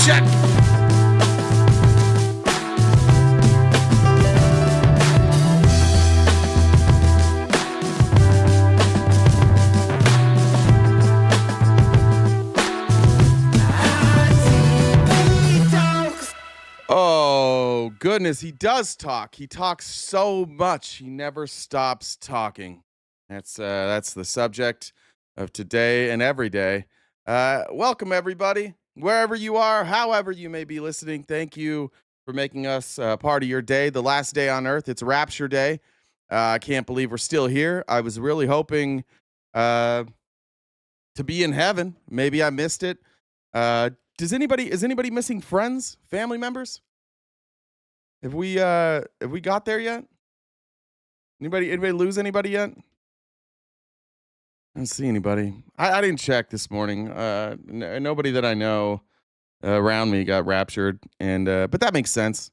Check. Oh, goodness, he does talk. He talks so much. He never stops talking. That's the subject of today and every day. Welcome, everybody, wherever you are, however you may be listening. Thank you for making us part of your day, the last day on Earth. It's Rapture Day. I can't believe we're still here. I was really hoping to be in heaven. Maybe I missed it. Is anybody missing friends, family members? Have we got there yet? Anybody lose anybody yet? I don't see anybody. I didn't check this morning. Nobody that I know around me got raptured, and but that makes sense.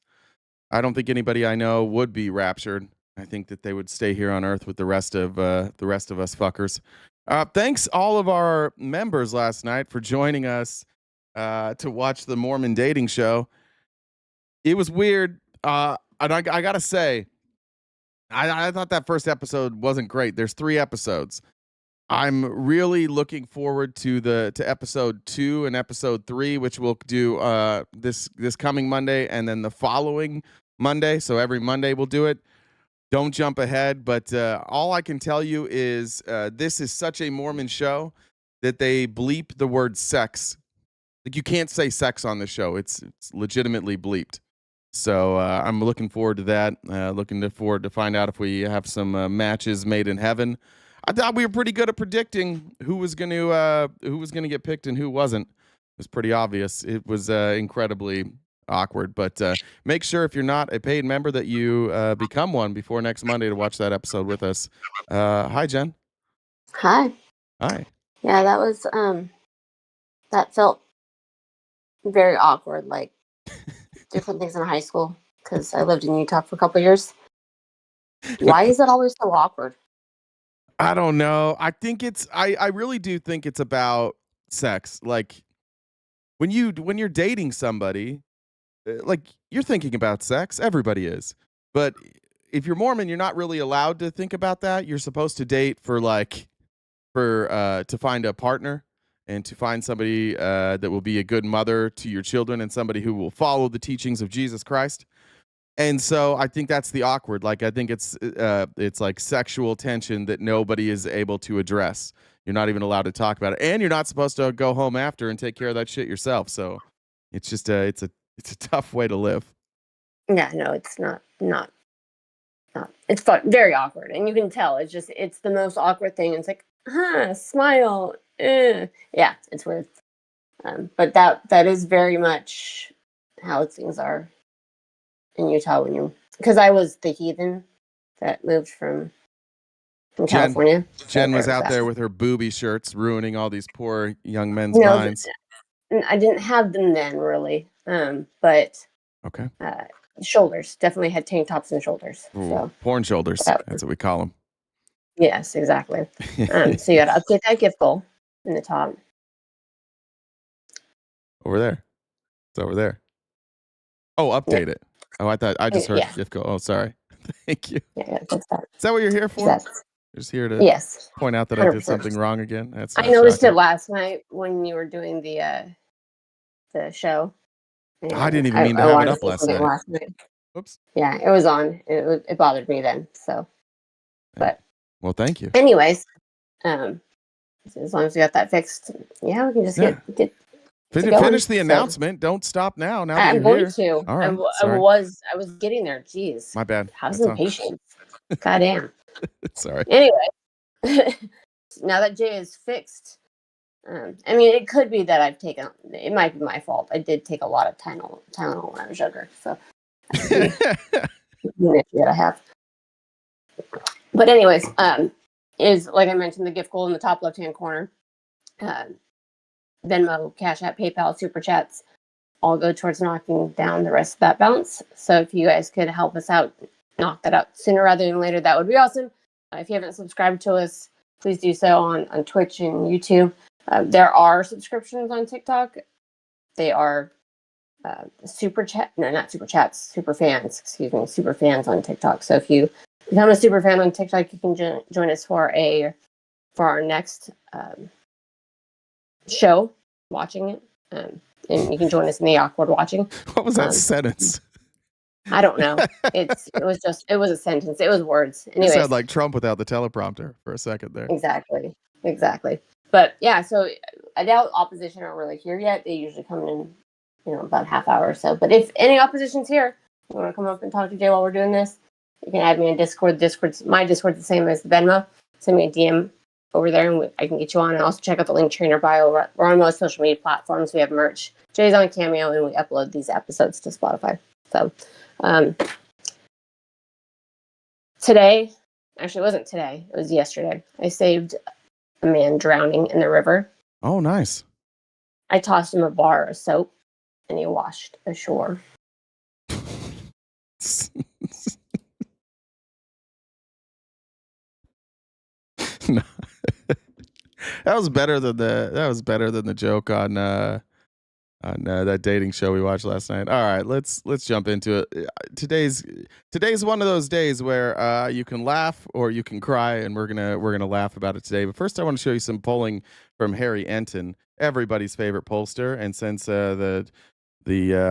I don't think anybody I know would be raptured. I think that they would stay here on Earth with the rest of us fuckers. Thanks all of our members last night for joining us to watch the Mormon dating show. It was weird. And I gotta say, I thought that first episode wasn't great. There's 3 episodes. I'm really looking forward to episode 2 and episode 3, which we'll do this coming Monday and then the following Monday. So every Monday we'll do it. Don't jump ahead, but all I can tell you is this is such a Mormon show that they bleep the word sex. Like, you can't say sex on the show. It's legitimately bleeped. So I'm looking forward to that. Looking forward to find out if we have some matches made in heaven. I thought we were pretty good at predicting who was going to get picked and who wasn't. It was pretty obvious. It was incredibly awkward. But make sure if you're not a paid member that you become one before next Monday to watch that episode with us. Hi, Jen. Hi. Hi. Yeah, that was that felt very awkward. Like different things in high school, because I lived in Utah for a couple of years. Why is it always so awkward? I don't know. I think I really do think it's about sex. Like when you're dating somebody, like you're thinking about sex. Everybody is. But if you're Mormon, you're not really allowed to think about that. You're supposed to date to find a partner and to find somebody that will be a good mother to your children and somebody who will follow the teachings of Jesus Christ. And so I think that's the awkward. Like, I think it's like sexual tension that nobody is able to address. You're not even allowed to talk about it, and you're not supposed to go home after and take care of that shit yourself. So it's just it's a tough way to live. Yeah, no, it's not. It's fun, very awkward, and you can tell. It's the most awkward thing. It's like, smile. Yeah, it's weird. But that is very much how things are in Utah because I was the heathen that moved from California. Jen was out there with her booby shirts, ruining all these poor young men's minds. I didn't have them then, really. But okay. Shoulders, definitely had tank tops and shoulders. Ooh, so porn shoulders. That's what we call them. Yes, exactly. So you got to update that gift goal in the top. Over there. It's over there. Oh, update it. Oh, I thought I just heard gift goal. Oh, sorry. Thank you. Yeah, that's that. Is that what you're here for? Yes. You're just here to point out that 100%. I did something wrong again. I noticed it last night when you were doing the show. I didn't even mean to have it up last night. Oops. Yeah, it was on. It bothered me then. So, but well, thank you. Anyways, as long as we got that fixed, we can just get finish the announcement. Don't stop now. Now that I'm going to. All right. I was getting there. Jeez. My bad. How's impatient? Goddamn. Sorry. Anyway, now that Jay is fixed, I mean, it could be that it might be my fault. I did take a lot of Tylenol when I was younger, so that I have. But anyways, is like I mentioned, the gift goal in the top left-hand corner. Venmo, Cash App, PayPal, Super Chats all go towards knocking down the rest of that balance. So if you guys could help us out, knock that out sooner rather than later, that would be awesome. If you haven't subscribed to us, please do so on Twitch and YouTube. There are subscriptions on TikTok. They are super chat, no, not super chats, super fans, excuse me, super fans on TikTok. So if you become a super fan on TikTok, you can join us for our next show, watching it, and you can join us in the awkward watching. What was that sentence? I don't know. It was a sentence. It was words. You Anyways, sound like Trump without the teleprompter for a second there. Exactly. But yeah, so I doubt opposition are really here yet. They usually come in, about a half hour or so. But if any opposition's here, you want to come up and talk to Jay while we're doing this, you can add me in Discord. My Discord's the same as Venmo. Send me a DM over there, and I can get you on. And also check out the link tree in our bio. We're on most social media platforms. We have merch. Jay's on Cameo, and we upload these episodes to Spotify. So today, actually, it wasn't today. It was yesterday. I saved a man drowning in the river. Oh, nice. I tossed him a bar of soap, and he washed ashore. No. That was better than the joke on that dating show we watched last night. All right, let's jump into it. Today's one of those days where you can laugh or you can cry, and we're gonna laugh about it today. But first, I want to show you some polling from Harry Enton, everybody's favorite pollster. And since the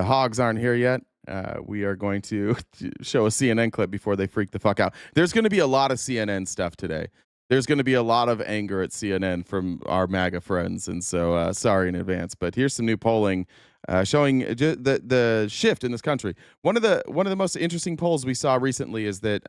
hogs aren't here yet, we are going to show a CNN clip before they freak the fuck out. There's going to be a lot of CNN stuff today. There's going to be a lot of anger at CNN from our MAGA friends, and so sorry in advance. But here's some new polling showing the shift in this country. One of the most interesting polls we saw recently is that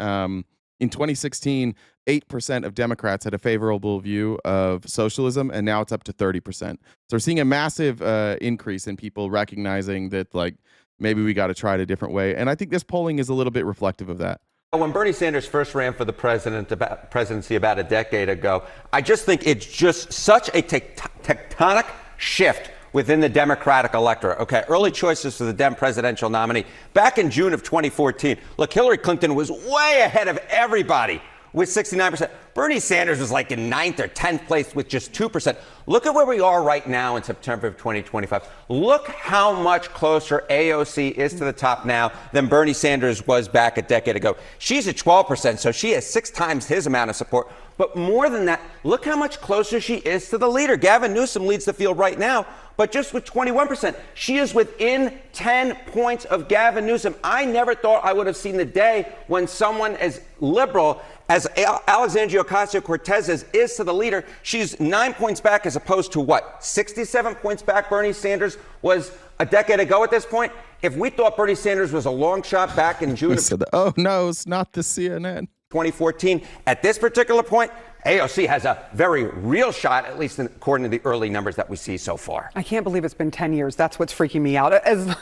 in 2016, 8% of Democrats had a favorable view of socialism, and now it's up to 30%. So we're seeing a massive increase in people recognizing that, like, maybe we got to try it a different way. And I think this polling is a little bit reflective of that. When Bernie Sanders first ran for the presidency about a decade ago, I just think it's just such a tectonic shift within the Democratic electorate. Okay, early choices for the Dem presidential nominee. Back in June of 2014, look, Hillary Clinton was way ahead of everybody with 69%. Bernie Sanders was like in 9th or 10th place with just 2%. Look at where we are right now in September of 2025. Look how much closer AOC is to the top now than Bernie Sanders was back a decade ago. She's at 12%, so she has 6 times his amount of support. But more than that, look how much closer she is to the leader. Gavin Newsom leads the field right now, but just with 21%. She is within 10 points of Gavin Newsom. I never thought I would have seen the day when someone as liberal as Alexandria Ocasio-Cortez is to the leader. She's 9 points back as opposed to 67 points back Bernie Sanders was a decade ago at this point. If we thought Bernie Sanders was a long shot back in June of oh no, it's not the CNN. 2014, at this particular point, AOC has a very real shot, at least according to the early numbers that we see so far. I can't believe it's been 10 years. That's what's freaking me out.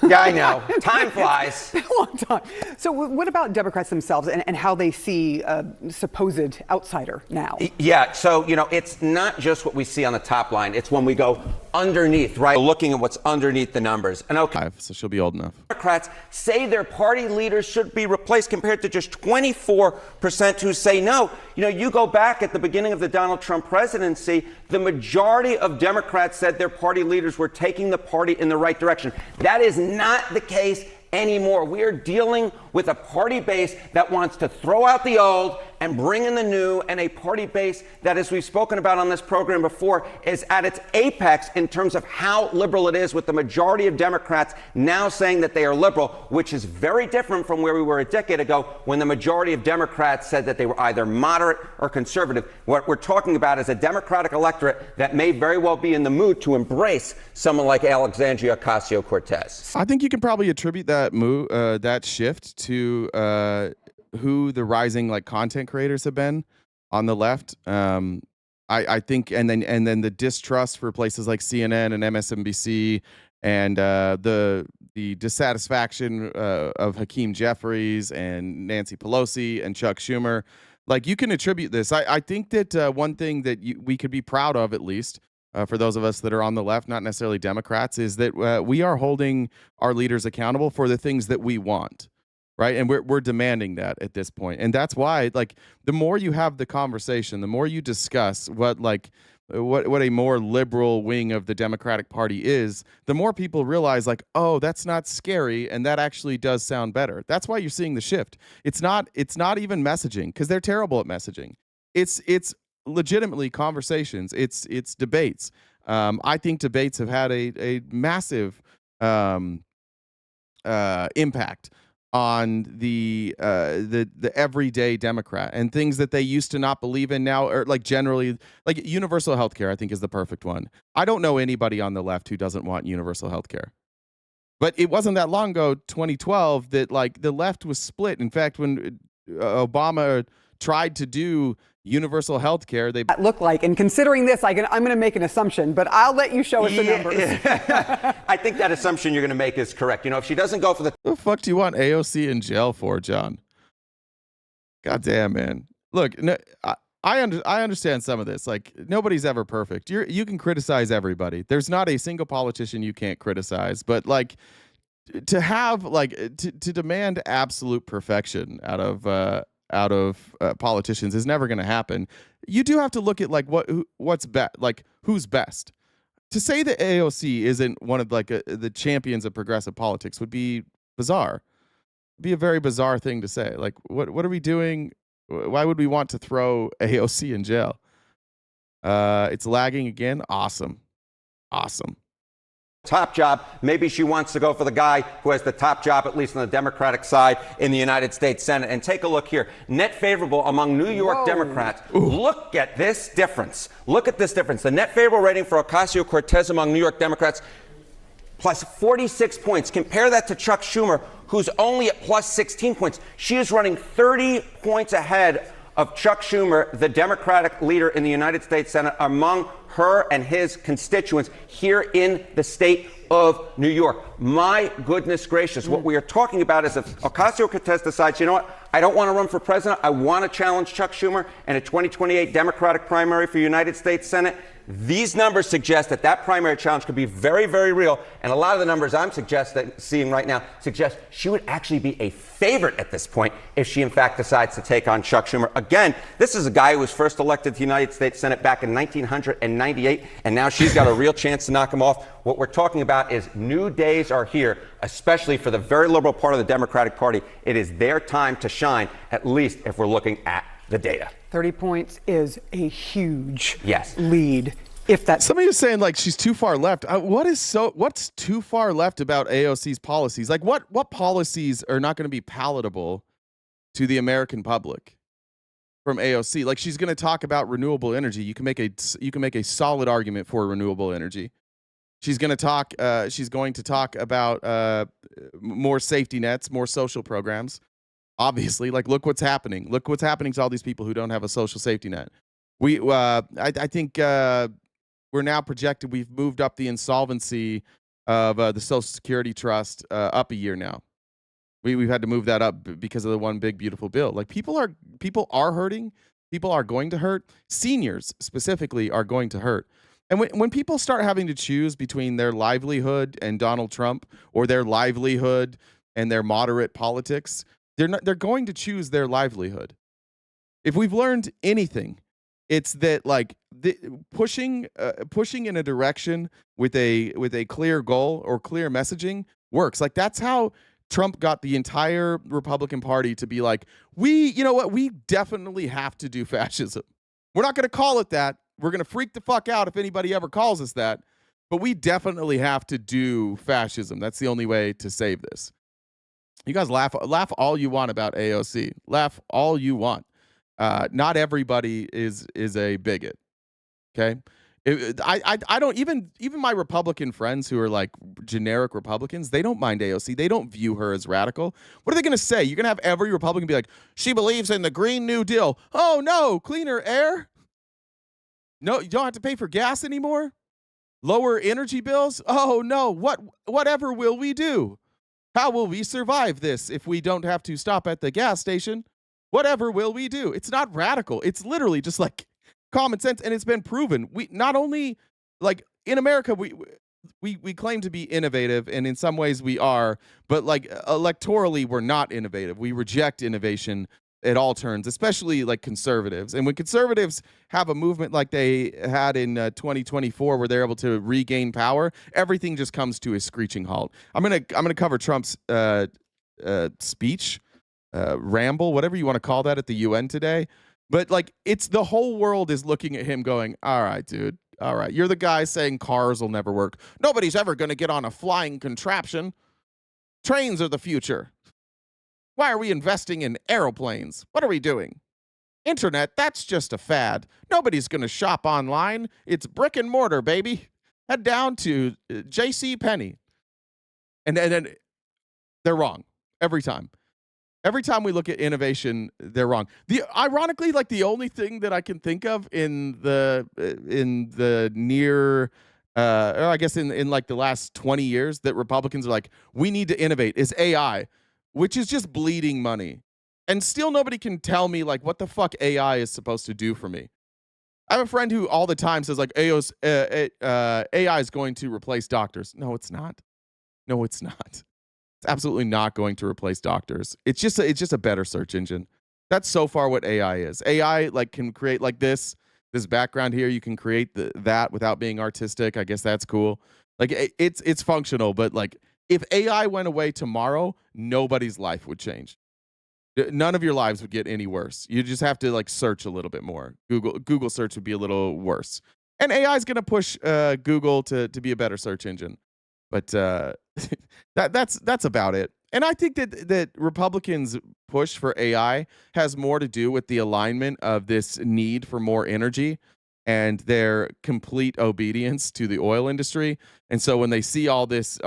Yeah, I know. Time flies. A long time. So what about Democrats themselves and how they see a supposed outsider now? Yeah, so, it's not just what we see on the top line. It's when we go underneath, right? Looking at what's underneath the numbers. And okay, so she'll be old enough. Democrats say their party leaders should be replaced compared to just 24% who say no. You go back at the beginning of the Donald Trump presidency, the majority of Democrats said their party leaders were taking the party in the right direction. That is not the case anymore. We are dealing with a party base that wants to throw out the old and bring in the new, and a party base that, as we've spoken about on this program before, is at its apex in terms of how liberal it is, with the majority of Democrats now saying that they are liberal, which is very different from where we were a decade ago when the majority of Democrats said that they were either moderate or conservative. What we're talking about is a Democratic electorate that may very well be in the mood to embrace someone like Alexandria Ocasio-Cortez. I think you can probably attribute that move, that shift to who the rising content creators have been on the left. I think, and then the distrust for places like CNN and MSNBC, and the dissatisfaction of Hakeem Jeffries and Nancy Pelosi and Chuck Schumer. You can attribute this. I think that one thing that we could be proud of, at least for those of us that are on the left, not necessarily Democrats, is that we are holding our leaders accountable for the things that we want. Right. And we're demanding that at this point. And that's why, the more you have the conversation, the more you discuss what, what a more liberal wing of the Democratic Party is, the more people realize like, oh, that's not scary, and that actually does sound better. That's why you're seeing the shift. It's not even messaging, because they're terrible at messaging. It's legitimately conversations. It's debates. I think debates have had a massive impact on the everyday Democrat, and things that they used to not believe in now are like generally like universal health care. I think is the perfect one. I don't know anybody on the left who doesn't want universal health care. But it wasn't that long ago, 2012, that like the left was split. In fact, when Obama tried to do universal health care, they Look like, and considering this, I'm going to make an assumption, but I'll let you show us the numbers. I think that assumption you're going to make is correct. You know, if she doesn't go for What the fuck do you want AOC in jail for, John? God damn, man. Look, no, I understand some of this. Like, nobody's ever perfect. You can criticize everybody. There's not a single politician you can't criticize. But like, to have like to demand absolute perfection out of politicians is never going to happen. You do have to look at like what's best, like who's best. To say that AOC isn't one of like the champions of progressive politics would be bizarre. It'd be a very bizarre thing to say. Like, what are we doing? Why would we want to throw AOC in jail? It's lagging again. Awesome. top job. Maybe she wants to go for the guy who has the top job, at least on the Democratic side in the United States Senate. And take a look here. Net favorable among New York Democrats. Look at this difference. Look at this difference. The net favorable rating for Ocasio-Cortez among New York Democrats, plus 46 points. Compare that to Chuck Schumer, who's only at plus 16 points. She is running 30 points ahead of Chuck Schumer, the Democratic leader in the United States Senate, among her and his constituents here in the state of New York. My goodness gracious, what we are talking about is if Ocasio-Cortez decides, you know what, I don't want to run for president, I want to challenge Chuck Schumer in a 2028 Democratic primary for United States Senate. These numbers suggest that that primary challenge could be very, very real. And a lot of the numbers I'm seeing right now suggest she would actually be a favorite at this point if she, in fact, decides to take on Chuck Schumer. Again, this is a guy who was first elected to the United States Senate back in 1998, and now she's got a real chance to knock him off. What we're talking about is new days are here, especially for the very liberal part of the Democratic Party. It is their time to shine, at least if we're looking at the data. 30 points is a huge Yes. lead. If that's Somebody was saying like she's too far left. What's too far left about AOC's policies? Like what policies are not going to be palatable to the American public from AOC? Like she's going to talk about renewable energy. You can make a solid argument for renewable energy. She's going to talk about more safety nets, more social programs. Obviously, like look what's happening. Look what's happening to all these people who don't have a social safety net. I think we're now projected. We've moved up the insolvency of the Social Security Trust up a year now. We've had to move that up because of the one big beautiful bill. Like people are hurting. People are going to hurt. Seniors specifically are going to hurt. And when people start having to choose between their livelihood and Donald Trump, or their livelihood and their moderate politics, they're going to choose their livelihood. If we've learned anything, it's that like pushing in a direction with a clear goal or clear messaging works. Like that's how Trump got the entire Republican Party to be like, we definitely have to do fascism. We're not going to call it that. We're going to freak the fuck out if anybody ever calls us that. But we definitely have to do fascism. That's the only way to save this. You guys laugh all you want about AOC. Laugh all you want. Not everybody is a bigot. Okay, I don't even my Republican friends who are like generic Republicans. They don't mind AOC. They don't view her as radical. What are they going to say? You're going to have every Republican be like, she believes in the Green New Deal. Oh no, cleaner air. No, you don't have to pay for gas anymore. Lower energy bills. Oh no, whatever will we do? How will we survive this if we don't have to stop at the gas station? Whatever will we do? It's not radical. It's literally just like common sense, and it's been proven. We not only like in America, we claim to be innovative, and in some ways we are, but like electorally, we're not innovative. We reject innovation it all turns, especially like conservatives. And when conservatives have a movement like they had in 2024, where they're able to regain power, everything just comes to a screeching halt. I'm gonna cover Trump's speech, ramble, whatever you want to call that, at the UN today. But like, it's the whole world is looking at him, going, "All right, dude. All right, you're the guy saying cars will never work. Nobody's ever gonna get on a flying contraption. Trains are the future. Why are we investing in aeroplanes? What are we doing? Internet, that's just a fad. Nobody's going to shop online. It's brick and mortar, baby. Head down to J.C. Penney." And then they're wrong every time. Every time we look at innovation, they're wrong. Ironically, like, the only thing that I can think of in the near, or I guess in like the last 20 years, that Republicans are like, we need to innovate, is AI, which is just bleeding money. And still nobody can tell me, like, what the fuck AI is supposed to do for me. I have a friend who all the time says, like, AI is going to replace doctors. No, it's not. No, it's not. It's absolutely not going to replace doctors. It's just a better search engine. That's so far what AI is. AI, like, can create like this background here. You can create that without being artistic. I guess that's cool. Like, it's functional, but like, if AI went away tomorrow, nobody's life would change. None of your lives would get any worse. You just have to, like, search a little bit more. Google search would be a little worse. And AI is going to push Google to be a better search engine. But that's about it. And I think that Republicans' push for AI has more to do with the alignment of this need for more energy and their complete obedience to the oil industry. And so when they see all this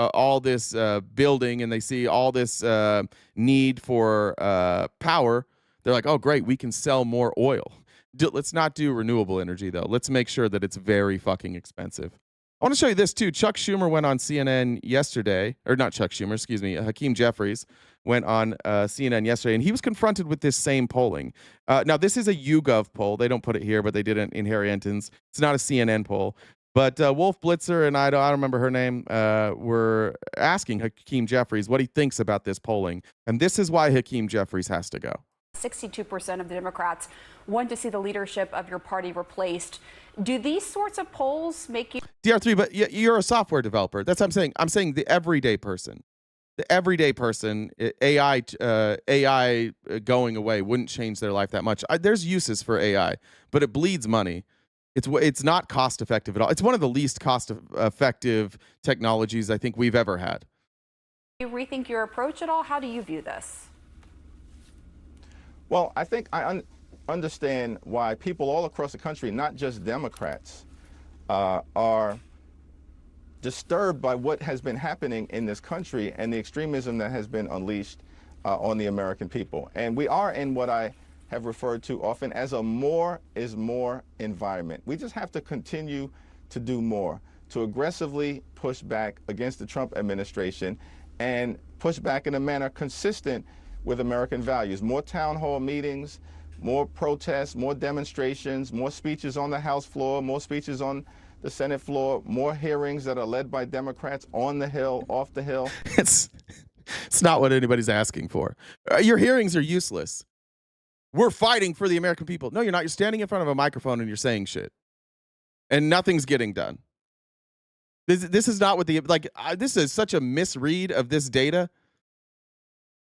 building, and they see all this need for power, they're like, oh, great, we can sell more oil. Let's not do renewable energy, though. Let's make sure that it's very fucking expensive. I want to show you this, too. Chuck Schumer went on CNN yesterday, or not Chuck Schumer, excuse me. Hakeem Jeffries went on CNN yesterday, and he was confronted with this same polling. Now, this is a YouGov poll. They don't put it here, but they did it in Harry Enton's. It's not a CNN poll. But Wolf Blitzer and I don't remember her name, were asking Hakeem Jeffries what he thinks about this polling. And this is why Hakeem Jeffries has to go. 62% of the Democrats want to see the leadership of your party replaced. Do these sorts of polls make you... DR3, but you're a software developer. That's what I'm saying. I'm saying the everyday person. The everyday person, AI going away wouldn't change their life that much. There's uses for AI, but it bleeds money. It's not cost effective at all. It's one of the least cost effective technologies I think we've ever had. Do you rethink your approach at all? How do you view this? Well, I think I understand why people all across the country, not just Democrats, are disturbed by what has been happening in this country and the extremism that has been unleashed on the American people. And we are in what I have referred to often as a more is more environment. We just have to continue to do more, to aggressively push back against the Trump administration and push back in a manner consistent with American values. More town hall meetings, more protests, more demonstrations, more speeches on the House floor, more speeches on the Senate floor, more hearings that are led by Democrats on the Hill, off the Hill. It's not what anybody's asking for. Your hearings are useless. We're fighting for the American people. No, you're not. You're standing in front of a microphone and you're saying shit. And nothing's getting done. This is not what this is such a misread of this data.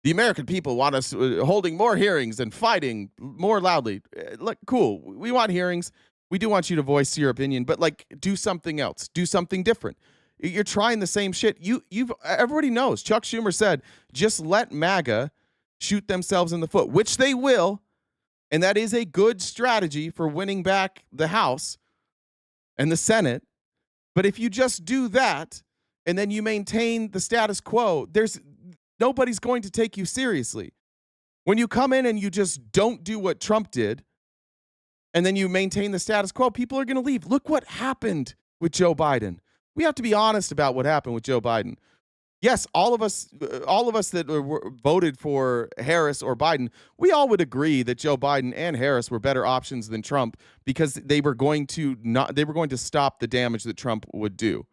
The American people want us holding more hearings and fighting more loudly. Look, cool. We want hearings. We do want you to voice your opinion, but like, do something else. Do something different. You're trying the same shit. Everybody knows. Chuck Schumer said, just let MAGA shoot themselves in the foot, which they will. And that is a good strategy for winning back the House and the Senate. But if you just do that and then you maintain the status quo, nobody's going to take you seriously. When you come in and you just don't do what Trump did, and then you maintain the status quo, people are going to leave. Look what happened with Joe Biden. We have to be honest about what happened with Joe Biden. Yes, all of us that voted for Harris or Biden, we all would agree that Joe Biden and Harris were better options than Trump because they were going to stop the damage that Trump would do.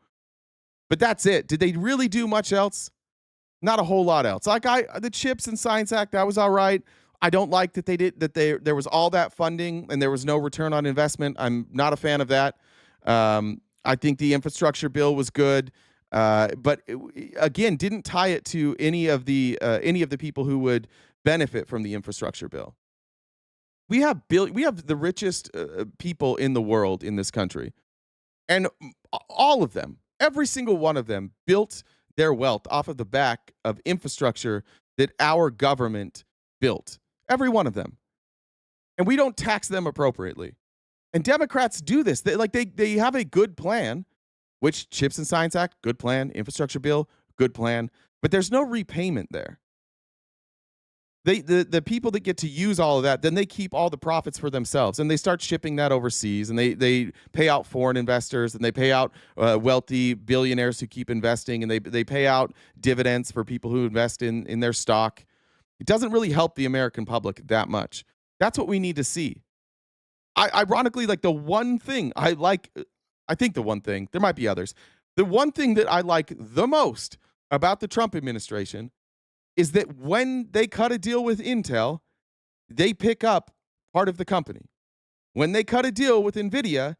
But that's it. Did they really do much else? Not a whole lot else. Like the CHIPS and Science Act, that was all right. I don't like that there was all that funding and there was no return on investment. I'm not a fan of that. I think the infrastructure bill was good, but again, didn't tie it to any of the people who would benefit from the infrastructure bill. We have the richest people in the world in this country, and all of them, every single one of them, built their wealth off of the back of infrastructure that our government built. Every one of them, and we don't tax them appropriately. And Democrats do this. They have a good plan, which Chips and Science Act, good plan, infrastructure bill, good plan, but there's no repayment there. The people that get to use all of that, then they keep all the profits for themselves, and they start shipping that overseas, and they pay out foreign investors, and they pay out wealthy billionaires who keep investing, and they pay out dividends for people who invest in their stock. It doesn't really help the American public that much. That's what we need to see. Ironically, like the one thing I think the one thing, there might be others, the one thing that I like the most about the Trump administration is that when they cut a deal with Intel, they pick up part of the company. When they cut a deal with NVIDIA,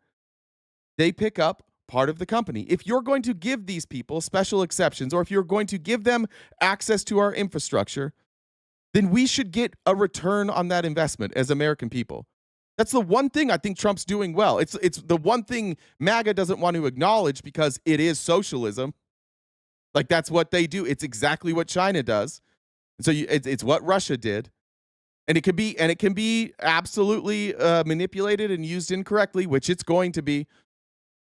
they pick up part of the company. If you're going to give these people special exceptions, or if you're going to give them access to our infrastructure, then we should get a return on that investment as American people. That's the one thing I think Trump's doing well. It's the one thing MAGA doesn't want to acknowledge because it is socialism. Like, that's what they do. It's exactly what China does. So it's what Russia did. And it can be absolutely manipulated and used incorrectly, which it's going to be,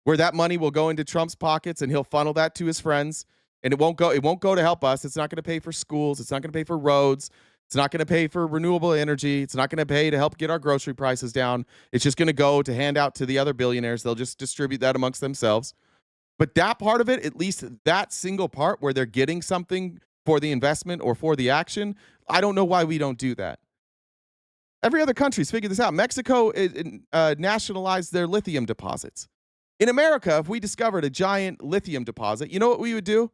where that money will go into Trump's pockets and he'll funnel that to his friends. And it won't go to help us. It's not going to pay for schools. It's not going to pay for roads. It's not going to pay for renewable energy. It's not going to pay to help get our grocery prices down. It's just going to go to hand out to the other billionaires. They'll just distribute that amongst themselves. But that part of it, at least that single part where they're getting something for the investment or for the action, I don't know why we don't do that. Every other country's figured this out. Mexico nationalized their lithium deposits. In America, if we discovered a giant lithium deposit, you know what we would do?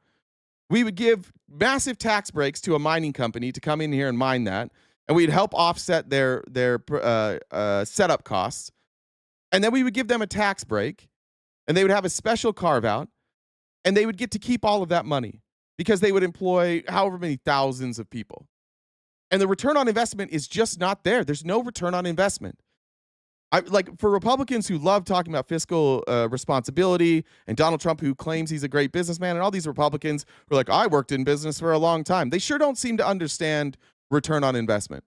We would give massive tax breaks to a mining company to come in here and mine that, and we'd help offset their setup costs. And then we would give them a tax break, and they would have a special carve-out, and they would get to keep all of that money because they would employ however many thousands of people. And the return on investment is just not there. There's no return on investment. For Republicans who love talking about fiscal responsibility, and Donald Trump, who claims he's a great businessman, and all these Republicans who are like, I worked in business for a long time. They sure don't seem to understand return on investment.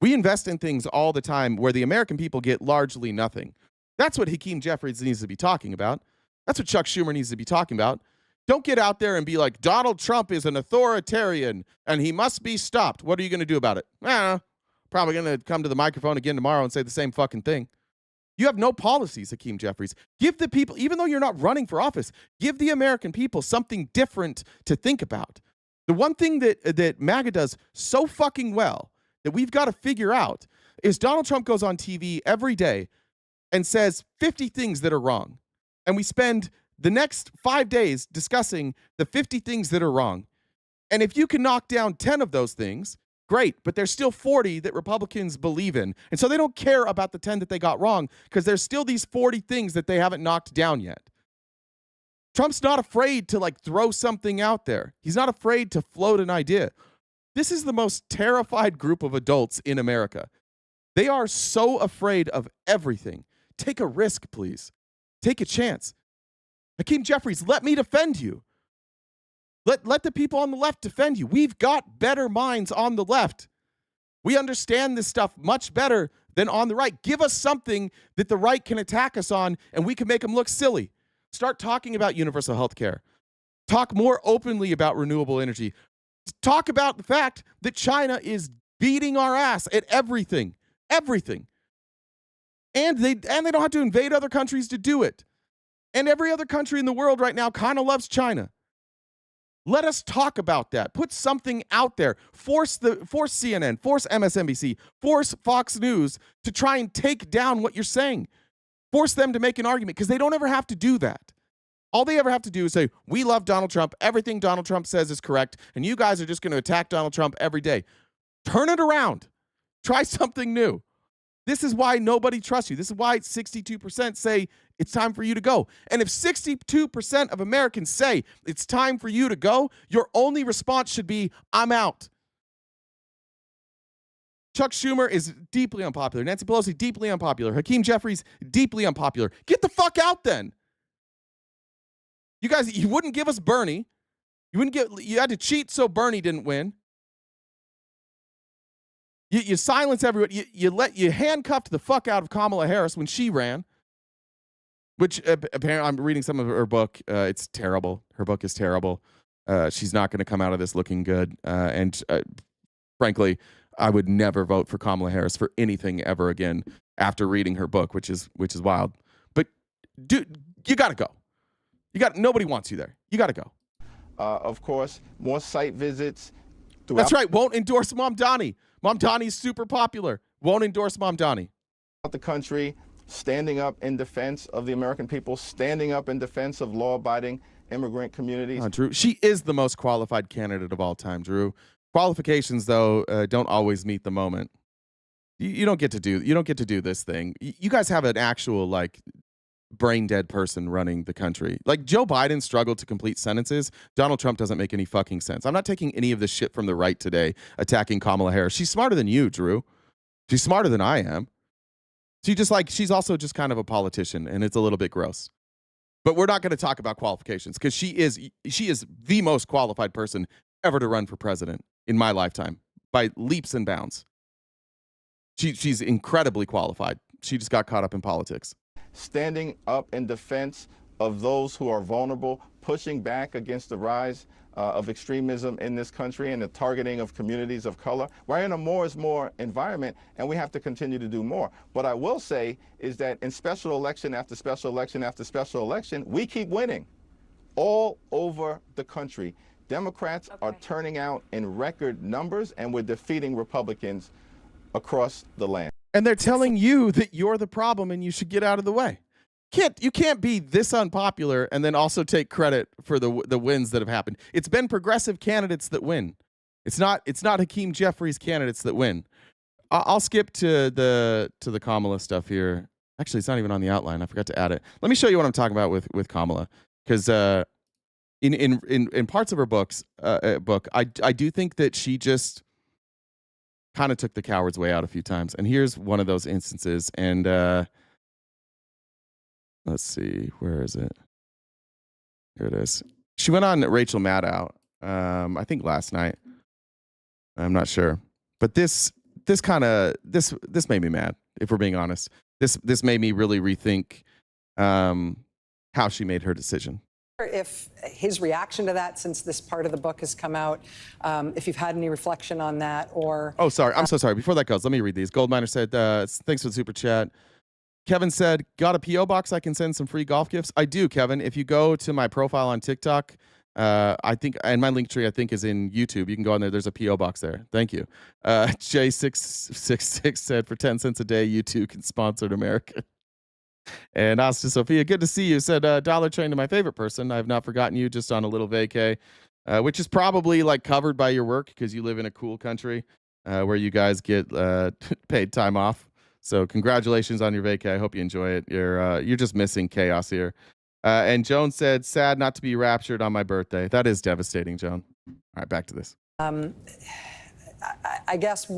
We invest in things all the time where the American people get largely nothing. That's what Hakeem Jeffries needs to be talking about. That's what Chuck Schumer needs to be talking about. Don't get out there and be like, Donald Trump is an authoritarian and he must be stopped. What are you going to do about it? Probably going to come to the microphone again tomorrow and say the same fucking thing. You have no policies, Hakeem Jeffries. Give the people, even though you're not running for office, give the American people something different to think about. The one thing that MAGA does so fucking well that we've got to figure out is Donald Trump goes on TV every day and says 50 things that are wrong. And we spend the next 5 days discussing the 50 things that are wrong. And if you can knock down 10 of those things, great, but there's still 40 that Republicans believe in. And so they don't care about the 10 that they got wrong because there's still these 40 things that they haven't knocked down yet. Trump's not afraid to throw something out there. He's not afraid to float an idea. This is the most terrified group of adults in America. They are so afraid of everything. Take a risk, please. Take a chance. Hakeem Jeffries, let me defend you. Let the people on the left defend you. We've got better minds on the left. We understand this stuff much better than on the right. Give us something that the right can attack us on, and we can make them look silly. Start talking about universal health care. Talk more openly about renewable energy. Talk about the fact that China is beating our ass at everything. Everything. And they don't have to invade other countries to do it. And every other country in the world right now kind of loves China. Let us talk about that. Put something out there. Force CNN, force MSNBC, force Fox News to try and take down what you're saying. Force them to make an argument because they don't ever have to do that. All they ever have to do is say, we love Donald Trump. Everything Donald Trump says is correct. And you guys are just going to attack Donald Trump every day. Turn it around. Try something new. This is why nobody trusts you. This is why 62% say it's time for you to go. And if 62% of Americans say it's time for you to go, your only response should be, I'm out. Chuck Schumer is deeply unpopular. Nancy Pelosi, deeply unpopular. Hakeem Jeffries, deeply unpopular. Get the fuck out then. You guys, you wouldn't give us Bernie. You had to cheat so Bernie didn't win. You silence everyone. You handcuffed the fuck out of Kamala Harris when she ran, which apparently I'm reading some of her book. It's terrible. Her book is terrible. She's not going to come out of this looking good. And frankly, I would never vote for Kamala Harris for anything ever again after reading her book, which is wild. But dude, you got to go. Nobody wants you there. You got to go. Of course, more site visits. That's right. Won't endorse Mom Donnie. Mom Donnie's super popular. Won't endorse Mom Donnie. The country, standing up in defense of the American people, standing up in defense of law-abiding immigrant communities. Drew, she is the most qualified candidate of all time, Drew. Qualifications, though, don't always meet the moment. You don't get to do this thing. You guys have an actual brain dead person running the country. Like Joe Biden struggled to complete sentences. Donald Trump doesn't make any fucking sense. I'm not taking any of this shit from the right today, attacking Kamala Harris. She's smarter than you, Drew. She's smarter than I am. She's also just kind of a politician, and it's a little bit gross. But we're not going to talk about qualifications because she is the most qualified person ever to run for president in my lifetime by leaps and bounds. She's incredibly qualified. She just got caught up in politics. Standing up in defense of those who are vulnerable, pushing back against the rise of extremism in this country and the targeting of communities of color. We're in a more is more environment, and we have to continue to do more. What I will say is that in special election after special election after special election, we keep winning all over the country. Democrats are turning out in record numbers, and we're defeating Republicans across the land. And they're telling you that you're the problem and you should get out of the way. You can't be this unpopular and then also take credit for the wins that have happened. It's been progressive candidates that win. It's not Hakeem Jeffries candidates that win. I'll skip to the Kamala stuff here. Actually, it's not even on the outline. I forgot to add it. Let me show you what I'm talking about with Kamala, because in parts of her book, I do think that she just kind of took the coward's way out a few times. And here's one of those instances. And let's see, where is it? Here it is. She went on Rachel Maddow, I think last night. I'm not sure. But this made me mad, if we're being honest. This made me really rethink how she made her decision. If his reaction to that, since this part of the book has come out, if you've had any reflection on that, or... Oh, sorry. I'm so sorry. Before that goes, let me read these. Goldminer said, thanks for the super chat. Kevin said, got a P.O. box I can send some free golf gifts? I do, Kevin. If you go to my profile on TikTok, I think, and my link tree, I think, is in YouTube. You can go on there. There's a P.O. box there. Thank you. J666 said, for 10 cents a day, you too can sponsor America. And Asta Sophia, good to see you, said, Dollar Train to my favorite person. I have not forgotten you, just on a little vacay, which is probably covered by your work because you live in a cool country where you guys get paid time off. So congratulations on your vacay. I hope you enjoy it. You're just missing chaos here. And Joan said, sad not to be raptured on my birthday. That is devastating, Joan. All right, back to this. I guess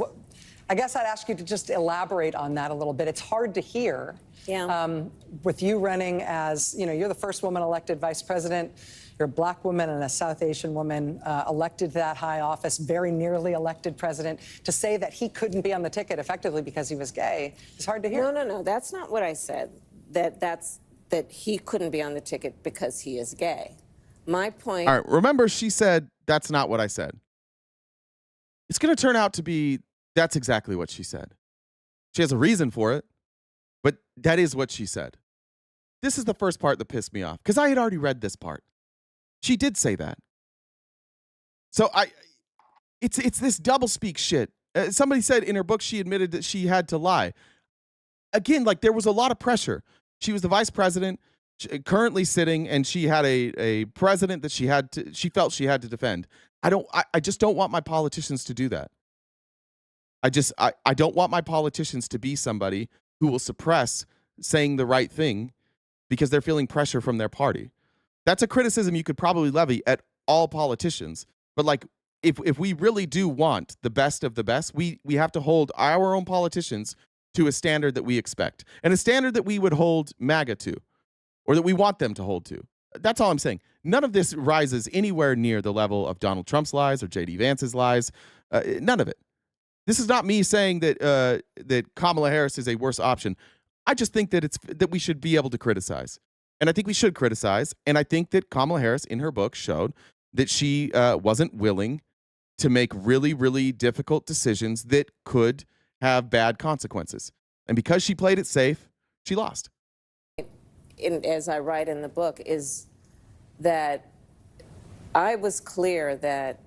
I'd ask you to just elaborate on that a little bit. It's hard to hear. Yeah. With you running as, you're the first woman elected vice president. You're a black woman and a South Asian woman elected to that high office, very nearly elected president. To say that he couldn't be on the ticket effectively because he was gay is hard to hear. No. That's not what I said. That he couldn't be on the ticket because he is gay. My point. All right. Remember, she said, that's not what I said. It's going to turn out to be, that's exactly what she said. She has a reason for it, but that is what she said. This is the first part that pissed me off because I had already read this part. She did say that. So it's this doublespeak shit. Somebody said in her book she admitted that she had to lie. Again, there was a lot of pressure. She was the vice president, currently sitting, and she had a president that she felt she had to defend. I just don't want my politicians to do that. I don't want my politicians to be somebody who will suppress saying the right thing because they're feeling pressure from their party. That's a criticism you could probably levy at all politicians. But like, if we really do want the best of the best, we have to hold our own politicians to a standard that we expect, and a standard that we would hold MAGA to, or that we want them to hold to. That's all I'm saying. None of this rises anywhere near the level of Donald Trump's lies or J.D. Vance's lies. None of it. This is not me saying that that Kamala Harris is a worse option. I just think that we should be able to criticize, and I think we should criticize. And I think that Kamala Harris, in her book, showed that she wasn't willing to make really, really difficult decisions that could have bad consequences. And because she played it safe, she lost. As I write in the book, is that I was clear that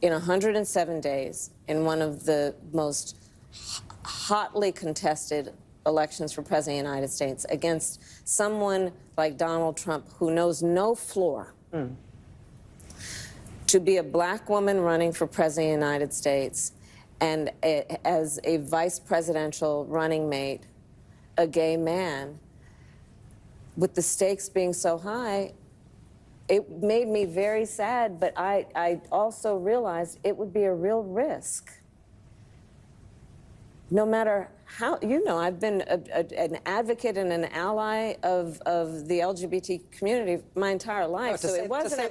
in 107 days, in one of the most hotly contested elections for President of the United States, against someone like Donald Trump, who knows no floor, to be a black woman running for President of the United States and as a vice presidential running mate, a gay man, with the stakes being so high, it made me very sad, but I also realized it would be a real risk. No matter how, I've been an advocate and an ally of the LGBT community my entire life. So it wasn't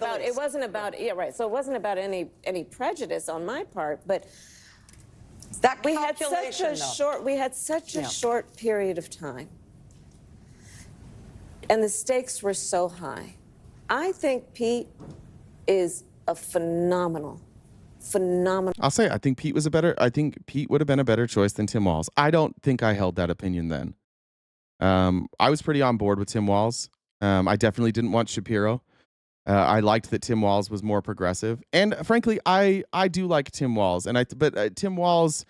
about, yeah, right. So it wasn't about any prejudice on my part, but That we had such a short period of time. And the stakes were so high. I think Pete is a phenomenal. I'll say I think Pete would have been a better choice than Tim Walz. I don't think I held that opinion then. I was pretty on board with Tim Walz. I definitely didn't want Shapiro. I liked that Tim Walz was more progressive, and frankly, I do like Tim Walz. But Tim Walz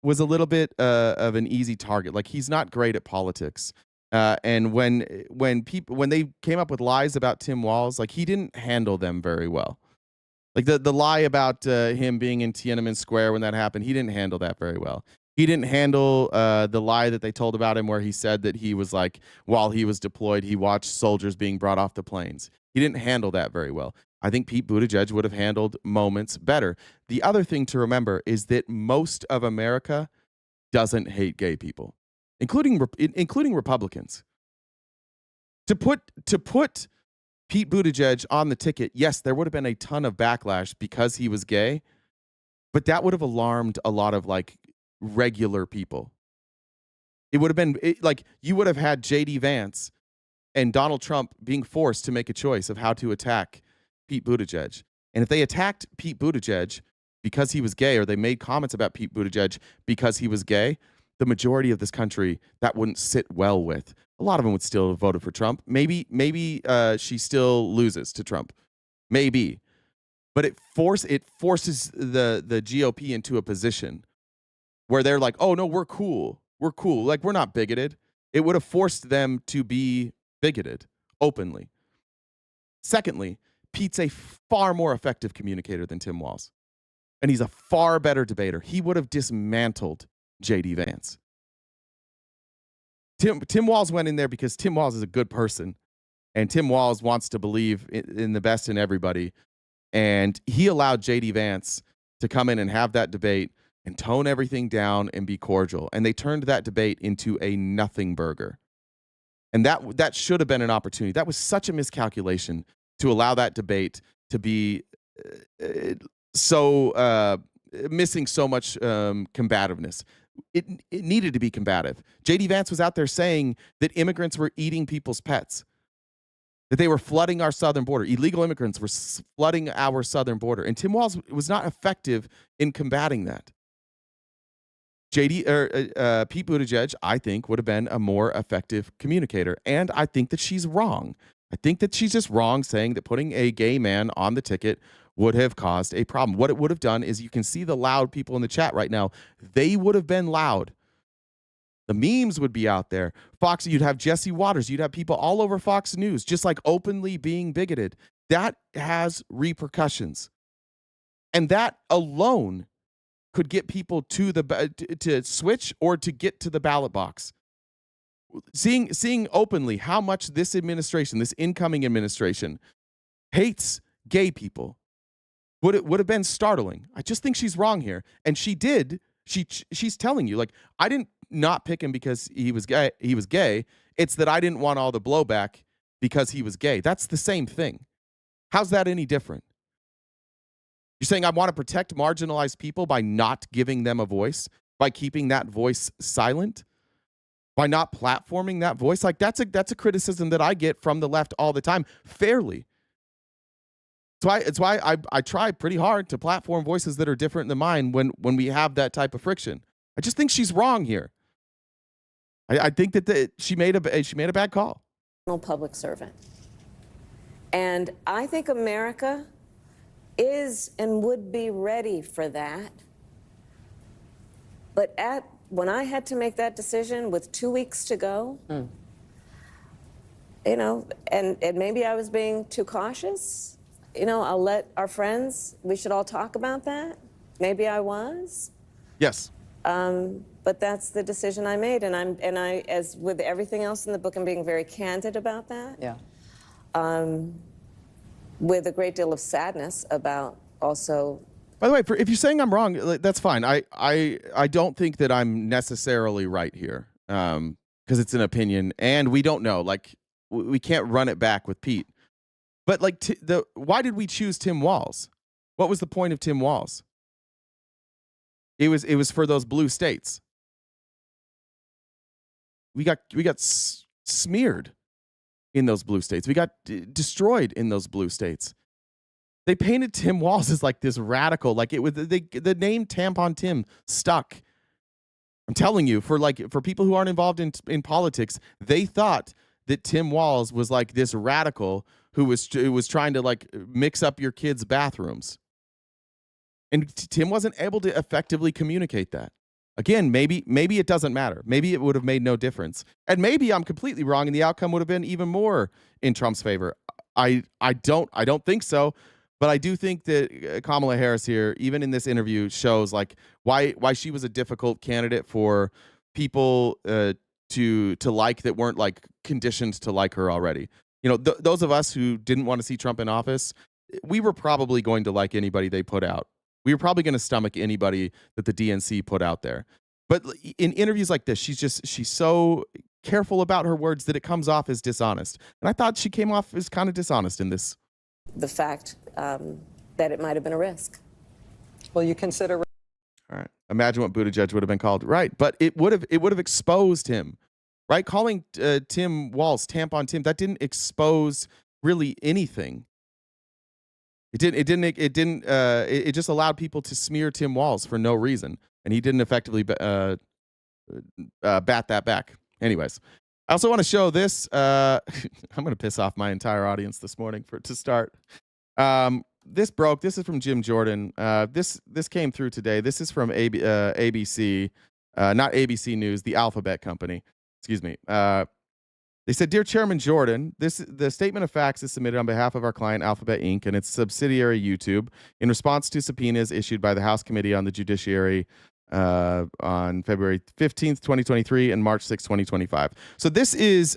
was a little bit of an easy target. Like, he's not great at politics. And when they came up with lies about Tim Walz, like, he didn't handle them very well. Like the lie about him being in Tiananmen Square when that happened, he didn't handle that very well. He didn't handle the lie that they told about him where he said that he was like, while he was deployed, he watched soldiers being brought off the planes. He didn't handle that very well. I think Pete Buttigieg would have handled moments better. The other thing to remember is that most of America doesn't hate gay people, including Republicans. To put Pete Buttigieg on the ticket, yes, there would have been a ton of backlash because he was gay, but that would have alarmed a lot of like regular people. It would have been like you would have had J.D. Vance and Donald Trump being forced to make a choice of how to attack Pete Buttigieg. And if they attacked Pete Buttigieg because he was gay, or they made comments about Pete Buttigieg because he was gay, the majority of this country, that wouldn't sit well with. A lot of them would still have voted for Trump. Maybe she still loses to Trump. Maybe. But it forces the GOP into a position where they're like, oh, no, we're cool. We're cool. Like, we're not bigoted. It would have forced them to be bigoted openly. Secondly, Pete's a far more effective communicator than Tim Walz. And he's a far better debater. He would have dismantled J.D. Vance. Tim Walz went in there because Tim Walz is a good person, and Tim Walz wants to believe in the best in everybody. And he allowed J.D. Vance to come in and have that debate and tone everything down and be cordial. And they turned that debate into a nothing burger. And that should have been an opportunity. That was such a miscalculation to allow that debate to be missing so much combativeness. It needed to be combative. J.D. Vance was out there saying that immigrants were eating people's pets, that they were flooding our southern border. Illegal immigrants were flooding our southern border. And Tim Walz was not effective in combating that. Pete Buttigieg, I think, would have been a more effective communicator. And I think that she's wrong. I think that she's just wrong saying that putting a gay man on the ticket would have caused a problem. What it would have done is, you can see the loud people in the chat right now. They would have been loud. The memes would be out there. Fox, you'd have Jesse Waters. You'd have people all over Fox News just like openly being bigoted. That has repercussions. And that alone could get people to switch or to get to the ballot box. Seeing openly how much this administration, this incoming administration, hates gay people would have been startling. I just think she's wrong here, and she did. She's telling you, like, I didn't not pick him because he was gay. He was gay. It's that I didn't want all the blowback because he was gay. That's the same thing. How's that any different? You're saying I want to protect marginalized people by not giving them a voice, by keeping that voice silent, by not platforming that voice? Like, that's a criticism that I get from the left all the time, fairly. It's why I try pretty hard to platform voices that are different than mine when we have that type of friction. I just think she's wrong here. I think that she made a bad call. Public servant. And I think America is and would be ready for that. But when I had to make that decision with 2 weeks to go, you know, and maybe I was being too cautious. You know, I'll let our friends, we should all talk about that. Maybe I was. Yes. But that's the decision I made, and I, as with everything else in the book, I'm being very candid about that. Yeah. With a great deal of sadness about also. By the way, if you're saying I'm wrong, that's fine. I don't think that I'm necessarily right here, because it's an opinion, and we don't know. Like, we can't run it back with Pete. But like, why did we choose Tim Walz? What was the point of Tim Walz? It was for those blue states. We got smeared in those blue states. We got destroyed in those blue states. They painted Tim Walz as like this radical, like it was the name Tampon Tim stuck. I'm telling you, for people who aren't involved in politics, they thought that Tim Walz was like this radical who was trying to like mix up your kids' bathrooms. And Tim wasn't able to effectively communicate that. Again, maybe it doesn't matter. Maybe it would have made no difference. And maybe I'm completely wrong and the outcome would have been even more in Trump's favor. I don't think so. But I do think that Kamala Harris here, even in this interview, shows like why she was a difficult candidate for people to like that weren't like conditioned to like her already. You know, those of us who didn't want to see Trump in office, we were probably going to like anybody they put out. We were probably going to stomach anybody that the DNC put out there. But in interviews like this, she's so careful about her words that it comes off as dishonest. And I thought she came off as kind of dishonest in this. The fact that it might have been a risk. Will you consider? All right. Imagine what Buttigieg would have been called. Right. But it would have exposed him. Right. Calling Tim Walz Tampon Tim, that didn't expose really anything. It just allowed people to smear Tim Walz for no reason. And he didn't effectively bat that back. Anyways, I also want to show this. I'm going to piss off my entire audience this morning to start. This broke. This is from Jim Jordan. This came through today. This is from ABC, not ABC News, the Alphabet Company. Excuse me. They said, "Dear Chairman Jordan, the statement of facts is submitted on behalf of our client, Alphabet Inc., and its subsidiary, YouTube, in response to subpoenas issued by the House Committee on the Judiciary on February 15th, 2023 and March 6th, 2025. So this is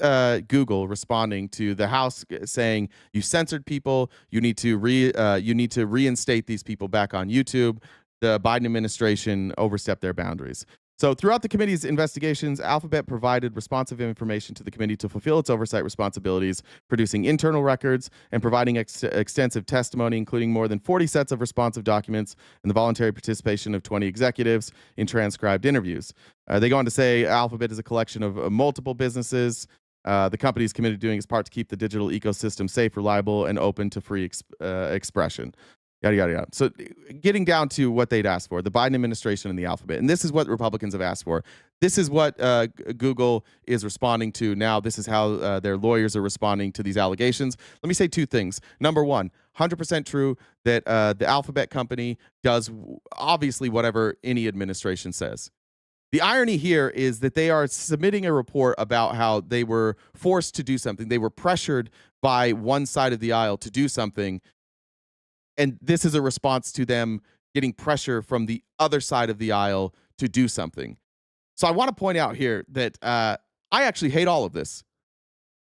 Google responding to the House saying, you censored people, you need to reinstate these people back on YouTube. The Biden administration overstepped their boundaries. So throughout the committee's investigations, Alphabet provided responsive information to the committee to fulfill its oversight responsibilities, producing internal records and providing extensive testimony, including more than 40 sets of responsive documents and the voluntary participation of 20 executives in transcribed interviews. They go on to say Alphabet is a collection of multiple businesses. The company is committed to doing its part to keep the digital ecosystem safe, reliable, and open to free expression. Yada, yada, yada. So getting down to what they'd asked for, the Biden administration and the Alphabet. And this is what Republicans have asked for. This is what Google is responding to now. This is how their lawyers are responding to these allegations. Let me say two things. Number one, 100% true that the Alphabet company does obviously whatever any administration says. The irony here is that they are submitting a report about how they were forced to do something. They were pressured by one side of the aisle to do something. And this is a response to them getting pressure from the other side of the aisle to do something. So I want to point out here that I actually hate all of this.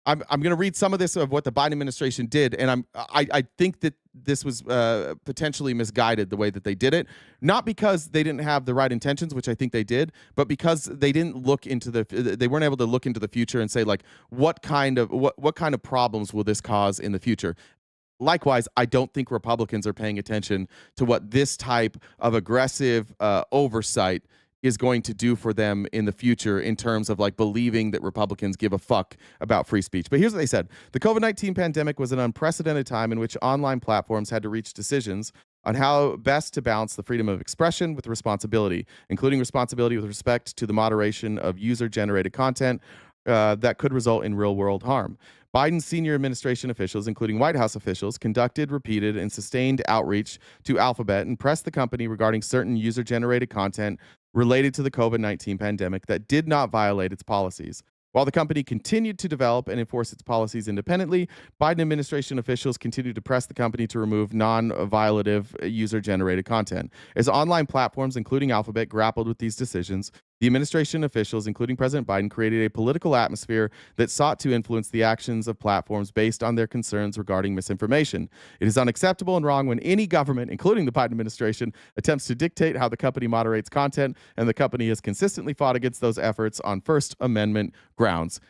I'm going to read some of this of what the Biden administration did, and I think that this was potentially misguided the way that they did it, not because they didn't have the right intentions, which I think they did, but because they didn't look into they weren't able to look into the future and say like what kind of problems will this cause in the future. Likewise, I don't think Republicans are paying attention to what this type of aggressive oversight is going to do for them in the future in terms of like believing that Republicans give a fuck about free speech. But here's what they said. The COVID-19 pandemic was an unprecedented time in which online platforms had to reach decisions on how best to balance the freedom of expression with responsibility, including responsibility with respect to the moderation of user-generated content that could result in real-world harm. Biden's senior administration officials, including White House officials, conducted repeated and sustained outreach to Alphabet and pressed the company regarding certain user-generated content related to the COVID-19 pandemic that did not violate its policies. While the company continued to develop and enforce its policies independently, Biden administration officials continued to press the company to remove non-violative user-generated content. As online platforms, including Alphabet, grappled with these decisions, the administration officials, including President Biden, created a political atmosphere that sought to influence the actions of platforms based on their concerns regarding misinformation. It is unacceptable and wrong when any government, including the Biden administration, attempts to dictate how the company moderates content, and the company has consistently fought against those efforts on First Amendment grounds.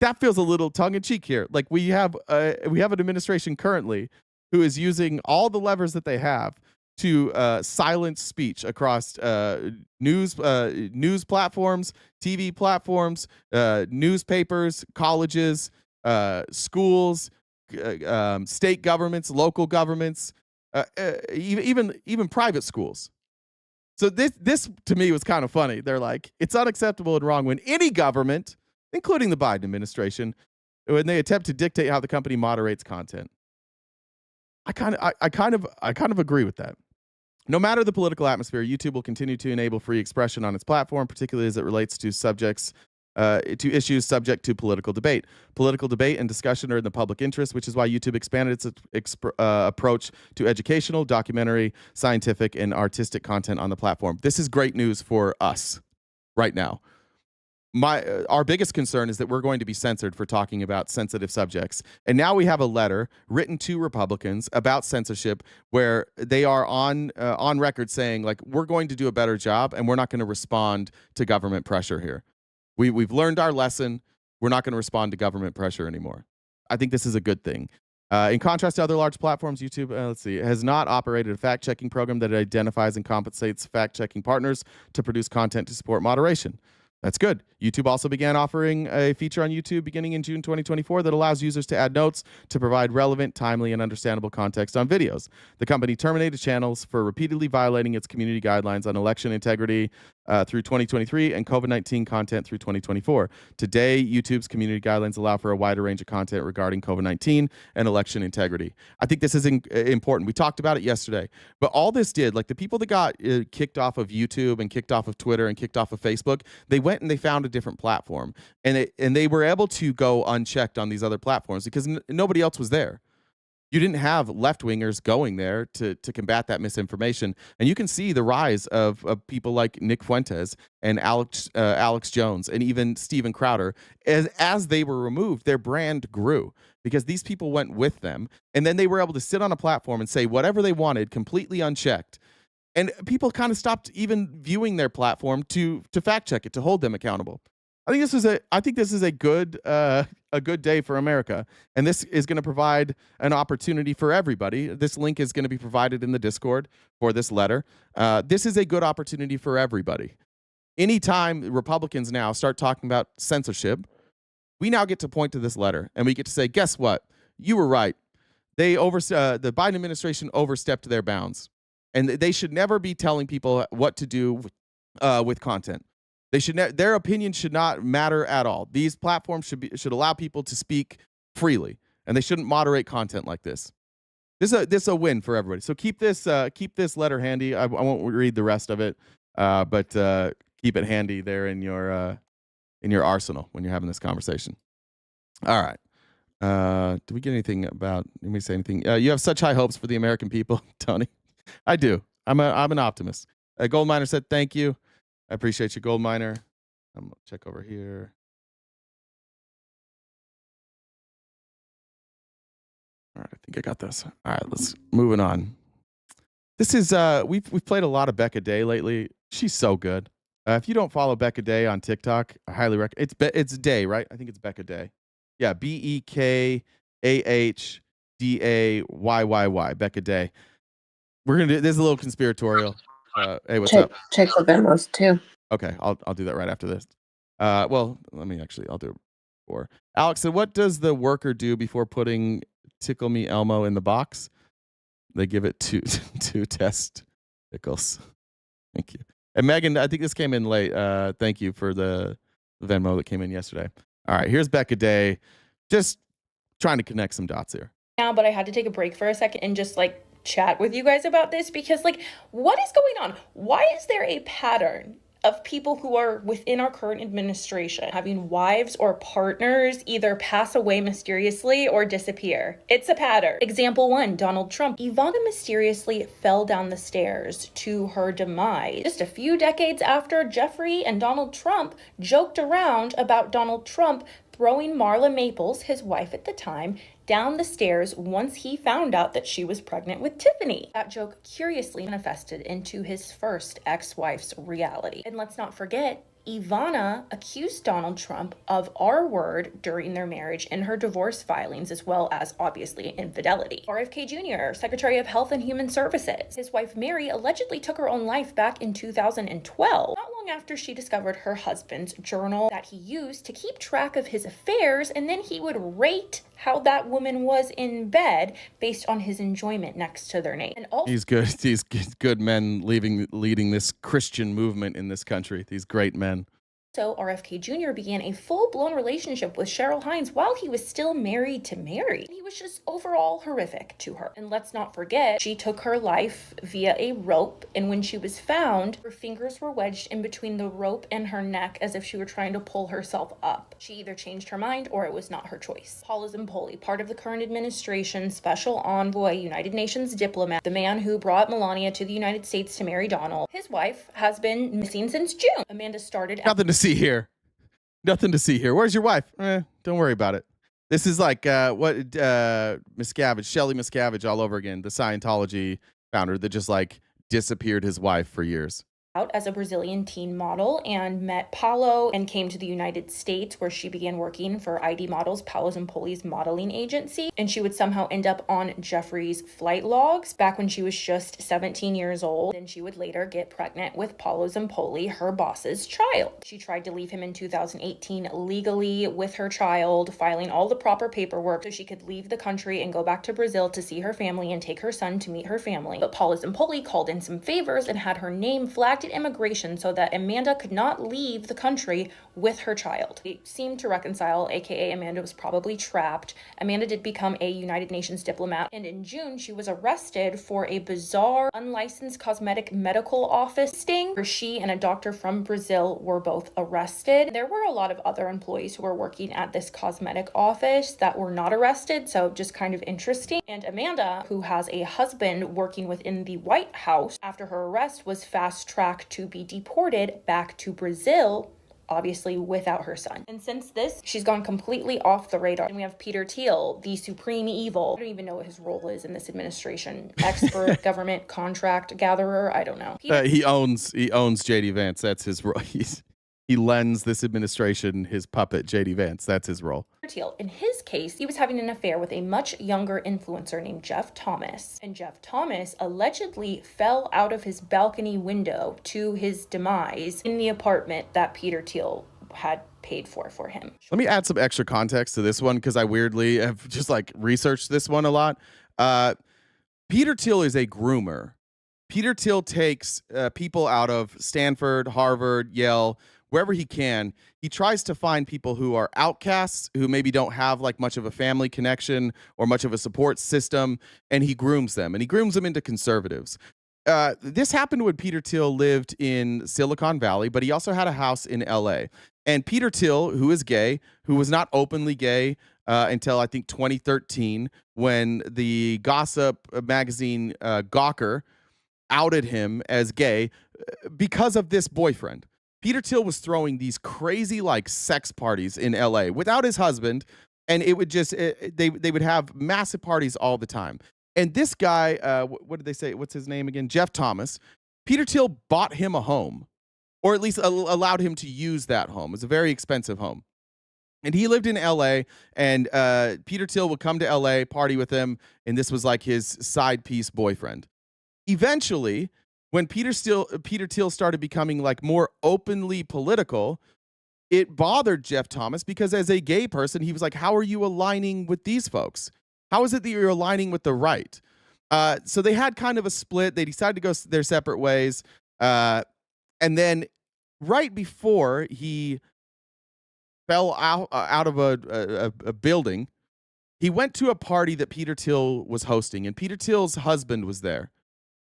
That feels a little tongue-in-cheek here. Like we have an administration currently who is using all the levers that they have to silence speech across news platforms, TV platforms, newspapers, colleges, schools, state governments, local governments, even private schools. So this to me was kind of funny. They're like, it's unacceptable and wrong when any government, including the Biden administration, when they attempt to dictate how the company moderates content. I kind of agree with that. No matter the political atmosphere, YouTube will continue to enable free expression on its platform, particularly as it relates to issues subject to political debate. Political debate and discussion are in the public interest, which is why YouTube expanded its approach to educational, documentary, scientific, and artistic content on the platform. This is great news for us right now. Our biggest concern is that we're going to be censored for talking about sensitive subjects. And now we have a letter written to Republicans about censorship where they are on record saying, like, we're going to do a better job and we're not going to respond to government pressure here. We've learned our lesson. We're not going to respond to government pressure anymore. I think this is a good thing. In contrast to other large platforms, YouTube, has not operated a fact-checking program that identifies and compensates fact-checking partners to produce content to support moderation. That's good. YouTube also began offering a feature on YouTube beginning in June 2024 that allows users to add notes to provide relevant, timely, and understandable context on videos. The company terminated channels for repeatedly violating its community guidelines on election integrity through 2023 and COVID-19 content through 2024. Today, YouTube's community guidelines allow for a wider range of content regarding COVID-19 and election integrity. I think this is important. We talked about it yesterday, but all this did, like the people that got kicked off of YouTube and kicked off of Twitter and kicked off of Facebook, they went and they found a different platform, and they were able to go unchecked on these other platforms because nobody else was there. You didn't have left-wingers going there to combat that misinformation. And you can see the rise of people like Nick Fuentes and Alex Jones and even Steven Crowder. As they were removed, their brand grew because these people went with them. And then they were able to sit on a platform and say whatever they wanted, completely unchecked. And people kind of stopped even viewing their platform to fact check it, to hold them accountable. I think this is a good day for America, and this is going to provide an opportunity for everybody. This link is going to be provided in the Discord for this letter. This is a good opportunity for everybody. Anytime Republicans now start talking about censorship, we now get to point to this letter, and we get to say, guess what? You were right. The Biden administration overstepped their bounds, and they should never be telling people what to do with content. Their opinion should not matter at all. These platforms should allow people to speak freely, and they shouldn't moderate content like this. This is a win for everybody. So keep this letter handy. I won't read the rest of it, but keep it handy there in your arsenal when you're having this conversation. All right. Do we get anything about? Let me say anything. You have such high hopes for the American people, Tony. I do. I'm an optimist. Gold Miner said thank you. I appreciate you, Gold Miner. I'm gonna check over here. All right, I think I got this. All right, let's moving on. This is we've played a lot of Becca Day lately. She's so good. If you don't follow Becca Day on TikTok, I highly recommend. It's Day, right? I think it's Becca Day. Yeah, BEKAHDAYYY. Becca Day. We're gonna do. There's a little conspiratorial. Hey, what's up? Check the Venmos too. Okay, I'll do that right after this. Well, I'll do it before. Alex said, "What does the worker do before putting Tickle Me Elmo in the box?" They give it two testicles. Thank you. And Megan, I think this came in late. Thank you for the Venmo that came in yesterday. All right, here's Becca Day. Just trying to connect some dots here. Now, but I had to take a break for a second and just like chat with you guys about this because like, what is going on? Why is there a pattern of people who are within our current administration having wives or partners either pass away mysteriously or disappear? It's a pattern. Example 1, Donald Trump. Ivanka mysteriously fell down the stairs to her demise just a few decades after Jeffrey and Donald Trump joked around about Donald Trump throwing Marla Maples, his wife at the time, down the stairs once he found out that she was pregnant with Tiffany. That joke curiously manifested into his first ex-wife's reality. And let's not forget, Ivana accused Donald Trump of R-word during their marriage in her divorce filings, as well as obviously infidelity. RFK Jr., Secretary of Health and Human Services. His wife Mary allegedly took her own life back in 2012, not long after she discovered her husband's journal that he used to keep track of his affairs, and then he would rate how that woman was in bed based on his enjoyment next to their name. And also, These good men leading this Christian movement in this country. These great men. So RFK Jr. began a full-blown relationship with Cheryl Hines while he was still married to Mary. He was just overall horrific to her. And let's not forget, she took her life via a rope, and when she was found, her fingers were wedged in between the rope and her neck as if she were trying to pull herself up. She either changed her mind or it was not her choice. Paul Zimpoli, part of the current administration, special envoy, United Nations diplomat, the man who brought Melania to the United States to marry Donald. His wife has been missing since June. Amanda started Nothing to see here. Nothing to see here. Where's your wife? Don't worry about it. This is like Miscavige, Shelley Miscavige all over again, the Scientology founder that just like disappeared his wife for years. Out as a Brazilian teen model and met Paulo and came to the United States, where she began working for ID Models, Paulo Zimpoli's modeling agency. And she would somehow end up on Jeffrey's flight logs back when she was just 17 years old. And she would later get pregnant with Paulo Zimpoli, her boss's child. She tried to leave him in 2018 legally with her child, filing all the proper paperwork so she could leave the country and go back to Brazil to see her family and take her son to meet her family. But Paulo Zimpoli called in some favors and had her name flagged at immigration so that Amanda could not leave the country with her child. They seemed to reconcile, aka Amanda was probably trapped. Amanda did become a United Nations diplomat, and in June she was arrested for a bizarre unlicensed cosmetic medical office sting where she and a doctor from Brazil were both arrested. There were a lot of other employees who were working at this cosmetic office that were not arrested, so just kind of interesting. And Amanda, who has a husband working within the White House, after her arrest was fast-tracked to be deported back to Brazil, obviously without her son. And since this, she's gone completely off the radar. And we have Peter Thiel, the supreme evil. I don't even know what his role is in this administration. Expert, government contract gatherer, I don't know. He owns JD Vance. That's his role. He lends this administration his puppet, JD Vance. That's his role. Thiel, in his case, he was having an affair with a much younger influencer named Jeff Thomas. And Jeff Thomas allegedly fell out of his balcony window to his demise in the apartment that Peter Thiel had paid for him. Let me add some extra context to this one because I weirdly have just like researched this one a lot. Peter Thiel is a groomer. Peter Thiel takes people out of Stanford, Harvard, Yale, wherever he can. He tries to find people who are outcasts, who maybe don't have like much of a family connection or much of a support system, and he grooms them, and he grooms them into conservatives. This happened when Peter Thiel lived in Silicon Valley, but he also had a house in LA. And Peter Thiel, who is gay, who was not openly gay until I think 2013, when the gossip magazine Gawker outed him as gay because of this boyfriend. Peter Thiel was throwing these crazy like sex parties in LA without his husband, and it would just they would have massive parties all the time. And this guy, what did they say? What's his name again? Jeff Thomas. Peter Thiel bought him a home, or at least allowed him to use that home. It was a very expensive home. And he lived in LA, and Peter Thiel would come to LA, party with him, and this was like his side piece boyfriend. Eventually, when Peter Thiel started becoming like more openly political, it bothered Jeff Thomas because as a gay person, he was like, how are you aligning with these folks? How is it that you're aligning with the right? So they had kind of a split. They decided to go their separate ways. And then right before he fell out of a building, he went to a party that Peter Thiel was hosting, and Peter Thiel's husband was there.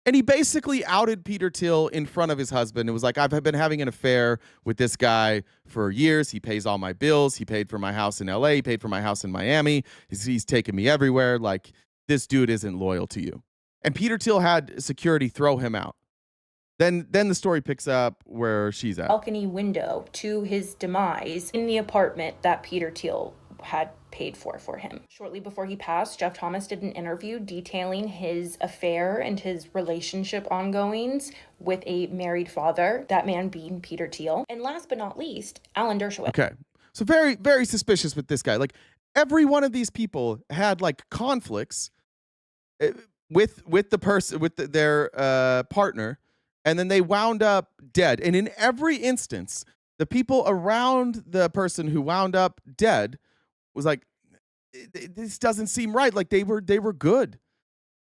And he basically outed Peter Thiel in front of his husband. It was like, I've been having an affair with this guy for years. He pays all my bills. He paid for my house in LA. He paid for my house in Miami. He's taken me everywhere. Like, this dude isn't loyal to you. And Peter Thiel had security throw him out. Then the story picks up where she's at. Balcony window to his demise in the apartment that Peter Thiel had paid for him. Shortly before he passed, Jeff Thomas did an interview detailing his affair and his relationship ongoings with a married father, that man being Peter Thiel. And last but not least, Alan Dershowitz. Okay. So very, very suspicious with this guy. Like, every one of these people had like conflicts with the person, with their partner, and then they wound up dead. And in every instance, the people around the person who wound up dead was like, this doesn't seem right. Like, they were good.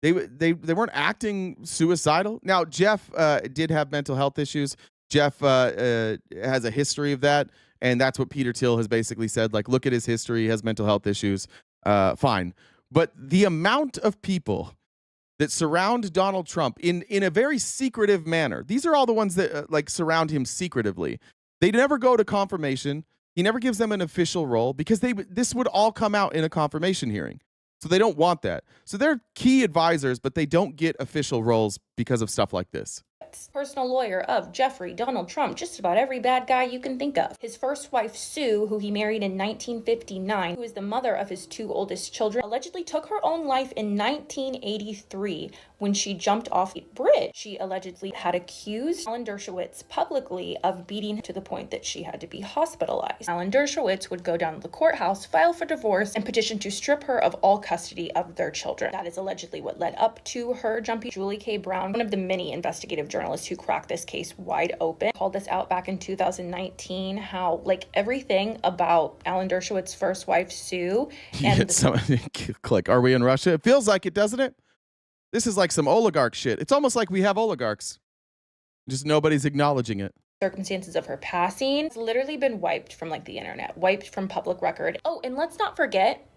They weren't acting suicidal. Now, Jeff did have mental health issues. Jeff has a history of that, and that's what Peter Thiel has basically said. Like, look at his history. He has mental health issues. Fine. But the amount of people that surround Donald Trump in a very secretive manner, these are all the ones that like surround him secretively. They never go to confirmation. He never gives them an official role because this would all come out in a confirmation hearing. So they don't want that. So they're key advisors, but they don't get official roles because of stuff like this. Personal lawyer of Jeffrey, Donald Trump, just about every bad guy you can think of. His first wife, Sue, who he married in 1959, who is the mother of his two oldest children, allegedly took her own life in 1983 when she jumped off a bridge. She allegedly had accused Alan Dershowitz publicly of beating her to the point that she had to be hospitalized. Alan Dershowitz would go down to the courthouse, file for divorce, and petition to strip her of all custody of their children. That is allegedly what led up to her jumping. Julie K. Brown, one of the many investigative journalists who cracked this case wide open, called this out back in 2019, how like everything about Alan Dershowitz's first wife, Sue, and click, are we in Russia? It feels like it, doesn't it? This is like some oligarch shit. It's almost like we have oligarchs. Just nobody's acknowledging it. Circumstances of her passing has literally been wiped from like the internet, wiped from public record. Oh, and let's not forget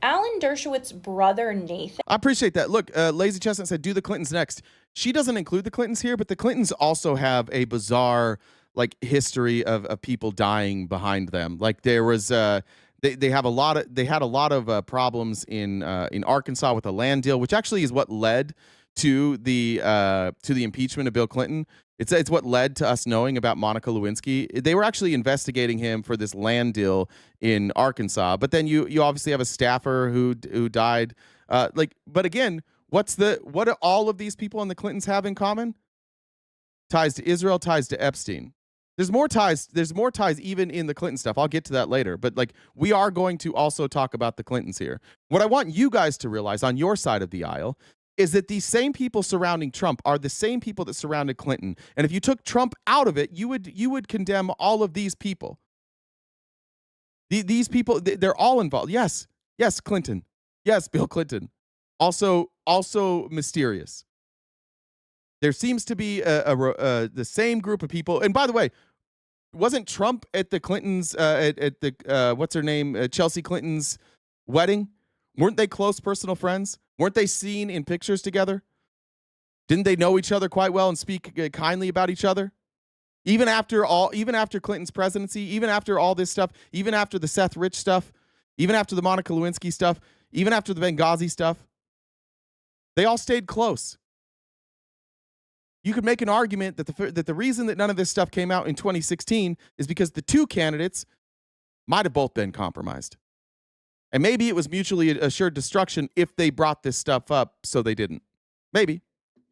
Alan Dershowitz's brother, Nathan. I appreciate that. Look, Lazy Chestnut said, do the Clintons next. She doesn't include the Clintons here, but the Clintons also have a bizarre like history of people dying behind them. Like there was, they had a lot of problems in Arkansas with a land deal, which actually is what led to the impeachment of Bill Clinton. It's what led to us knowing about Monica Lewinsky. They were actually investigating him for this land deal in Arkansas. But then you obviously have a staffer who died. But again, what do all of these people and the Clintons have in common? Ties to Israel, ties to Epstein. There's more ties even in the Clinton stuff. I'll get to that later. But like, we are going to also talk about the Clintons here. What I want you guys to realize on your side of the aisle is that these same people surrounding Trump are the same people that surrounded Clinton. And if you took Trump out of it, you would condemn all of these people. These people, they're all involved. Yes, Clinton. Yes, Bill Clinton. Also mysterious. There seems to be the same group of people. And by the way, wasn't Trump at the Clintons at the what's her name, Chelsea Clinton's wedding? Weren't they close personal friends? Weren't they seen in pictures together? Didn't they know each other quite well and speak kindly about each other? Even after Clinton's presidency, even after all this stuff, even after the Seth Rich stuff, even after the Monica Lewinsky stuff, even after the Benghazi stuff, they all stayed close. you could make an argument that the reason that none of this stuff came out in 2016 is because the two candidates might have both been compromised. And maybe it was mutually assured destruction if they brought this stuff up, so they didn't. Maybe.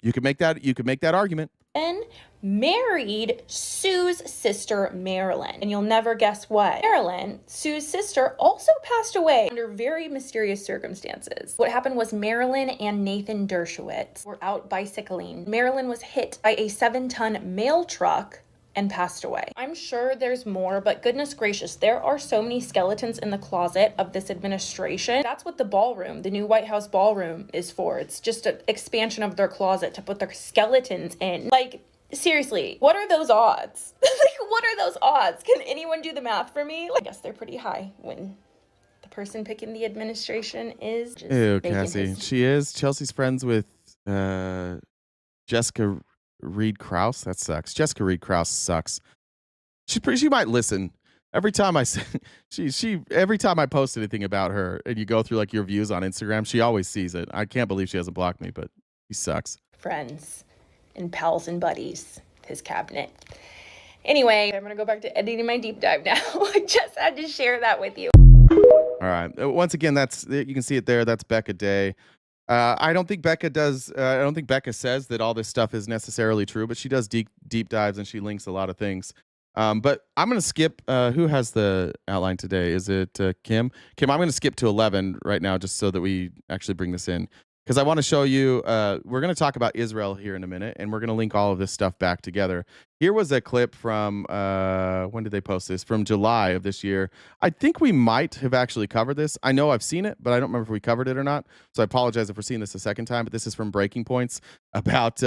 You could make that argument. And married Sue's sister, Marilyn. And you'll never guess what. Marilyn, Sue's sister, also passed away under very mysterious circumstances. What happened was Marilyn and Nathan Dershowitz were out bicycling. Marilyn was hit by a 7-ton mail truck and passed away. I'm sure there's more, but goodness gracious, there are so many skeletons in the closet of this administration. That's what the ballroom, the new White House ballroom, is for. It's just an expansion of their closet to put their skeletons in. Like, seriously, what are those odds? Like, what are those odds? Can anyone do the math for me? I guess they're pretty high when the person picking the administration is just Ew, Cassie. She is. Chelsea's friends with Jessica Reed Krause. That sucks. Jessica Reed Krause sucks. She might listen. Every time I say, every time I post anything about her and you go through like your views on Instagram, she always sees it. I can't believe she hasn't blocked me, but she sucks. Friends and pals and buddies, his cabinet. Anyway, I'm going to go back to editing my deep dive now. I just had to share that with you. All right. Once again, you can see it there. That's Becca Day. I don't think Becca does. I don't think Becca says that all this stuff is necessarily true, but she does deep dives and she links a lot of things. But I'm going to skip. Who has the outline today? Is it Kim? Kim, I'm going to skip to 11 right now just so that we actually bring this in. Because I want to show you, we're going to talk about Israel here in a minute, and we're going to link all of this stuff back together. Here was a clip from, when did they post this? From July of this year. I think we might have actually covered this. I know I've seen it, but I don't remember if we covered it or not. So I apologize if we're seeing this a second time, but this is from Breaking Points about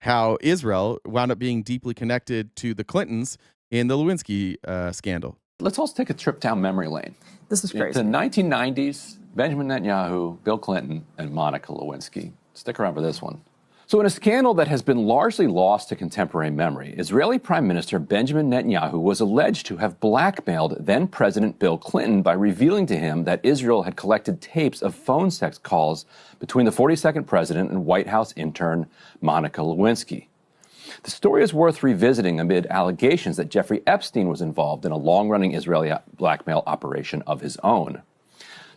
how Israel wound up being deeply connected to the Clintons in the Lewinsky scandal. Let's also take a trip down memory lane. This is crazy. The 1990s, Benjamin Netanyahu, Bill Clinton, and Monica Lewinsky. Stick around for this one. So in a scandal that has been largely lost to contemporary memory, Israeli Prime Minister Benjamin Netanyahu was alleged to have blackmailed then-President Bill Clinton by revealing to him that Israel had collected tapes of phone sex calls between the 42nd president and White House intern Monica Lewinsky. The story is worth revisiting amid allegations that Jeffrey Epstein was involved in a long-running Israeli blackmail operation of his own.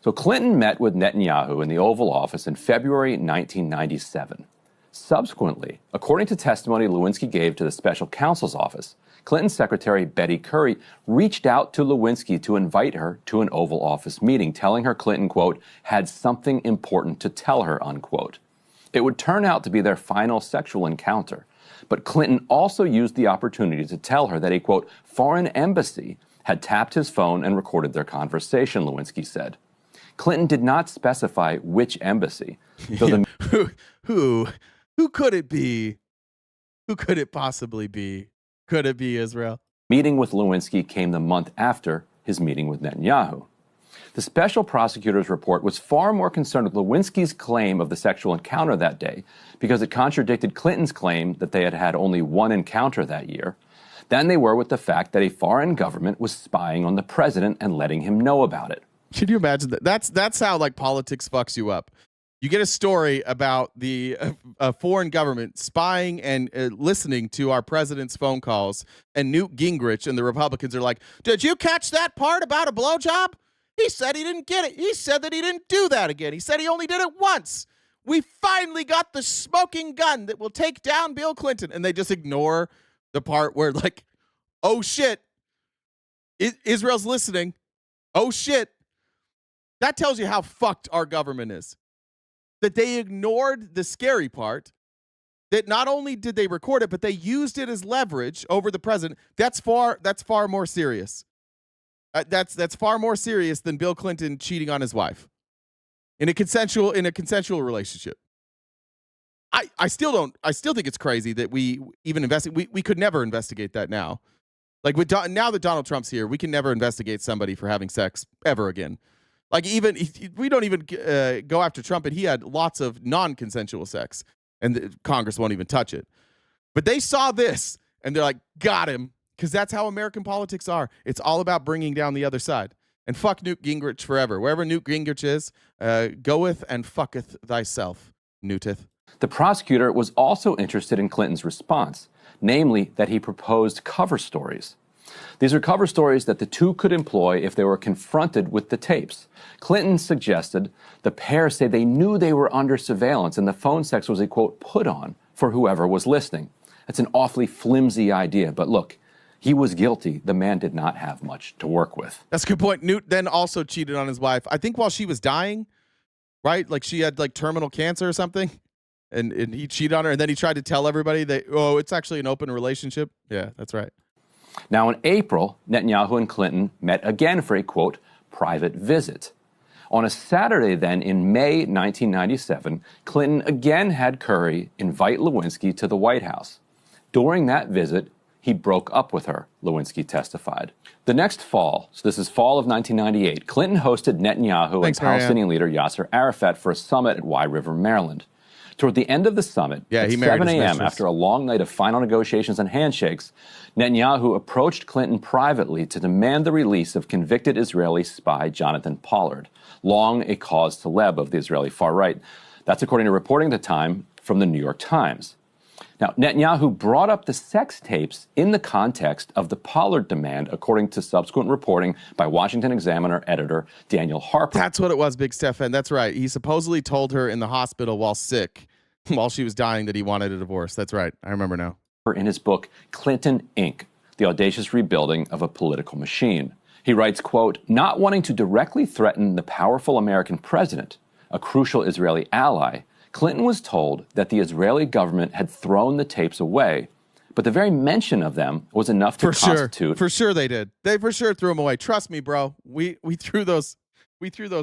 So Clinton met with Netanyahu in the Oval Office in February 1997. Subsequently, according to testimony Lewinsky gave to the special counsel's office, Clinton's secretary Betty Curry reached out to Lewinsky to invite her to an Oval Office meeting, telling her Clinton, quote, had something important to tell her, unquote. It would turn out to be their final sexual encounter. But Clinton also used the opportunity to tell her that a, quote, foreign embassy had tapped his phone and recorded their conversation, Lewinsky said. Clinton did not specify which embassy. Though Who could it be? Who could it possibly be? Could it be Israel? Meeting with Lewinsky came the month after his meeting with Netanyahu. The special prosecutor's report was far more concerned with Lewinsky's claim of the sexual encounter that day because it contradicted Clinton's claim that they had had only one encounter that year than they were with the fact that a foreign government was spying on the president and letting him know about it. Can you imagine that? That's how like politics fucks you up. You get a story about the foreign government spying and listening to our president's phone calls, and Newt Gingrich and the Republicans are like, "Did you catch that part about a blowjob? He said he didn't get it. He said that he didn't do that again. He said he only did it once. We finally got the smoking gun that will take down Bill Clinton." And they just ignore the part where like, oh shit, Israel's listening. Oh shit. That tells you how fucked our government is. That they ignored the scary part, that not only did they record it, but they used it as leverage over the president. That's far more serious. That's far more serious than Bill Clinton cheating on his wife in a consensual relationship. I still think it's crazy that we even we could never investigate that now. Like now that Donald Trump's here, we can never investigate somebody for having sex ever again. Like we don't even go after Trump, and he had lots of non-consensual sex, and Congress won't even touch it. But they saw this, and they're like, got him, because that's how American politics are. It's all about bringing down the other side. And fuck Newt Gingrich forever. Wherever Newt Gingrich is, goeth and fucketh thyself, Newtith. The prosecutor was also interested in Clinton's response, namely that he proposed cover stories. These are cover stories that the two could employ if they were confronted with the tapes. Clinton suggested the pair say they knew they were under surveillance and the phone sex was a, quote, put on for whoever was listening. That's an awfully flimsy idea, but look, he was guilty. The man did not have much to work with. That's a good point. Newt then also cheated on his wife, I think while she was dying, right? Like she had like terminal cancer or something. And he cheated on her, and then he tried to tell everybody that, oh, it's actually an open relationship. Yeah, that's right. Now, in April, Netanyahu and Clinton met again for a, quote, private visit. On a Saturday then, in May 1997, Clinton again had Curry invite Lewinsky to the White House. During that visit, he broke up with her, Lewinsky testified. The next fall, so this is fall of 1998, Clinton hosted Netanyahu and Palestinian leader Yasser Arafat for a summit at Wye River, Maryland. Toward the end of the summit, at 7 a.m., after a long night of final negotiations and handshakes, Netanyahu approached Clinton privately to demand the release of convicted Israeli spy Jonathan Pollard, long a cause célèbre of the Israeli far right. That's according to reporting at the time from the New York Times. Now, Netanyahu brought up the sex tapes in the context of the Pollard demand, according to subsequent reporting by Washington Examiner editor Daniel Harper. That's what it was, Big Stefan. That's right. He supposedly told her in the hospital while sick, while she was dying, that he wanted a divorce. That's right. I remember now. In his book, Clinton, Inc., The Audacious Rebuilding of a Political Machine. He writes, quote, not wanting to directly threaten the powerful American president, a crucial Israeli ally, Clinton was told that the Israeli government had thrown the tapes away, but the very mention of them was enough to constitute... For sure they did. They for sure threw them away. Trust me, bro. We threw those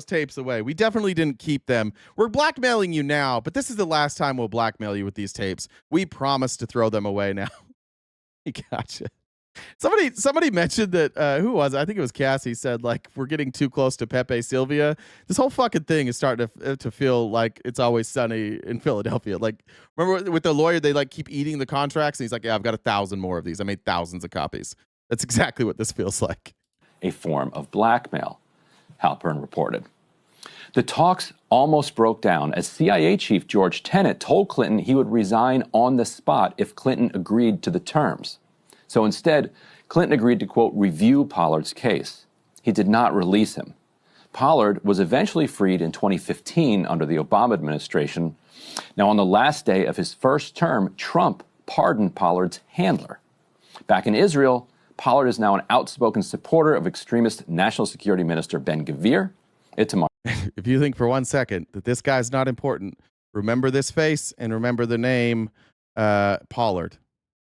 tapes away. We definitely didn't keep them. We're blackmailing you now, but this is the last time we'll blackmail you with these tapes. We promise to throw them away now. Gotcha. Somebody mentioned that, who was it? I think it was Cassie, said, like, we're getting too close to Pepe Sylvia. This whole fucking thing is starting to feel like It's Always Sunny in Philadelphia. Like, remember with the lawyer, they like keep eating the contracts, and he's like, yeah, I've got 1,000 more of these. I made thousands of copies. That's exactly what this feels like. A form of blackmail, Halpern reported. The talks almost broke down as CIA Chief George Tenet told Clinton he would resign on the spot if Clinton agreed to the terms. So instead, Clinton agreed to, quote, review Pollard's case. He did not release him. Pollard was eventually freed in 2015 under the Obama administration. Now, on the last day of his first term, Trump pardoned Pollard's handler. Back in Israel, Pollard is now an outspoken supporter of extremist National Security Minister Ben-Gvir. Itamar. If you think for 1 second that this guy's not important, remember this face and remember the name Pollard.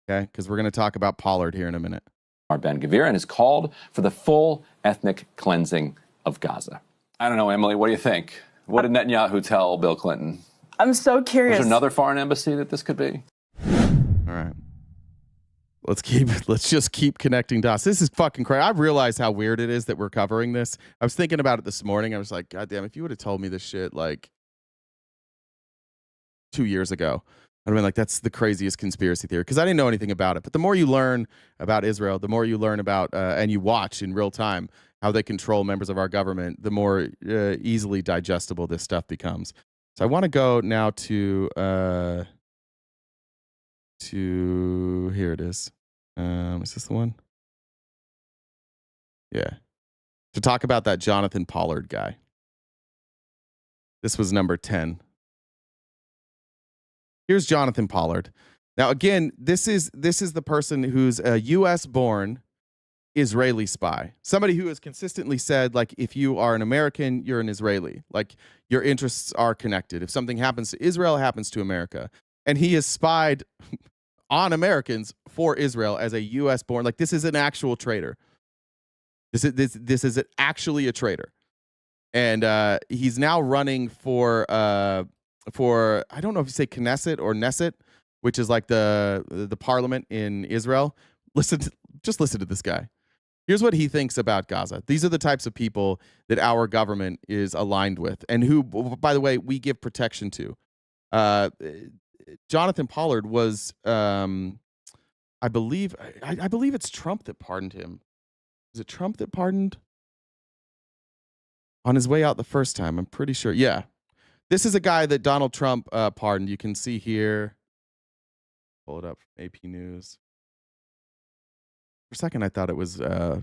Okay, because we're going to talk about Pollard here in a minute. Ben-Gvir, and has called for the full ethnic cleansing of Gaza. I don't know, Emily, what do you think? What did Netanyahu tell Bill Clinton? I'm so curious. There's another foreign embassy that this could be? All right. Let's just keep connecting dots. This is fucking crazy. I've realized how weird it is that we're covering this. I was thinking about it this morning. I was like, God damn, if you would have told me this shit like 2 years ago, I'd have been like, that's the craziest conspiracy theory, because I didn't know anything about it. But the more you learn about Israel, the more you learn about and you watch in real time how they control members of our government, the more easily digestible this stuff becomes. So I want to go now to here it is. Is this the one? Yeah. To talk about that Jonathan Pollard guy. This was number 10. Here's Jonathan Pollard. Now, again, this is the person who's a U.S.-born Israeli spy. Somebody who has consistently said, like, if you are an American, you're an Israeli. Like, your interests are connected. If something happens to Israel, it happens to America. And he has spied on Americans for Israel as a U.S.-born. Like, this is an actual traitor. This is actually a traitor. And he's now running for I don't know if you say Knesset or Knesset, which is like the parliament in Israel. Just listen to this guy. Here's what he thinks about Gaza. These are the types of people that our government is aligned with, and who, by the way, we give protection to. Jonathan Pollard was, I believe it's Trump that pardoned him. Is it Trump that pardoned on his way out the first time? I'm pretty sure. Yeah. This is a guy that Donald Trump pardoned. You can see here. Pull it up from AP News. For a second, I thought it was Biden,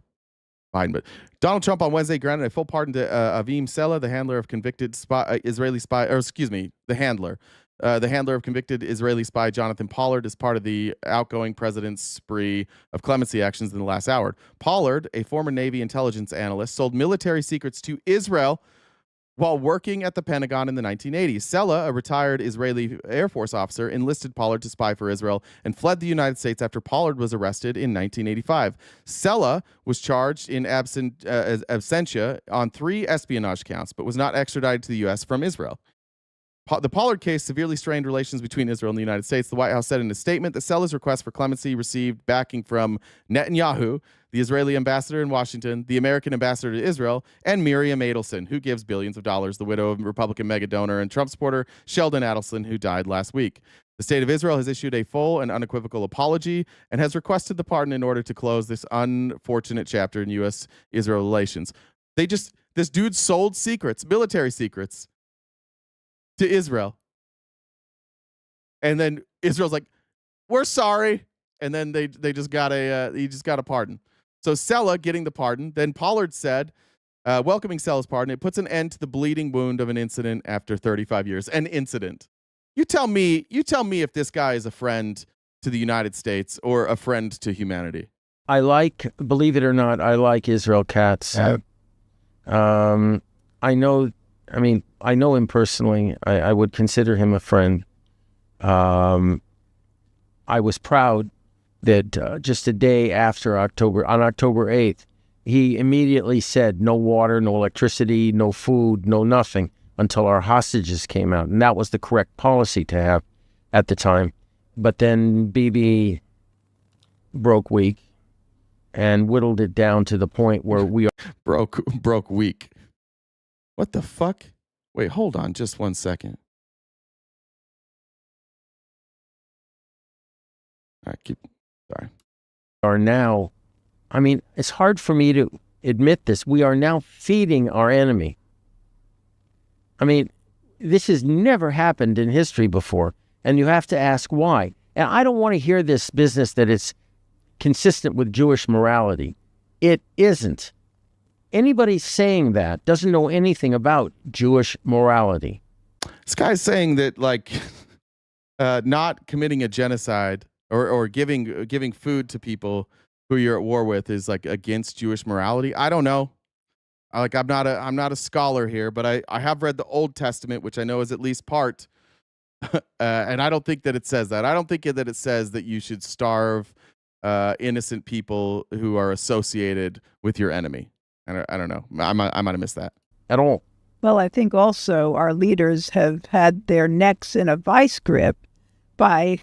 but Donald Trump on Wednesday granted a full pardon to Avim Sela, the handler of convicted Israeli spy, or excuse me, the handler of convicted Israeli spy Jonathan Pollard, as part of the outgoing president's spree of clemency actions in the last hour. Pollard, a former Navy intelligence analyst, sold military secrets to Israel while working at the Pentagon in the 1980s. Sela, a retired Israeli Air Force officer, enlisted Pollard to spy for Israel and fled the United States after Pollard was arrested in 1985. Sela was charged in absentia on 3 espionage counts, but was not extradited to the U.S. from Israel. The Pollard case severely strained relations between Israel and the United States. The White House said in a statement that Sela's request for clemency received backing from Netanyahu, the Israeli ambassador in Washington, the American ambassador to Israel, and Miriam Adelson, who gives billions of dollars, the widow of Republican mega donor and Trump supporter Sheldon Adelson, who died last week. The state of Israel has issued a full and unequivocal apology and has requested the pardon in order to close this unfortunate chapter in U.S.-Israel relations. This dude sold secrets, military secrets, to Israel. And then Israel's like, we're sorry. And then he just got a pardon. So Sela getting the pardon. Then Pollard said, welcoming Sela's pardon, it puts an end to the bleeding wound of an incident after 35 years. An incident. You tell me if this guy is a friend to the United States or a friend to humanity. Believe it or not, I like Israel Katz. I know him personally. I would consider him a friend. I was proud that just a day after on October 8th, he immediately said no water, no electricity, no food, no nothing until our hostages came out. And that was the correct policy to have at the time. But then Bibi broke weak and whittled it down to the point where we are broke weak. What the fuck? Wait, hold on just 1 second. All right, sorry. Are now, it's hard for me to admit this. We are now feeding our enemy. This has never happened in history before, and you have to ask why. And I don't want to hear this business that it's consistent with Jewish morality. It isn't. Anybody saying that doesn't know anything about Jewish morality. This guy's saying that, not committing a genocide or giving food to people who you're at war with is against Jewish morality. I don't know. I'm not a scholar here, but I have read the Old Testament, which I know is at least part, and I don't think that it says that. I don't think that it says that you should starve innocent people who are associated with your enemy. I don't know. I might have missed that. At all. Well, I think also our leaders have had their necks in a vice grip by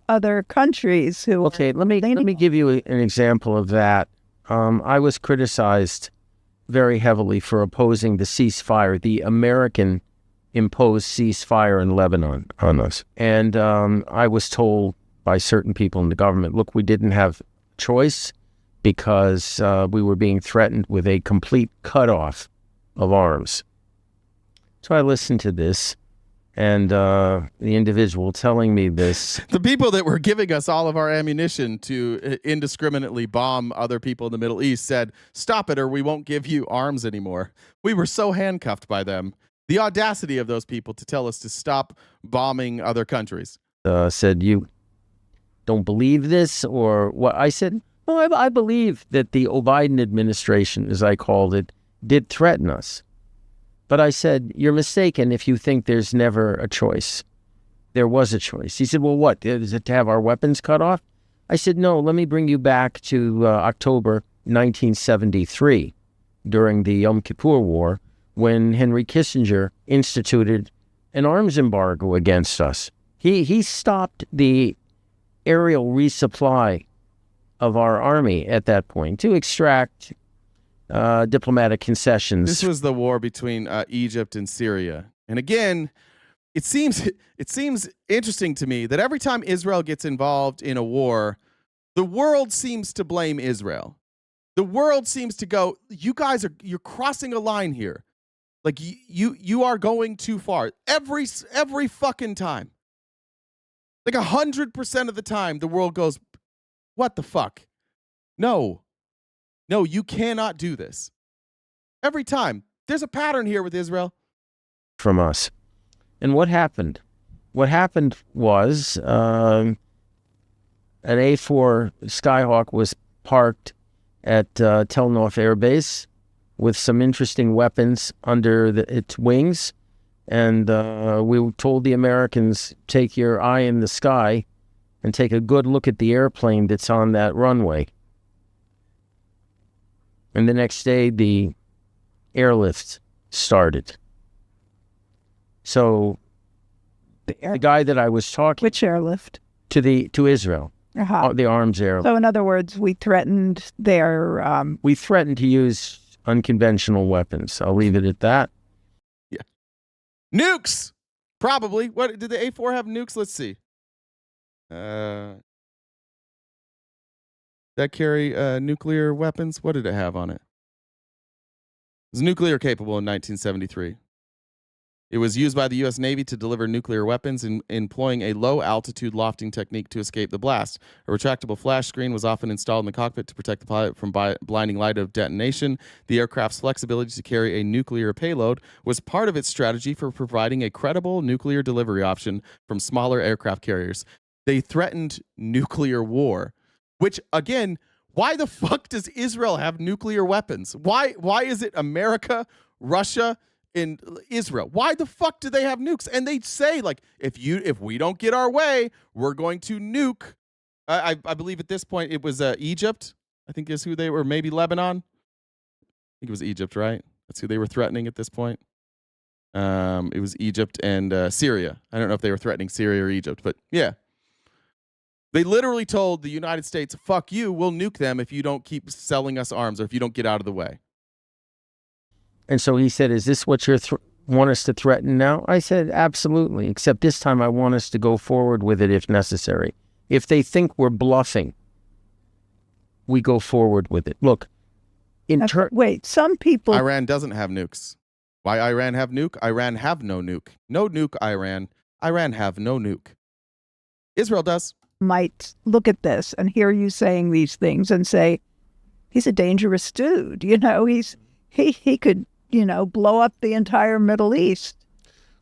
other countries who. Okay, let me give you an example of that. I was criticized very heavily for opposing the ceasefire, the American imposed ceasefire in Lebanon on us. And I was told by certain people in the government, look, we didn't have choice because we were being threatened with a complete cutoff of arms. So I listened to this, and the individual telling me this. The people that were giving us all of our ammunition to indiscriminately bomb other people in the Middle East said, stop it or we won't give you arms anymore. We were so handcuffed by them. The audacity of those people to tell us to stop bombing other countries. Said, you don't believe this or what? I said, well, I believe that the Biden administration, as I called it, did threaten us. But I said, you're mistaken if you think there's never a choice. There was a choice. He said, well, what? Is it to have our weapons cut off? I said, no, let me bring you back to October 1973 during the Yom Kippur War when Henry Kissinger instituted an arms embargo against us. He stopped the aerial resupply of our army at that point to extract diplomatic concessions. This was the war between Egypt and Syria. And again, it seems interesting to me that every time Israel gets involved in a war, the world seems to blame Israel. The world seems to go, you're crossing a line here. Like you are going too far. Every fucking time. Like 100% of the time, the world goes, what the fuck? No, you cannot do this. Every time. There's a pattern here with Israel. From us. And what happened? What happened was an A4 Skyhawk was parked at Tel Nof Air Base with some interesting weapons under its wings. And we told the Americans, take your eye in the sky and take a good look at the airplane that's on that runway. And the next day, the airlift started. So the guy that I was talking... Which airlift? To Israel. Uh-huh. The arms airlift. So in other words, we threatened their... We threatened to use unconventional weapons. I'll leave it at that. Yeah. Nukes! Probably. What did the A4 have nukes? Let's see. That carry nuclear weapons? What did it have on it? It was nuclear capable in 1973. It was used by the U.S. Navy to deliver nuclear weapons, employing a low-altitude lofting technique to escape the blast. A retractable flash screen was often installed in the cockpit to protect the pilot from blinding light of detonation. The aircraft's flexibility to carry a nuclear payload was part of its strategy for providing a credible nuclear delivery option from smaller aircraft carriers. They threatened nuclear war, which, again, why the fuck does Israel have nuclear weapons? Why is it America, Russia, in Israel? Why the fuck do they have nukes? And they say, like, if we don't get our way, we're going to nuke. I believe at this point it was Egypt, I think is who they were, maybe Lebanon. I think it was Egypt, right? That's who they were threatening at this point. It was Egypt and Syria. I don't know if they were threatening Syria or Egypt, but yeah. They literally told the United States, fuck you, we'll nuke them if you don't keep selling us arms or if you don't get out of the way. And so he said, is this what you want us to threaten now? I said, absolutely, except this time I want us to go forward with it if necessary. If they think we're bluffing, we go forward with it. Look, wait, some people... Iran doesn't have nukes. Why Iran have nuke? Iran have no nuke. No nuke, Iran. Iran have no nuke. Israel does. Might look at this and hear you saying these things and say, he's a dangerous dude. You know, he could, blow up the entire Middle East.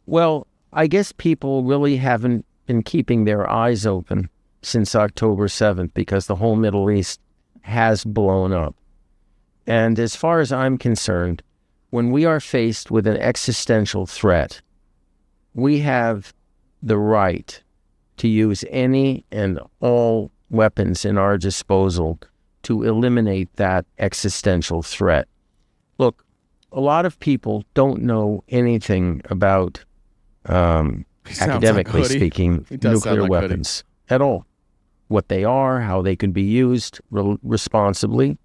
Well, I guess people really haven't been keeping their eyes open since October 7th because the whole Middle East has blown up. And as far as I'm concerned, when we are faced with an existential threat, we have the right to use any and all weapons in our disposal to eliminate that existential threat. Look, a lot of people don't know anything about, academically speaking, nuclear weapons at all. What they are, how they can be used responsibly.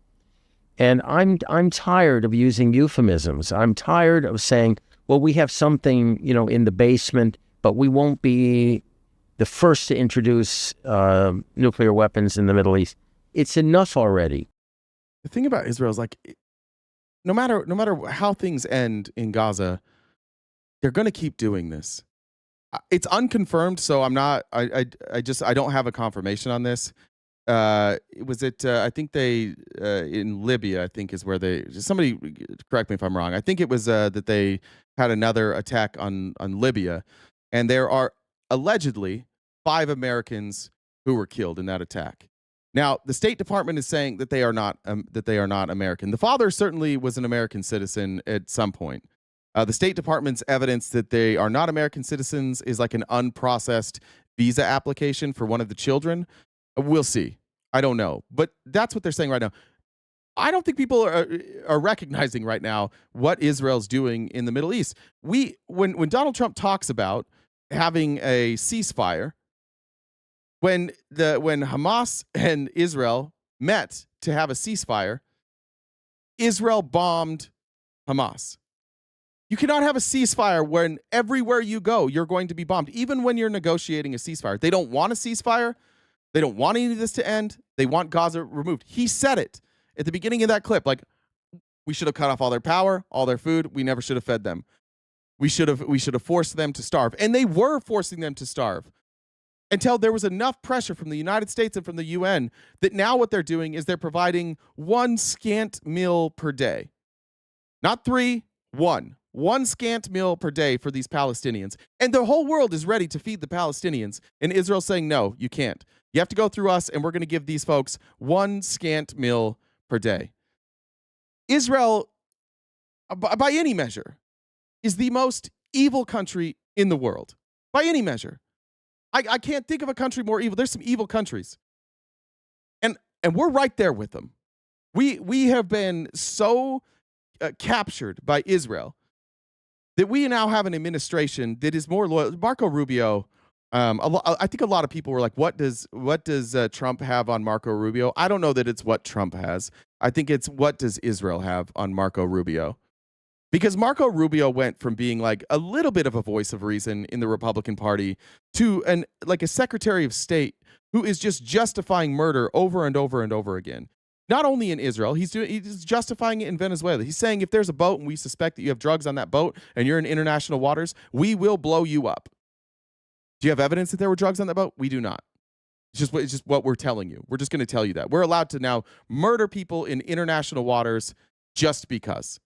And I'm tired of using euphemisms. I'm tired of saying, well, we have something, in the basement, but we won't be the first to introduce nuclear weapons in the Middle East. It's enough already. The thing about Israel is, like, no matter how things end in Gaza, they're going to keep doing this. It's unconfirmed, so I'm not. I don't have a confirmation on this. I think they in Libya, I think is where somebody correct me if I'm wrong. I think it was that they had another attack on Libya, and there are allegedly 5 Americans who were killed in that attack. Now, the State Department is saying that they are not American. The father certainly was an American citizen at some point. The State Department's evidence that they are not American citizens is like an unprocessed visa application for one of the children. We'll see. I don't know, but that's what they're saying right now. I don't think people are recognizing right now what Israel's doing in the Middle East. When Donald Trump talks about having a ceasefire, when Hamas and Israel met to have a ceasefire, Israel bombed Hamas. You cannot have a ceasefire when everywhere you go, you're going to be bombed, even when you're negotiating a ceasefire. They don't want a ceasefire. They don't want any of this to end. They want Gaza removed. He said it at the beginning of that clip. Like, We should have cut off all their power, all their food. We never should have fed them. We should have forced them to starve. And they were forcing them to starve until there was enough pressure from the United States and from the UN that now what they're doing is they're providing one scant meal per day. Not 3, 1. One scant meal per day for these Palestinians. And the whole world is ready to feed the Palestinians. And Israel's saying, no, you can't. You have to go through us, and we're going to give these folks one scant meal per day. Israel, by any measure, is the most evil country in the world. By any measure. I can't think of a country more evil. There's some evil countries. And we're right there with them. We have been so captured by Israel that we now have an administration that is more loyal. Marco Rubio, I think a lot of people were like, what does Trump have on Marco Rubio? I don't know that it's what Trump has. I think it's what does Israel have on Marco Rubio? Because Marco Rubio went from being like a little bit of a voice of reason in the Republican Party to a Secretary of State who is just justifying murder over and over and over again. Not only in Israel, he's justifying it in Venezuela. He's saying if there's a boat and we suspect that you have drugs on that boat and you're in international waters, we will blow you up. Do you have evidence that there were drugs on that boat? We do not. It's just what we're telling you. We're just going to tell you that. We're allowed to now murder people in international waters just because.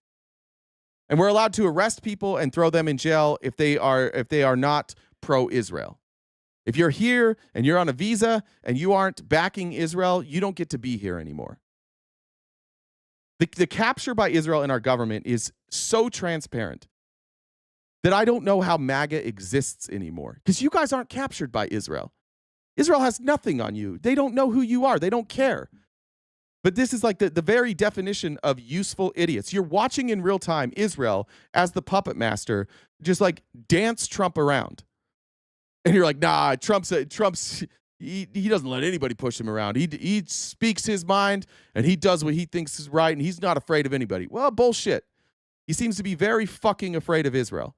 And we're allowed to arrest people and throw them in jail if they are not pro-Israel. If you're here and you're on a visa and you aren't backing Israel, you don't get to be here anymore. The capture by Israel in our government is so transparent that I don't know how MAGA exists anymore. Because you guys aren't captured by Israel. Israel has nothing on you. They don't know who you are. They don't care. But this is like the very definition of useful idiots. You're watching in real time Israel as the puppet master just like dance Trump around. And you're like, nah, Trump's he doesn't let anybody push him around. He speaks his mind and he does what he thinks is right and he's not afraid of anybody. Well, bullshit. He seems to be very fucking afraid of Israel.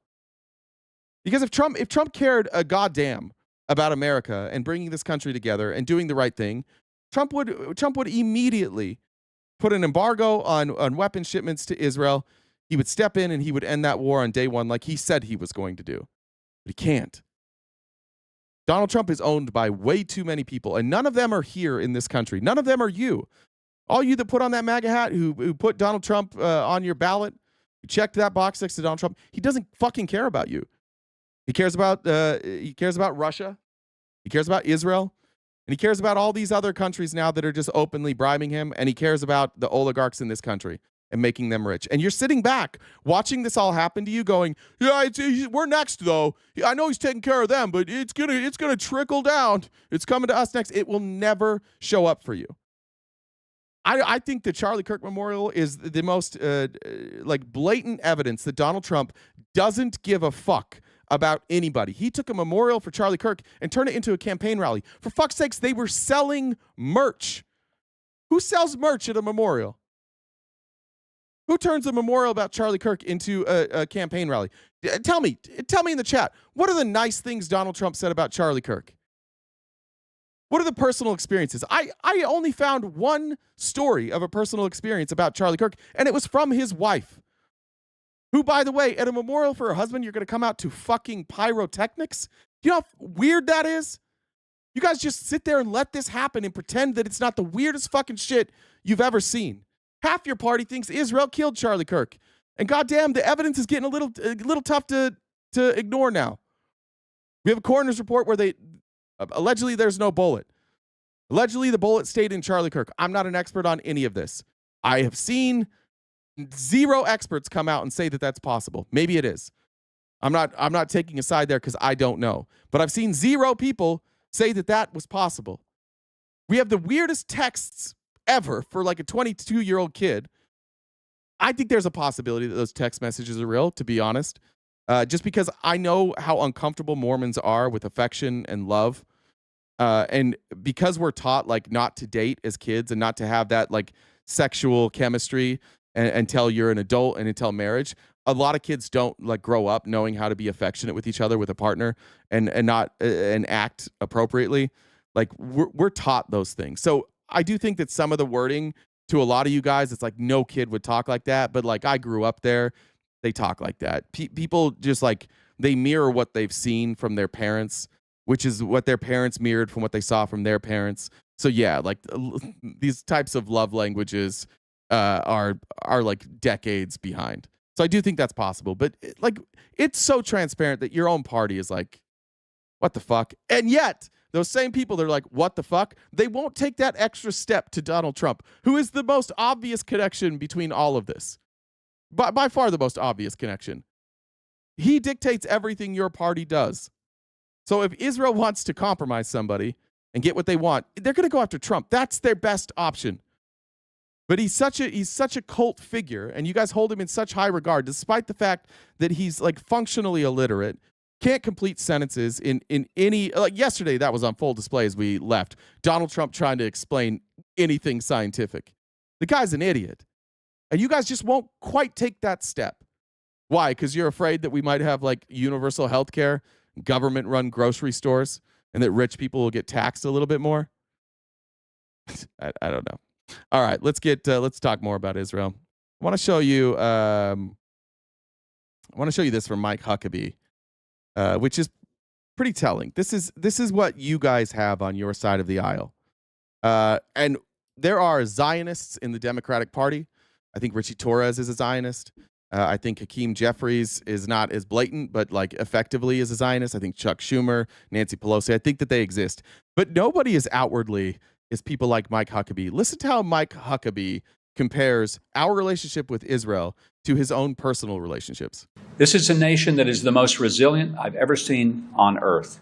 Because if Trump cared a goddamn about America and bringing this country together and doing the right thing, Trump would immediately put an embargo on weapon shipments to Israel. He would step in and he would end that war on day one like he said he was going to do. But he can't. Donald Trump is owned by way too many people, and none of them are here in this country. None of them are you. All you that put on that MAGA hat, who put Donald Trump on your ballot, you checked that box next to Donald Trump, he doesn't fucking care about you. He cares about Russia. He cares about Israel. And he cares about all these other countries now that are just openly bribing him. And he cares about the oligarchs in this country and making them rich. And you're sitting back watching this all happen to you going, yeah, we're next, though. I know he's taking care of them, but it's gonna trickle down. It's coming to us next. It will never show up for you. I think the Charlie Kirk Memorial is the most blatant evidence that Donald Trump doesn't give a fuck about anybody. He took a memorial for Charlie Kirk and turned it into a campaign rally. For fuck's sakes, they were selling merch. Who sells merch at a memorial? Who turns a memorial about Charlie Kirk into a campaign rally? Tell me in the chat, what are the nice things Donald Trump said about Charlie Kirk? What are the personal experiences? I only found one story of a personal experience about Charlie Kirk, and it was from his wife. Who, by the way, at a memorial for her husband, you're going to come out to fucking pyrotechnics? Do you know how weird that is? You guys just sit there and let this happen and pretend that it's not the weirdest fucking shit you've ever seen. Half your party thinks Israel killed Charlie Kirk. And goddamn, the evidence is getting a little tough to ignore now. We have a coroner's report where allegedly there's no bullet. Allegedly the bullet stayed in Charlie Kirk. I'm not an expert on any of this. I have seen zero experts come out and say that that's possible. Maybe it is. I'm not taking a side there because I don't know. But I've seen zero people say that was possible. We have the weirdest texts ever for like a 22-year-old kid. I think there's a possibility that those text messages are real, to be honest. Just because I know how uncomfortable Mormons are with affection and love. And because we're taught like not to date as kids and not to have that like sexual chemistry until you're an adult and until marriage, a lot of kids don't like grow up knowing how to be affectionate with each other with a partner and act appropriately. Like we're taught those things. So I do think that some of the wording to a lot of you guys, it's like no kid would talk like that. But like I grew up there, they talk like that. People just like they mirror what they've seen from their parents, which is what their parents mirrored from what they saw from their parents. So yeah, like these types of love languages are like decades behind. So I do think that's possible. But like it's so transparent that your own party is like, what the fuck? And yet those same people, they're like, what the fuck? They won't take that extra step to Donald Trump, who is the most obvious connection between all of this. By far the most obvious connection. He dictates everything your party does. So if Israel wants to compromise somebody and get what they want, they're going to go after Trump. That's their best option. But he's such a cult figure, and you guys hold him in such high regard, despite the fact that he's like functionally illiterate, can't complete sentences in any, like yesterday, that was on full display as we left. Donald Trump trying to explain anything scientific. The guy's an idiot. And you guys just won't quite take that step. Why? Because you're afraid that we might have like universal health care, government-run grocery stores, and that rich people will get taxed a little bit more? I don't know. All right, let's talk more about Israel. I want to show you this from Mike Huckabee, which is pretty telling. This is what you guys have on your side of the aisle. And there are Zionists in the Democratic Party. I think Richie Torres is a Zionist. I think Hakeem Jeffries is not as blatant, but like effectively is a Zionist. I think Chuck Schumer, Nancy Pelosi, I think that they exist. But nobody is outwardly is people like Mike Huckabee. Listen to how Mike Huckabee compares our relationship with Israel to his own personal relationships. This is a nation that is the most resilient I've ever seen on earth.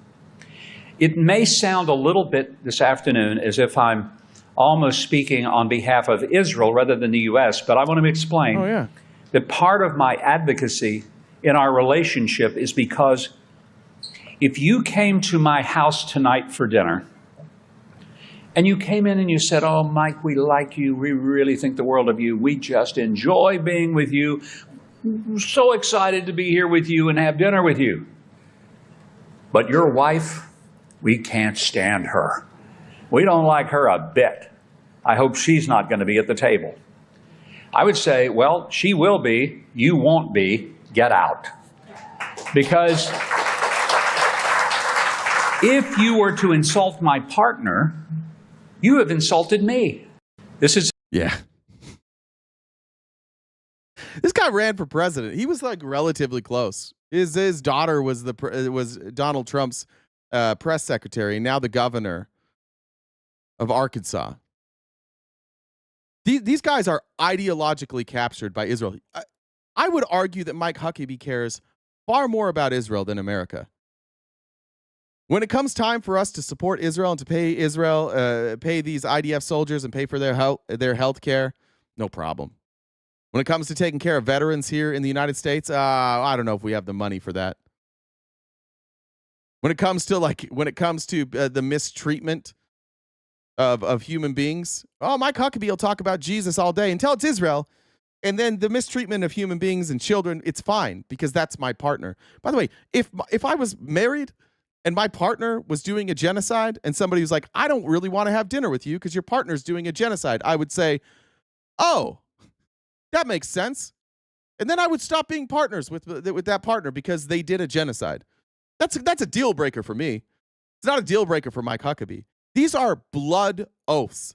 It may sound a little bit this afternoon as if I'm almost speaking on behalf of Israel rather than the U.S., but I want to explain that part of my advocacy in our relationship is because if you came to my house tonight for dinner and you came in and you said, oh, Mike, we like you. We really think the world of you. We just enjoy being with you. We're so excited to be here with you and have dinner with you. But your wife, we can't stand her. We don't like her a bit. I hope she's not going to be at the table. I would say, well, she will be. You won't be. Get out. Because if you were to insult my partner, you have insulted me. This is... Yeah. This guy ran for president. He was like relatively close. His daughter was Donald Trump's press secretary, now the governor of Arkansas. These guys are ideologically captured by Israel. I would argue that Mike Huckabee cares far more about Israel than America. When it comes time for us to support Israel and to pay Israel, pay these IDF soldiers and pay for their health care, no problem. When it comes to taking care of veterans here in the United States, I don't know if we have the money for that. When it comes to the mistreatment of human beings, Mike Huckabee will talk about Jesus all day until it's Israel. And then the mistreatment of human beings and children, it's fine because that's my partner. By the way, if I was married and my partner was doing a genocide and somebody was like, I don't really want to have dinner with you because your partner's doing a genocide, I would say, oh, that makes sense. And then I would stop being partners with that partner because they did a genocide. That's a deal breaker for me. It's not a deal breaker for Mike Huckabee. These are blood oaths.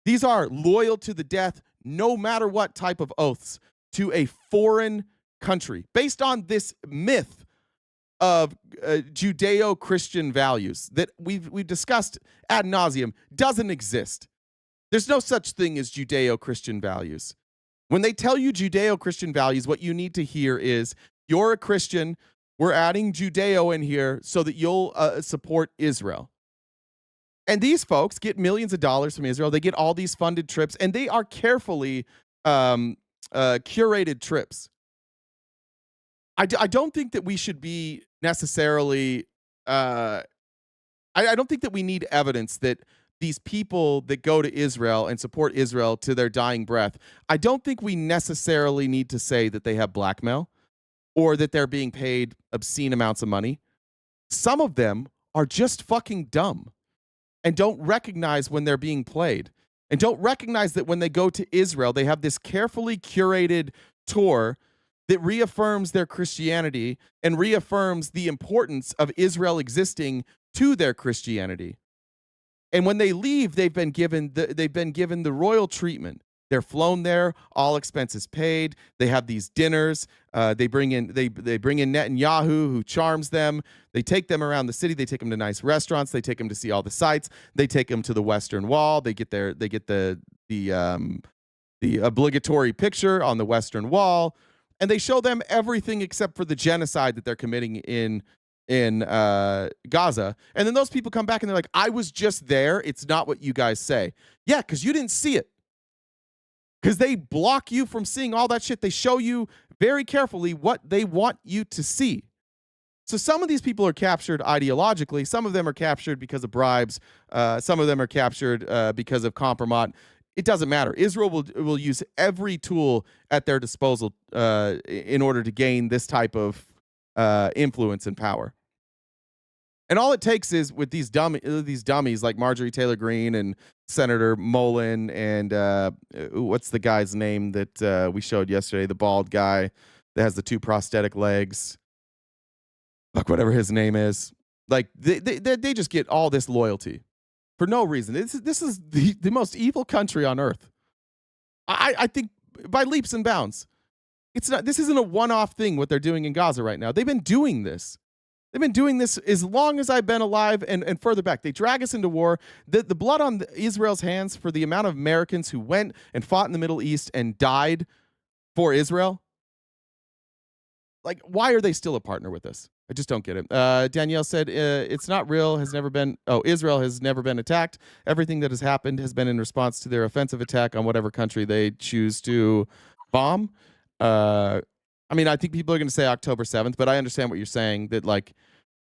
These are loyal to the death, no matter what type of oaths, to a foreign country based on this myth of Judeo-Christian values that we've discussed ad nauseum doesn't exist. There's no such thing as Judeo-Christian values. When they tell you Judeo-Christian values, what you need to hear is, you're a Christian, we're adding Judeo in here so that you'll support Israel. And these folks get millions of dollars from Israel. They get all these funded trips, and they are carefully curated trips. I don't think that we should be necessarily... I don't think that we need evidence that these people that go to Israel and support Israel to their dying breath, I don't think we necessarily need to say that they have blackmail or that they're being paid obscene amounts of money. Some of them are just fucking dumb and don't recognize when they're being played. and don't recognize that when they go to Israel, they have this carefully curated tour that reaffirms their Christianity and reaffirms the importance of Israel existing to their Christianity. And when they leave, they've been given the royal treatment. They're flown there, all expenses paid. They have these dinners. They bring in Netanyahu, who charms them. They take them around the city. They take them to nice restaurants. They take them to see all the sights. They take them to the Western Wall. They get the obligatory picture on the Western Wall, and they show them everything except for the genocide that they're committing in Gaza. And then those people come back and they're like, I was just there. It's not what you guys say. Yeah, because you didn't see it. Because they block you from seeing all that shit. They show you very carefully what they want you to see. So some of these people are captured ideologically. Some of them are captured because of bribes. Some of them are captured because of compromise. It doesn't matter. Israel will use every tool at their disposal in order to gain this type of influence and power. And all it takes is with these dummies like Marjorie Taylor Greene and Senator Mullen and what's the guy's name that we showed yesterday? The bald guy that has the 2 prosthetic legs. Fuck, whatever his name is. Like they just get all this loyalty for no reason. This is the most evil country on earth. I think by leaps and bounds. This isn't a one-off thing what they're doing in Gaza right now. They've been doing this. They've been doing this as long as I've been alive and further back. They drag us into war. The blood on Israel's hands for the amount of Americans who went and fought in the Middle East and died for Israel. Like, why are they still a partner with us? I just don't get it. Danielle said, it's not real, Israel has never been attacked. Everything that has happened has been in response to their offensive attack on whatever country they choose to bomb. I mean, I think people are going to say October 7th, but I understand what you're saying, that like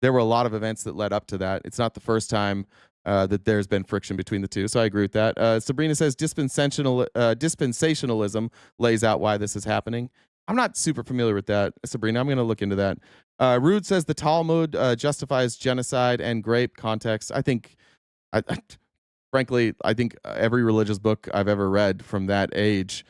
there were a lot of events that led up to that. It's not the first time that there's been friction between the two. So I agree with that. Sabrina says dispensationalism lays out why this is happening. I'm not super familiar with that, Sabrina. I'm going to look into that. Rude says the Talmud justifies genocide and grape context. I think, frankly, I think every religious book I've ever read from that age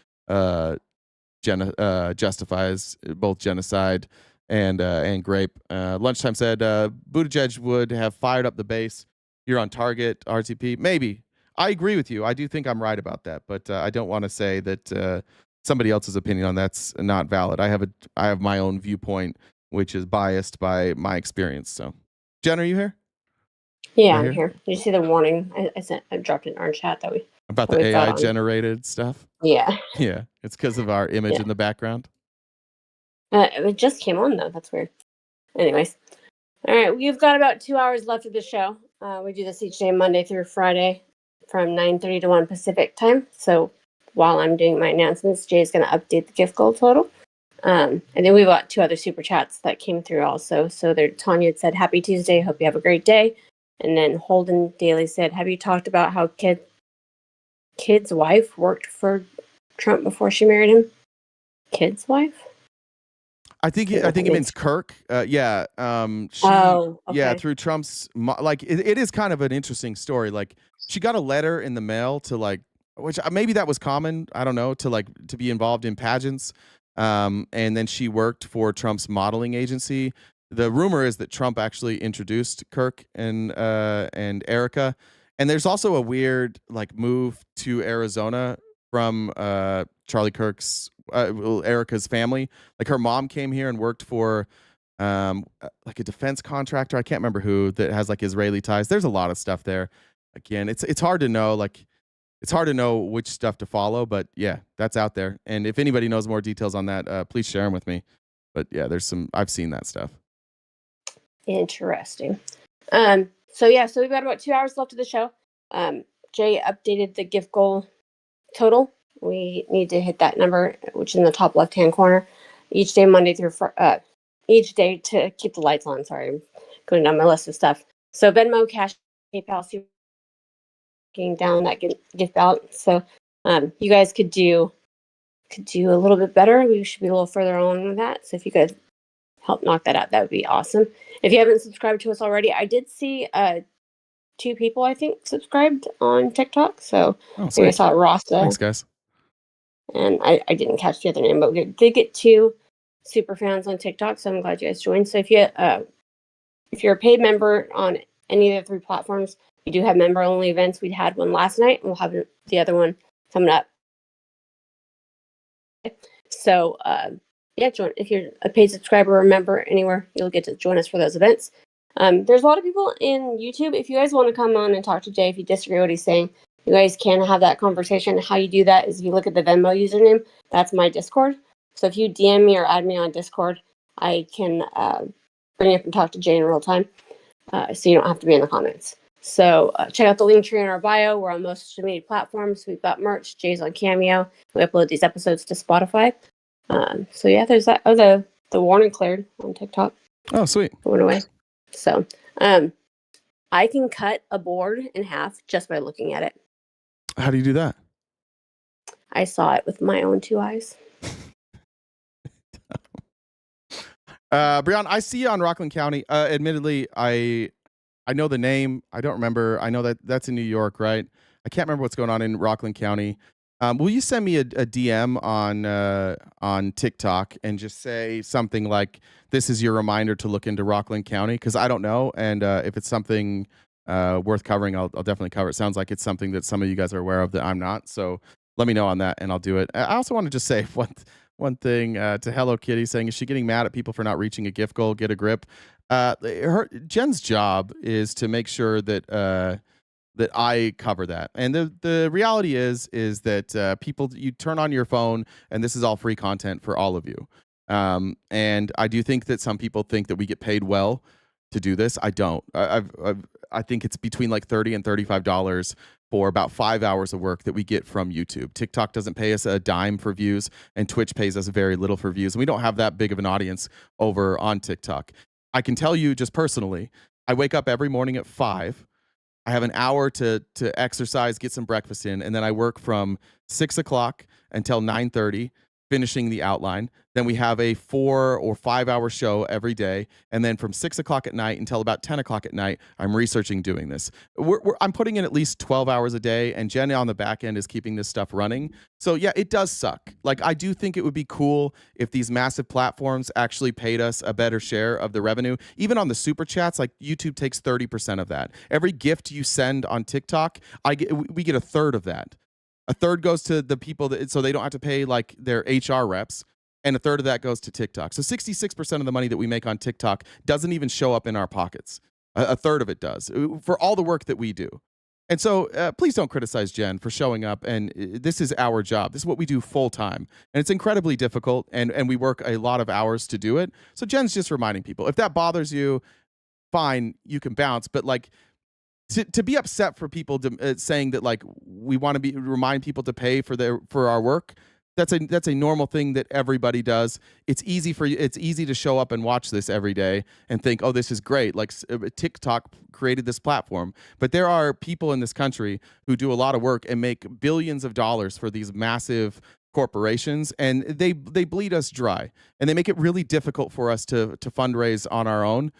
justifies both genocide and grape. Lunchtime said Buttigieg would have fired up the base. You're on target, RTP. Maybe. I agree with you. I do think I'm right about that, but I don't want to say that somebody else's opinion on that's not valid. I have my own viewpoint, which is biased by my experience. So, Jen, are you here? Yeah, I'm here. Did you see the warning I dropped in our chat that we about the AI generated stuff? Yeah. Yeah, it's because of our image in the background. It just came on though. That's weird. Anyways, all right, we've got about 2 hours left of the show. We do this each day, Monday through Friday, from 9:30 to 1 Pacific time. So while I'm doing my announcements, Jay's going to update the gift goal total. And then we've got 2 other super chats that came through also. So there, Tanya said, "Happy Tuesday. Hope you have a great day." And then Holden Daly said, "Have you talked about how kid's wife worked for Trump before she married him?" Kid's wife? I think it means Kirk. Yeah. Yeah. Through Trump's, it is kind of an interesting story. Like, she got a letter in the mail to which maybe that was common. I don't know, to be involved in pageants. And then she worked for Trump's modeling agency. The rumor is that Trump actually introduced Kirk and Erica. And there's also a weird move to Arizona from Charlie Kirk's Erica's family. Like, her mom came here and worked for a defense contractor. I can't remember who, that has Israeli ties. There's a lot of stuff there. Again, it's hard to know. It's hard to know which stuff to follow, but yeah, that's out there. And if anybody knows more details on that, please share them with me. But yeah, I've seen that stuff. Interesting. So we've got about 2 hours left of the show. Jay updated the gift goal total. We need to hit that number, which is in the top left-hand corner, each day, Monday through each day, to keep the lights on. Sorry, I'm going down my list of stuff. So Venmo, Cash, PayPal, getting down that gift balance. So you guys could do a little bit better. We should be a little further on with that. So if you could help knock that out, that would be awesome. If you haven't subscribed to us already, I did see 2 people, I think, subscribed on TikTok. So Oh, I think I sweet. saw Rasta, Thanks, guys. and I didn't catch the other name, but we did get 2 super fans on TikTok. So I'm glad you guys joined. So if you're a paid member on any of the 3 platforms, we do have member only events. We had one last night, and we'll have the other one coming up. So yeah, join if you're a paid subscriber or member anywhere. You'll get to join us for those events. There's a lot of people in YouTube. If you guys want to come on and talk to Jay, if you disagree with what he's saying, you guys can have that conversation. How you do that is if you look at the Venmo username. That's my Discord. So if you DM me or add me on Discord, I can bring you up and talk to Jay in real time. So you don't have to be in the comments. So check out the link tree in our bio. We're on most social media platforms. We've got merch. Jay's on Cameo. We upload these episodes to Spotify. So yeah, there's that. Oh, the warning cleared on TikTok. Oh, sweet. It went away. So I can cut a board in half just by looking at it. How do you do that? I saw it with my own 2 eyes. Brianna, I see you on Rockland County. Admittedly, I know the name. I don't remember. I know that's in New York, right? I can't remember what's going on in Rockland County. Will you send me a DM on TikTok and just say something like, "This is your reminder to look into Rockland County"? Because I don't know, and if it's something worth covering, I'll definitely cover it. Sounds like it's something that some of you guys are aware of that I'm not. So let me know on that, and I'll do it. I also want to just say one thing to Hello Kitty, saying, is she getting mad at people for not reaching a gift goal? Get a grip. Jen's job is to make sure that that I cover that. And the reality is that people, you turn on your phone and this is all free content for all of you. And I do think that some people think that we get paid well to do this. I don't. I think it's between like $30 and $35 for about 5 hours of work that we get from YouTube. TikTok doesn't pay us a dime for views, and Twitch pays us very little for views. And we don't have that big of an audience over on TikTok. I can tell you just personally, I wake up every morning at 5. I have an hour to exercise, get some breakfast in, and then I work from 6 o'clock until 9:30, finishing the outline. Then we have a 4 or 5 hour show every day, and then from 6 o'clock at night until about 10 o'clock at night, I'm researching doing this. I'm putting in at least 12 hours a day, and Jen on the back end is keeping this stuff running. So yeah, it does suck. Like, I do think it would be cool if these massive platforms actually paid us a better share of the revenue. Even on the super chats, like YouTube takes 30% of that. Every gift you send on TikTok, we get a third of that. A third goes to the people so they don't have to pay like their HR reps. And a third of that goes to TikTok. So 66% of the money that we make on TikTok doesn't even show up in our pockets. A third of it does for all the work that we do. And so please don't criticize Jen for showing up. And this is our job. This is what we do full time. And it's incredibly difficult. And we work a lot of hours to do it. So Jen's just reminding people, if that bothers you, fine, you can bounce. But like, to be upset for people saying that like we want to remind people to pay for our work, that's a normal thing that everybody does. It's easy to show up and watch this every day and think, oh, this is great. Like TikTok created this platform, but there are people in this country who do a lot of work and make billions of dollars for these massive corporations, and they bleed us dry, and they make it really difficult for us to fundraise on our own.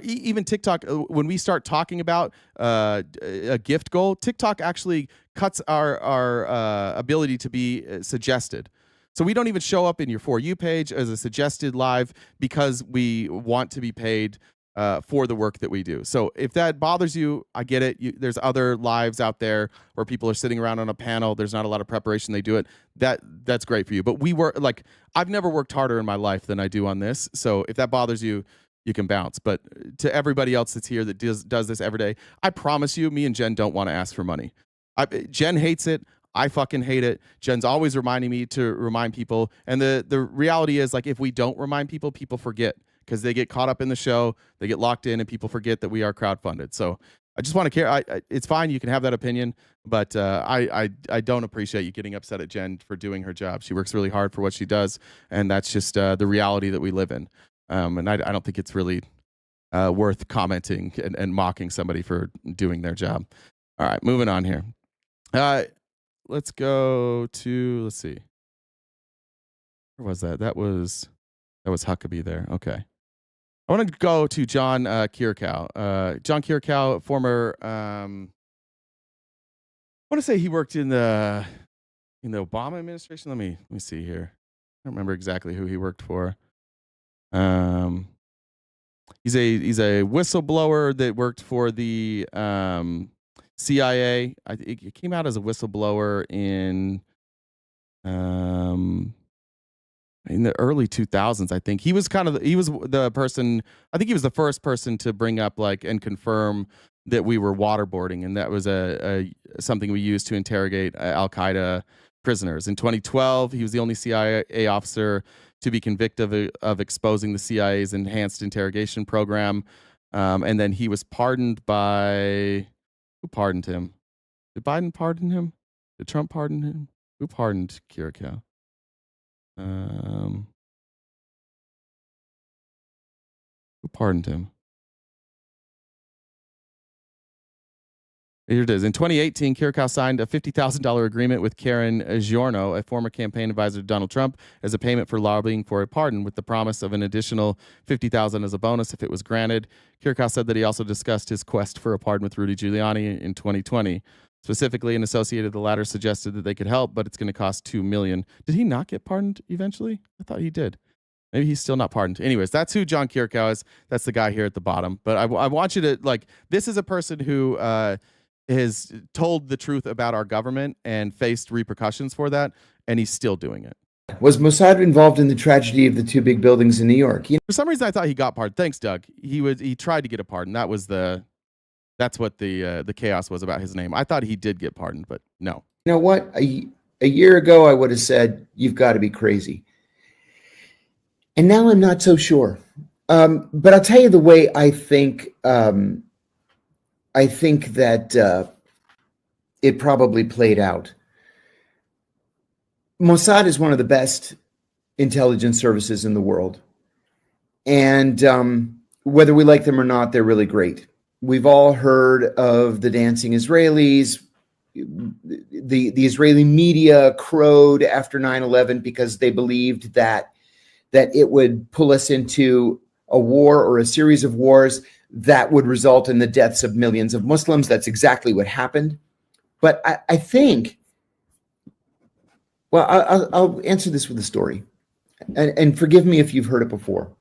Even TikTok, when we start talking about a gift goal, TikTok actually cuts our ability to be suggested. So we don't even show up in your For You page as a suggested live because we want to be paid for the work that we do. So if that bothers you, I get it. There's other lives out there where people are sitting around on a panel. There's not a lot of preparation. They do it. That's great for you. But we work, like, I've never worked harder in my life than I do on this. So if that bothers you, you can bounce. But to everybody else that's here that does this every day, I promise you, me and Jen don't want to ask for money. Jen hates it. I fucking hate it. Jen's always reminding me to remind people. And the reality is, like, if we don't remind people, people forget because they get caught up in the show. They get locked in and people forget that we are crowdfunded. So I just want to care. It's fine. You can have that opinion. But I don't appreciate you getting upset at Jen for doing her job. She works really hard for what she does. And that's just the reality that we live in. And I don't think it's really worth commenting and mocking somebody for doing their job. All right, moving on here. Let's go to, let's see. Where was that? That was Huckabee there. Okay. I want to go to John Kierkegaard. John Kierkegaard, former. I want to say he worked in the Obama administration. Let me see here. I don't remember exactly who he worked for. He's a whistleblower that worked for the CIA. It came out as a whistleblower in the early 2000s. I think he was the person. I think he was the first person to bring up and confirm that we were waterboarding, and that was something we used to interrogate Al Qaeda prisoners. In 2012, he was the only CIA officer to be convicted of exposing the CIA's enhanced interrogation program, and then he was pardoned by who pardoned him? Did Biden pardon him? Did Trump pardon him? Who pardoned Kierkegaard? Who pardoned him? Here it is. In 2018, Kierkegaard signed a $50,000 agreement with Karen Giorno, a former campaign advisor to Donald Trump, as a payment for lobbying for a pardon, with the promise of an additional $50,000 as a bonus if it was granted. Kierkegaard said that he also discussed his quest for a pardon with Rudy Giuliani in 2020. Specifically, an associate of the latter suggested that they could help, but it's going to cost $2 million. Did he not get pardoned eventually? I thought he did. Maybe he's still not pardoned. Anyways, that's who John Kierkegaard is. That's the guy here at the bottom. But I want you to, this is a person who has told the truth about our government and faced repercussions for that, and he's still doing it. Was Mossad involved in the tragedy of the two big buildings in New York? For some reason, I thought he got pardoned. Thanks, Doug. He tried to get a pardon. That's what the chaos was about his name. I thought he did get pardoned, but no. You know what? A year ago, I would have said, you've got to be crazy. And now I'm not so sure. But I'll tell you the way I think that it probably played out. Mossad is one of the best intelligence services in the world. And whether we like them or not, they're really great. We've all heard of the dancing Israelis. The Israeli media crowed after 9/11 because they believed that it would pull us into a war or a series of wars that would result in the deaths of millions of Muslims. That's exactly what happened. But I think, well, I'll answer this with a story. And forgive me if you've heard it before.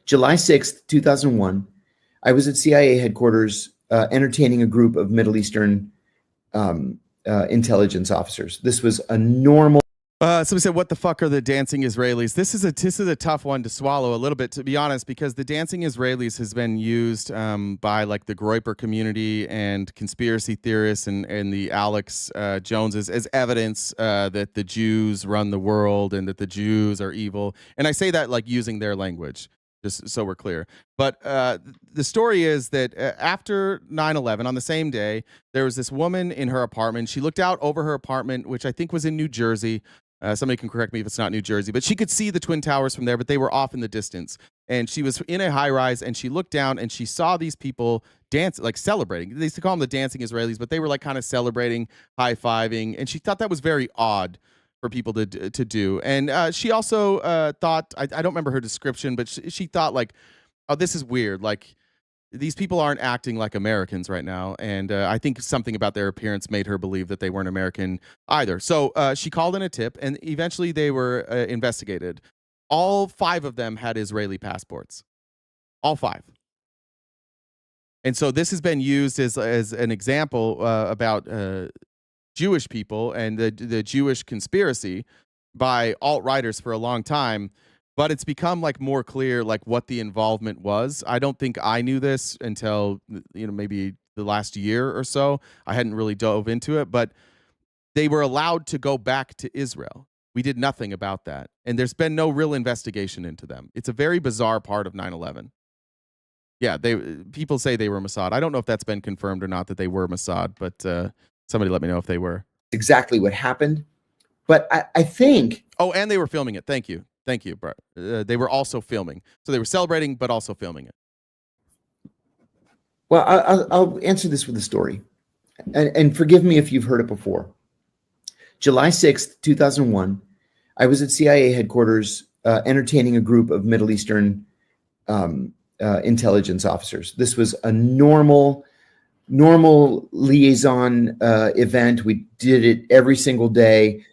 July 6th, 2001, I was at CIA headquarters entertaining a group of Middle Eastern intelligence officers. This was a normal. Somebody said, what the fuck are the dancing Israelis? This is a tough one to swallow a little bit, to be honest, because the dancing Israelis has been used by the Groyper community and conspiracy theorists and the Alex Joneses as evidence that the Jews run the world and that the Jews are evil. And I say that using their language, just so we're clear. But the story is that after 9/11, on the same day, there was this woman in her apartment. She looked out over her apartment, which I think was in New Jersey. Somebody can correct me if it's not New Jersey, but she could see the Twin Towers from there, but they were off in the distance. And she was in a high rise, and she looked down and she saw these people dance, celebrating. They used to call them the dancing Israelis, but they were kind of celebrating, high-fiving. And she thought that was very odd for people to do. And she also thought, I don't remember her description, but she thought oh, this is weird. These people aren't acting like Americans right now. And I think something about their appearance made her believe that they weren't American either. So she called in a tip, and eventually they were investigated. All 5 of them had Israeli passports. All 5. And so this has been used as an example about Jewish people and the Jewish conspiracy by alt-righters for a long time. But it's become more clear what the involvement was. I don't think I knew this until maybe the last year or so. I hadn't really dove into it, but they were allowed to go back to Israel. We did nothing about that, and there's been no real investigation into them. It's a very bizarre part of 9/11. Yeah, people say they were Mossad. I don't know if that's been confirmed or not that they were Mossad, but somebody let me know if they were. Exactly what happened, but I think. Oh, and they were filming it. Thank you. Thank you, bro. They were also filming. So they were celebrating, but also filming it. Well, I'll answer this with a story. And forgive me if you've heard it before. July 6th, 2001, I was at CIA headquarters entertaining a group of Middle Eastern intelligence officers. This was a normal liaison event. We did it every single day.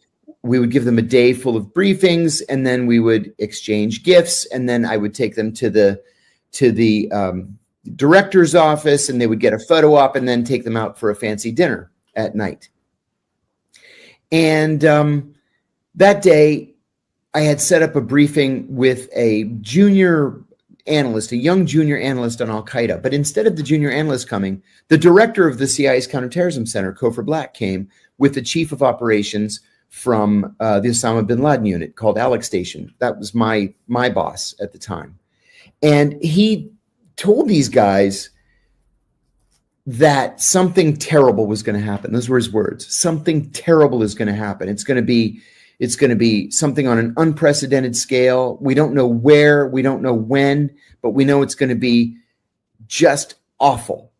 We would give them a day full of briefings, and then we would exchange gifts, and then I would take them to the director's office, and they would get a photo op, and then take them out for a fancy dinner at night. And that day, I had set up a briefing with a junior analyst, a young junior analyst on Al-Qaeda. But instead of the junior analyst coming, the director of the CIA's Counterterrorism Center, Kofor Black, came with the chief of operations from the Osama bin Laden unit called Alex Station. That was my boss at the time. And he told these guys that something terrible was going to happen. Those were his words. Something terrible is going to happen. It's going to be something on an unprecedented scale. We don't know where, we don't know when, but we know it's going to be just awful.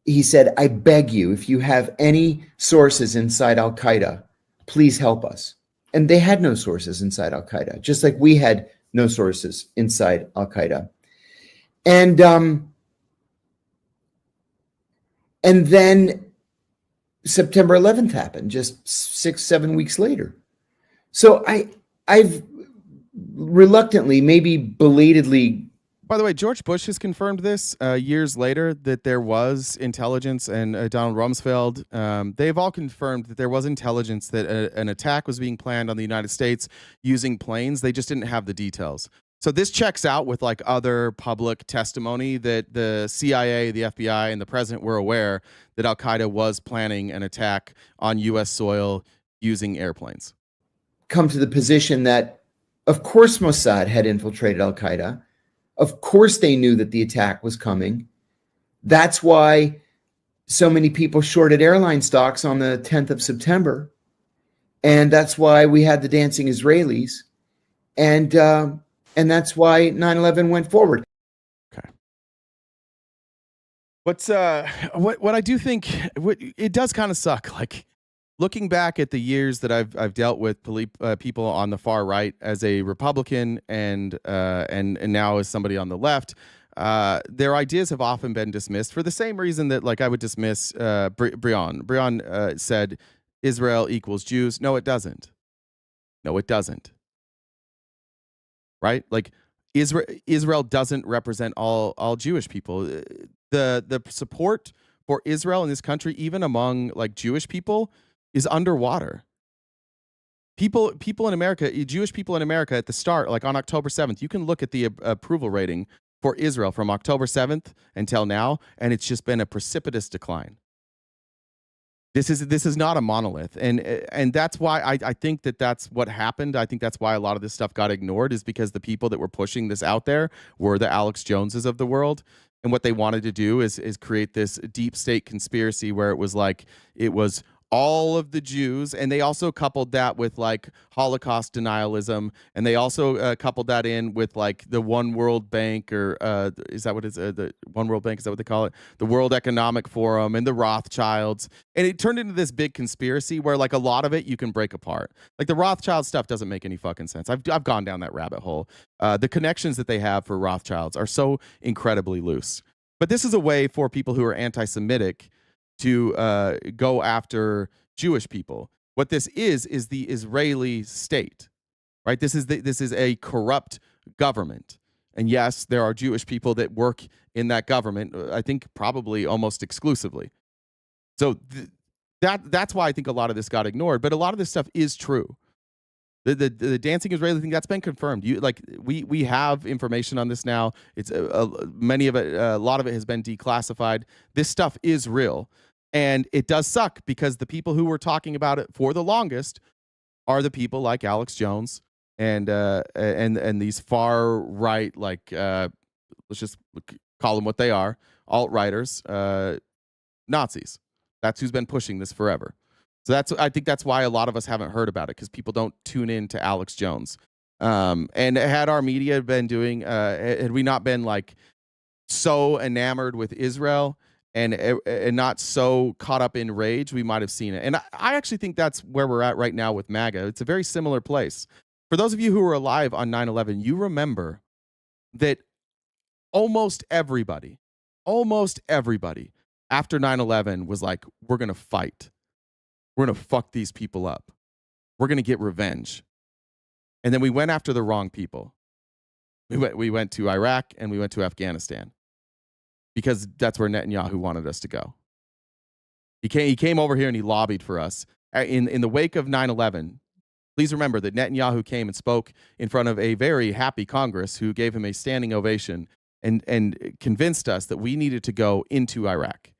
He said, I beg you, if you have any sources inside Al-Qaeda, please help us. And they had no sources inside Al-Qaeda, just like we had no sources inside Al-Qaeda. And then September 11th happened, just 6-7 weeks later. So I've reluctantly, maybe belatedly. By the way, George Bush has confirmed this years later, that there was intelligence, and Donald Rumsfeld, they've all confirmed that there was intelligence, that an attack was being planned on the United States using planes. They just didn't have the details. So this checks out with like other public testimony that the CIA, the FBI, and the president were aware that Al-Qaeda was planning an attack on U.S. soil using airplanes. Come to the position that, of course, Mossad had infiltrated Al-Qaeda. Of course, they knew that the attack was coming. That's why so many people shorted airline stocks on the 10th of September. And that's why we had the dancing Israelis. And that's why 9/11 went forward. Okay. What I do think, it does kind of suck. Like, looking back at the years that I've dealt with people on the far right as a Republican and now as somebody on the left, their ideas have often been dismissed for the same reason that, like, I would dismiss Breon. Breon said Israel equals Jews. No, it doesn't. No, it doesn't. Right? Like, Israel doesn't represent all Jewish people. The support for Israel in this country, even among like Jewish people, is underwater. People in America, Jewish people in America at the start, like on October 7th, you can look at the approval rating for Israel from October 7th until now, and it's just been a precipitous decline. This is not a monolith, and that's why I think that's what happened. I think that's why a lot of this stuff got ignored, is because the people that were pushing this out there were the Alex Joneses of the world, and what they wanted to do is create this deep state conspiracy where it was all of the Jews, and they also coupled that with like Holocaust denialism, and they also coupled that in with like the One World Bank, or is that what it's the One World Bank? Is that what they call it? The World Economic Forum and the Rothschilds, and it turned into this big conspiracy where like a lot of it you can break apart. Like the Rothschild stuff doesn't make any fucking sense. I've gone down that rabbit hole. The connections that they have for Rothschilds are so incredibly loose. But this is a way for people who are anti-Semitic to go after Jewish people. What this is the Israeli state, right? This is a corrupt government, and yes, there are Jewish people that work in that government. I think probably almost exclusively. So that's why I think a lot of this got ignored. But a lot of this stuff is true. The dancing Israeli thing, that's been confirmed. We have information on this now. It's a lot of it has been declassified. This stuff is real. And it does suck because the people who were talking about it for the longest are the people like Alex Jones and these far right, like let's just call them what they are, alt-righters, Nazis. That's who's been pushing this forever. So I think that's why a lot of us haven't heard about it, because people don't tune in to Alex Jones. And had our media been doing, had we not been like so enamored with Israel and not so caught up in rage, we might have seen it. And I actually think that's where we're at right now with MAGA. It's a very similar place. For those of you who were alive on 9/11, you remember that almost everybody after 9/11 was like, we're going to fight. We're going to fuck these people up. We're going to get revenge. And then we went after the wrong people. We went to Iraq and we went to Afghanistan because that's where Netanyahu wanted us to go. He came over here and he lobbied for us. In the wake of 9/11, please remember that Netanyahu came and spoke in front of a very happy Congress who gave him a standing ovation and convinced us that we needed to go into Iraq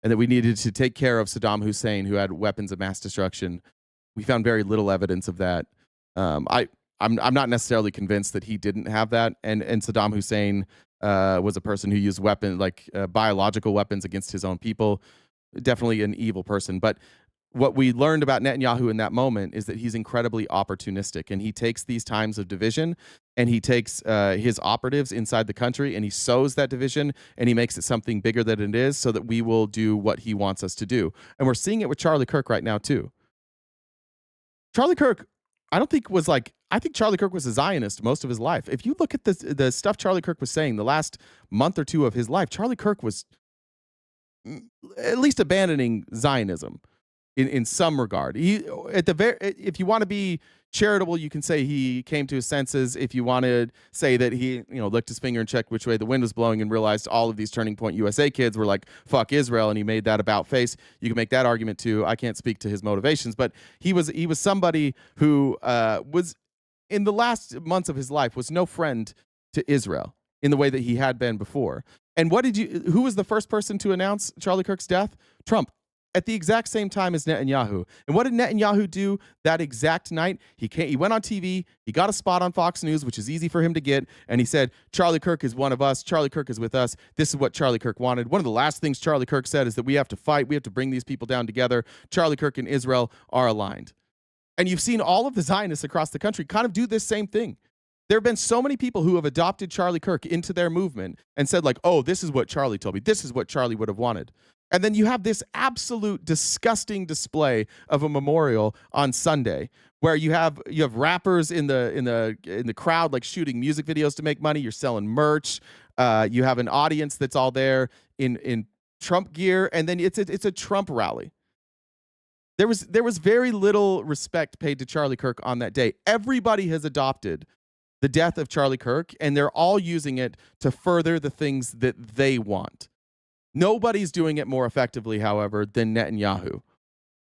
and that we needed to take care of Saddam Hussein, who had weapons of mass destruction. We found very little evidence of that. I'm not necessarily convinced that he didn't have that, and Saddam Hussein was a person who used biological weapons against his own people. Definitely an evil person. But what we learned about Netanyahu in that moment is that he's incredibly opportunistic, and he takes these times of division and he takes his operatives inside the country and he sows that division and he makes it something bigger than it is so that we will do what he wants us to do. And we're seeing it with Charlie Kirk right now too. Charlie Kirk, I think Charlie Kirk was a Zionist most of his life. If you look at the stuff Charlie Kirk was saying the last month or two of his life, Charlie Kirk was at least abandoning Zionism in some regard. If you want to be charitable, you can say he came to his senses. If you want to say that he, licked his finger and checked which way the wind was blowing and realized all of these Turning Point USA kids were like, fuck Israel, and he made that about face, you can make that argument too. I can't speak to his motivations, but he was somebody who was, in the last months of his life, was no friend to Israel in the way that he had been before. And who was the first person to announce Charlie Kirk's death? Trump. At the exact same time as Netanyahu. And what did Netanyahu do that exact night? He went on TV, he got a spot on Fox News, which is easy for him to get, and he said, Charlie Kirk is one of us, Charlie Kirk is with us, this is what Charlie Kirk wanted. One of the last things Charlie Kirk said is that we have to fight, we have to bring these people down together. Charlie Kirk and Israel are aligned. And you've seen all of the Zionists across the country kind of do this same thing. There have been so many people who have adopted Charlie Kirk into their movement and said like, oh, this is what Charlie told me. This is what Charlie would have wanted. And then you have this absolute disgusting display of a memorial on Sunday where you have rappers in the crowd like shooting music videos to make money. You're selling merch. You have an audience that's all there in Trump gear, and then it's a Trump rally. There was very little respect paid to Charlie Kirk on that day. Everybody has adopted the death of Charlie Kirk, and they're all using it to further the things that they want. Nobody's doing it more effectively, however, than Netanyahu.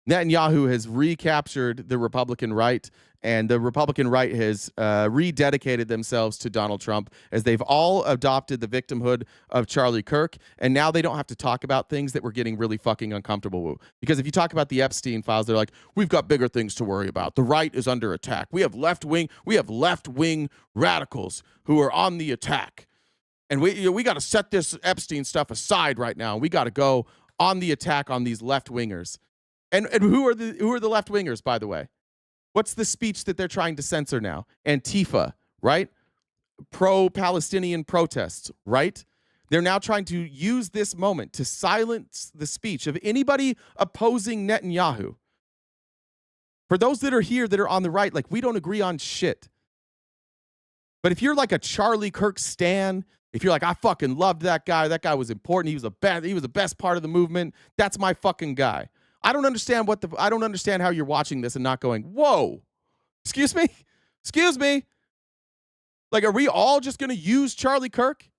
Netanyahu has recaptured the Republican right, and the Republican right has rededicated themselves to Donald Trump as they've all adopted the victimhood of Charlie Kirk, and now they don't have to talk about things that we're getting really fucking uncomfortable with. Because if you talk about the Epstein files, they're like, we've got bigger things to worry about. The right is under attack. We have left-wing radicals who are on the attack. And we got to set this Epstein stuff aside right now. We got to go on the attack on these left-wingers. And who are the left-wingers, by the way? What's the speech that they're trying to censor now? Antifa, right? Pro-Palestinian protests, right? They're now trying to use this moment to silence the speech of anybody opposing Netanyahu. For those that are here that are on the right, like, we don't agree on shit. But if you're like a Charlie Kirk stan, if you're like, I fucking loved that guy was important, he was the best part of the movement, that's my fucking guy. I don't understand how you're watching this and not going, whoa, excuse me. Like, are we all just going to use Charlie Kirk?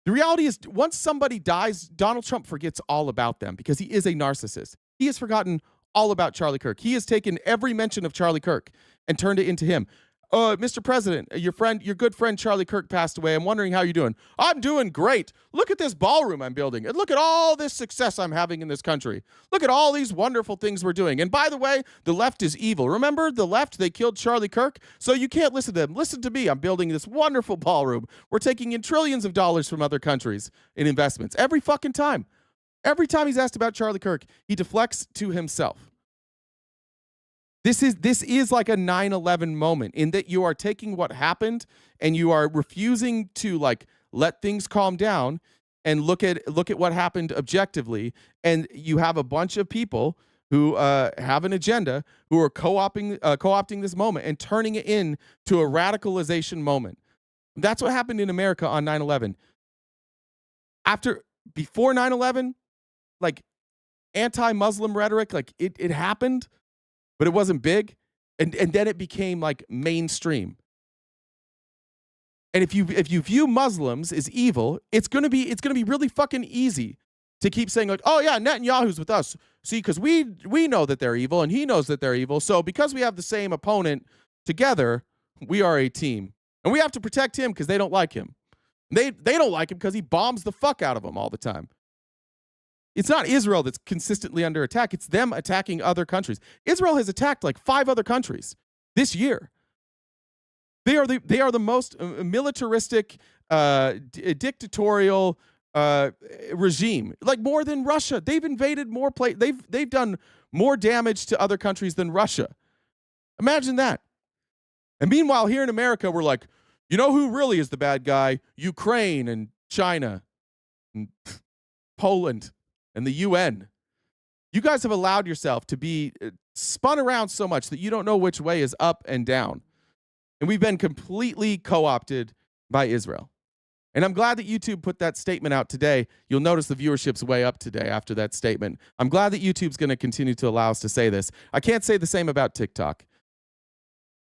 The reality is, once somebody dies, Donald Trump forgets all about them because he is a narcissist. He has forgotten all about Charlie Kirk. He has taken every mention of Charlie Kirk and turned it into him. Mr. President, your good friend Charlie Kirk passed away. I'm wondering how you're doing. I'm doing great. Look at this ballroom I'm building. And look at all this success I'm having in this country. Look at all these wonderful things we're doing. And by the way, the left is evil. Remember the left? They killed Charlie Kirk. So you can't listen to them. Listen to me. I'm building this wonderful ballroom. We're taking in trillions of dollars from other countries in investments. Every fucking time. Every time he's asked about Charlie Kirk, he deflects to himself. This is like a 9/11 moment in that you are taking what happened and you are refusing to like let things calm down and look at what happened objectively. And you have a bunch of people who have an agenda who are co-opting this moment and turning it into a radicalization moment. That's what happened in America on 9/11. Before 9/11, like anti-Muslim rhetoric, like it happened, but it wasn't big. And then it became like mainstream. And if you view Muslims as evil, it's gonna be really fucking easy to keep saying like, oh yeah, Netanyahu's with us. See, because we know that they're evil and he knows that they're evil. So because we have the same opponent together, we are a team. And we have to protect him because they don't like him. They don't like him because he bombs the fuck out of them all the time. It's not Israel that's consistently under attack. It's them attacking other countries. Israel has attacked like 5 other countries this year. They are the most militaristic, dictatorial regime, like more than Russia. They've invaded more they've done more damage to other countries than Russia. Imagine that. And meanwhile, here in America, we're like, you know who really is the bad guy? Ukraine and China and Poland and the UN. You guys have allowed yourself to be spun around so much that you don't know which way is up and down. And we've been completely co-opted by Israel. And I'm glad that YouTube put that statement out today. You'll notice the viewership's way up today after that statement. I'm glad that YouTube's going to continue to allow us to say this. I can't say the same about TikTok.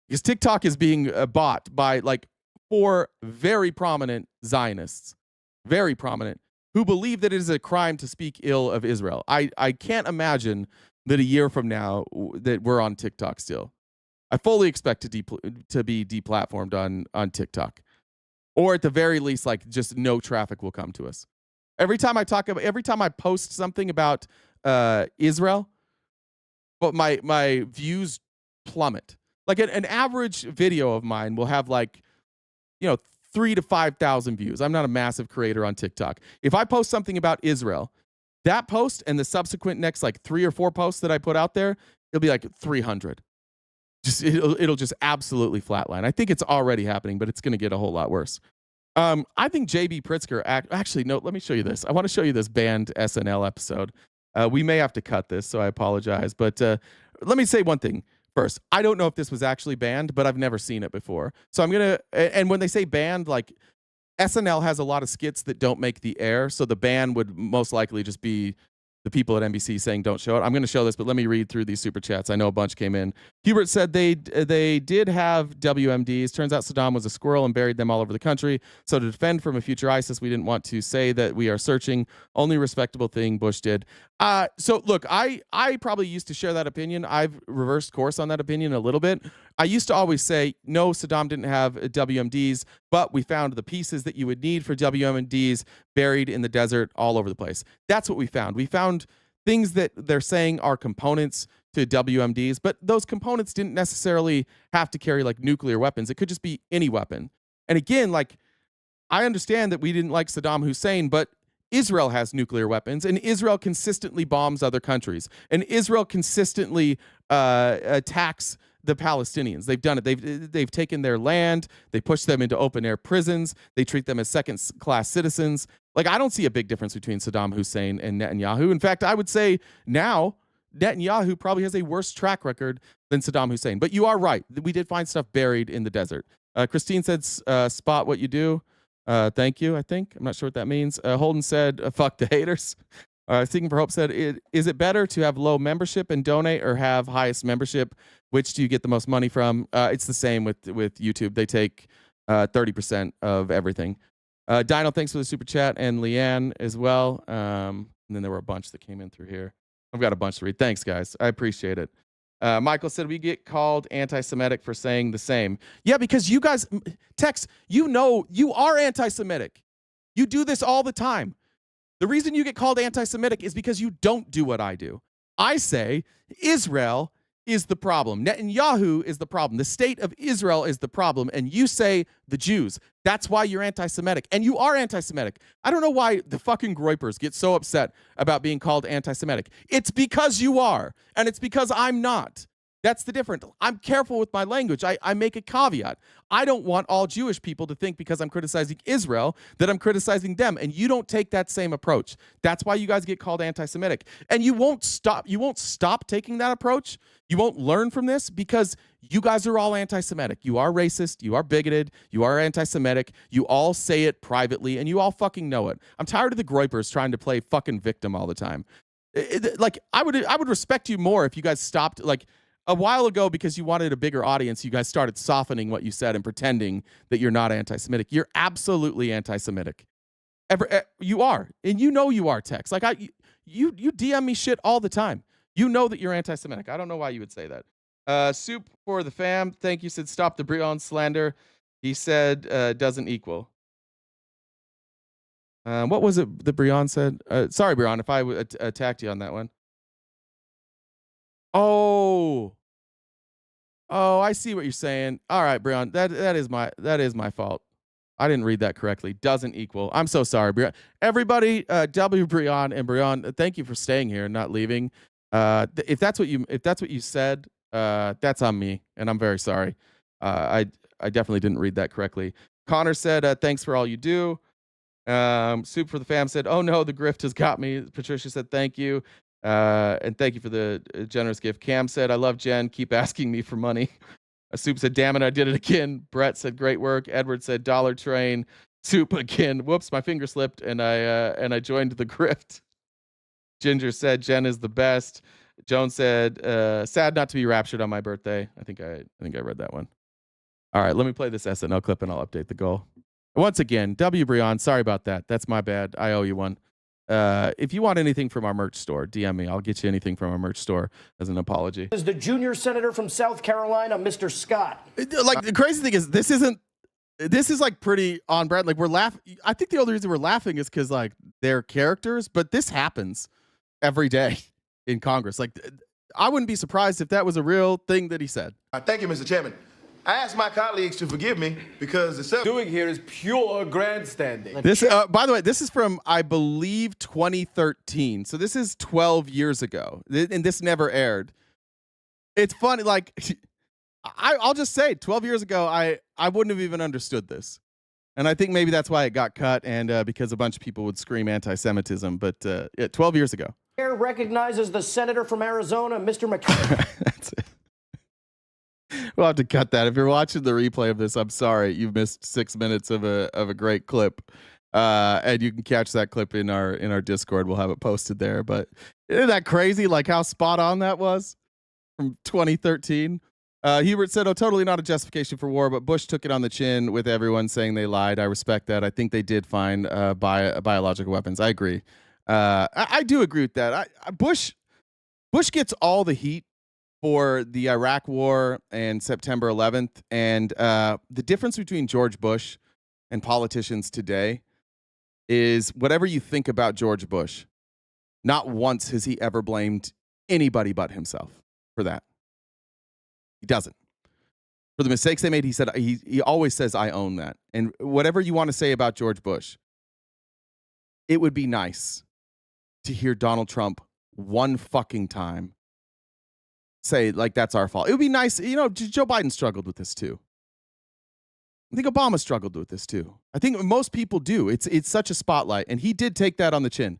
Because TikTok is being bought by like 4 very prominent Zionists, very prominent, who believe that it is a crime to speak ill of Israel. I can't imagine that a year from now that we're on TikTok still. I fully expect to be deplatformed on TikTok. Or at the very least, like just no traffic will come to us. Every time I post something about Israel, but my views plummet. Like an average video of mine will have like, 3,000 to 5,000 views. I'm not a massive creator on TikTok. If I post something about Israel, that post and the subsequent next like 3 or 4 posts that I put out there, it'll be like 300. It'll just absolutely flatline. I think it's already happening, but it's going to get a whole lot worse. I think JB Pritzker actually, no, let me show you this. I want to show you this banned SNL episode. We may have to cut this, so I apologize. But let me say one thing first. I don't know if this was actually banned, but I've never seen it before. So I'm going to, and when they say banned, like SNL has a lot of skits that don't make the air. So the ban would most likely just be the people at NBC saying don't show it. I'm going to show this, but let me read through these super chats. I know a bunch came in. Hubert said they did have WMDs. Turns out Saddam was a squirrel and buried them all over the country. So to defend from a future ISIS, we didn't want to say that we are searching. Only respectable thing Bush did. So look, I probably used to share that opinion. I've reversed course on that opinion a little bit. I used to always say, no, Saddam didn't have WMDs, but we found the pieces that you would need for WMDs buried in the desert all over the place. That's what we found. We found things that they're saying are components to WMDs, but those components didn't necessarily have to carry like nuclear weapons. It could just be any weapon. And again, like, I understand that we didn't like Saddam Hussein, but Israel has nuclear weapons, and Israel consistently bombs other countries, and Israel consistently attacks the Palestinians. They've done it. They've taken their land. They push them into open air prisons. They treat them as second class citizens. Like, I don't see a big difference between Saddam Hussein and Netanyahu. In fact, I would say now Netanyahu probably has a worse track record than Saddam Hussein. But you are right. We did find stuff buried in the desert. Christine said, spot what you do. Thank you, I think. I'm not sure what that means. Holden said, fuck the haters. Seeking for Hope said, is it better to have low membership and donate or have highest membership? Which do you get the most money from? It's the same with YouTube. They take 30% of everything. Dino, thanks for the super chat, and Leanne as well. And then there were a bunch that came in through here. I've got a bunch to read. Thanks, guys. I appreciate it. Michael said, we get called anti-Semitic for saying the same. Yeah, because you guys, Tex, you are anti-Semitic. You do this all the time. The reason you get called anti-Semitic is because you don't do what I do. I say Israel is the problem. Netanyahu is the problem. The state of Israel is the problem. And you say the Jews. That's why you're anti-Semitic. And you are anti-Semitic. I don't know why the fucking Groypers get so upset about being called anti-Semitic. It's because you are. And it's because I'm not. That's the difference. I'm careful with my language. I make a caveat. I don't want all Jewish people to think because I'm criticizing Israel that I'm criticizing them. And you don't take that same approach. That's why you guys get called anti-Semitic. And you won't stop taking that approach. You won't learn from this because you guys are all anti-Semitic. You are racist. You are bigoted. You are anti-Semitic. You all say it privately and you all fucking know it. I'm tired of the Groypers trying to play fucking victim all the time. Like I would respect you more if you guys stopped, like, a while ago, because you wanted a bigger audience, you guys started softening what you said and pretending that you're not anti-Semitic. You're absolutely anti-Semitic. You are, and you know you are, Tex. Like you DM me shit all the time. You know that you're anti-Semitic. I don't know why you would say that. Soup for the fam. Thank you. Said stop the Brion slander. He said doesn't equal. What was it that Brion said? Sorry, Brion, if I attacked you on that one. Oh, I see what you're saying. All right, Brian, that is my fault. I didn't read that correctly. Doesn't equal. I'm so sorry, Brian. Everybody, W. Brian and Brian, thank you for staying here and not leaving. If that's what you said, that's on me, and I'm very sorry. I definitely didn't read that correctly. Connor said, thanks for all you do. Soup for the fam said, oh no, the grift has got me. Patricia said, thank you. And thank you for the generous gift. Cam said, I love Jen. Keep asking me for money. Soup said, damn it, I did it again. Brett said, great work. Edward said, dollar train. Soup again. Whoops, my finger slipped and I joined the grift. Ginger said, Jen is the best. Joan said, sad not to be raptured on my birthday. I think I read that one. All right, let me play this SNL clip and I'll update the goal. Once again, W. Brian, sorry about that. That's my bad. I owe you one. If you want anything from our merch store, DM me. I'll get you anything from our merch store as an apology. This is the junior senator from South Carolina, Mr. Scott. Like, the crazy thing is, this is like pretty on brand. Like, we're laughing. I think the only reason we're laughing is because, like, they're characters, but this happens every day in Congress. Like, I wouldn't be surprised if that was a real thing that he said. Thank you, Mr. Chairman. I asked my colleagues to forgive me because the stuff doing here is pure grandstanding. This, by the way, this is from, I believe, 2013. So this is 12 years ago, and this never aired. It's funny, like, I'll just say, 12 years ago, I wouldn't have even understood this. And I think maybe that's why it got cut, and because a bunch of people would scream anti-Semitism. But 12 years ago. Here recognizes the senator from Arizona, Mr. McCain. That's it. We'll have to cut that. If you're watching the replay of this, I'm sorry. You've missed 6 minutes of a great clip. And you can catch that clip in our Discord. We'll have it posted there. But isn't that crazy? Like, how spot on that was from 2013. Hubert said, oh, totally not a justification for war, but Bush took it on the chin with everyone saying they lied. I respect that. I think they did find biological weapons. I agree. I do agree with that. Bush gets all the heat for the Iraq War and September 11th. And the difference between George Bush and politicians today is, whatever you think about George Bush, not once has he ever blamed anybody but himself for that. He doesn't. For the mistakes they made, he said, he always says, I own that. And whatever you want to say about George Bush, it would be nice to hear Donald Trump one fucking time say, like, that's our fault. It would be nice. You know, Joe Biden struggled with this too. I think Obama struggled with this too. I think most people do. It's such a spotlight, and he did take that on the chin.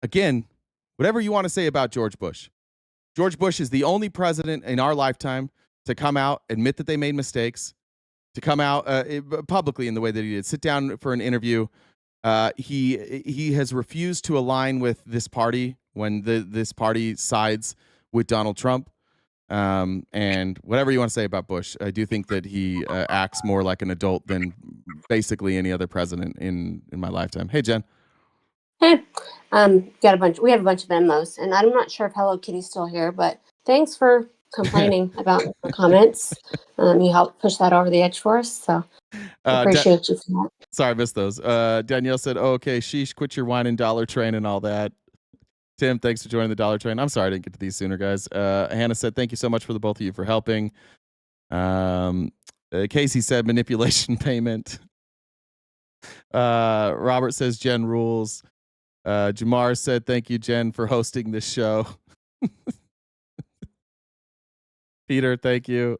Again, whatever you want to say about George Bush is the only president in our lifetime to come out, admit that they made mistakes, to come out publicly in the way that he did, sit down for an interview. He has refused to align with this party when this party sides with Donald Trump. And whatever you want to say about Bush, I do think that he acts more like an adult than basically any other president in my lifetime. Hey, Jen. Hey, we have a bunch of Venmos, and I'm not sure if Hello Kitty's still here, but thanks for complaining about the comments. You helped push that over the edge for us, so appreciate you for that. Sorry, I missed those. Danielle said, oh, okay, sheesh, quit your whining Dollar Train and all that. Tim, thanks for joining the Dollar Train. I'm sorry I didn't get to these sooner, guys. Hannah said, thank you so much for the both of you for helping. Casey said, manipulation payment. Robert says, Jen rules. Jamar said, thank you, Jen, for hosting this show. Peter, thank you.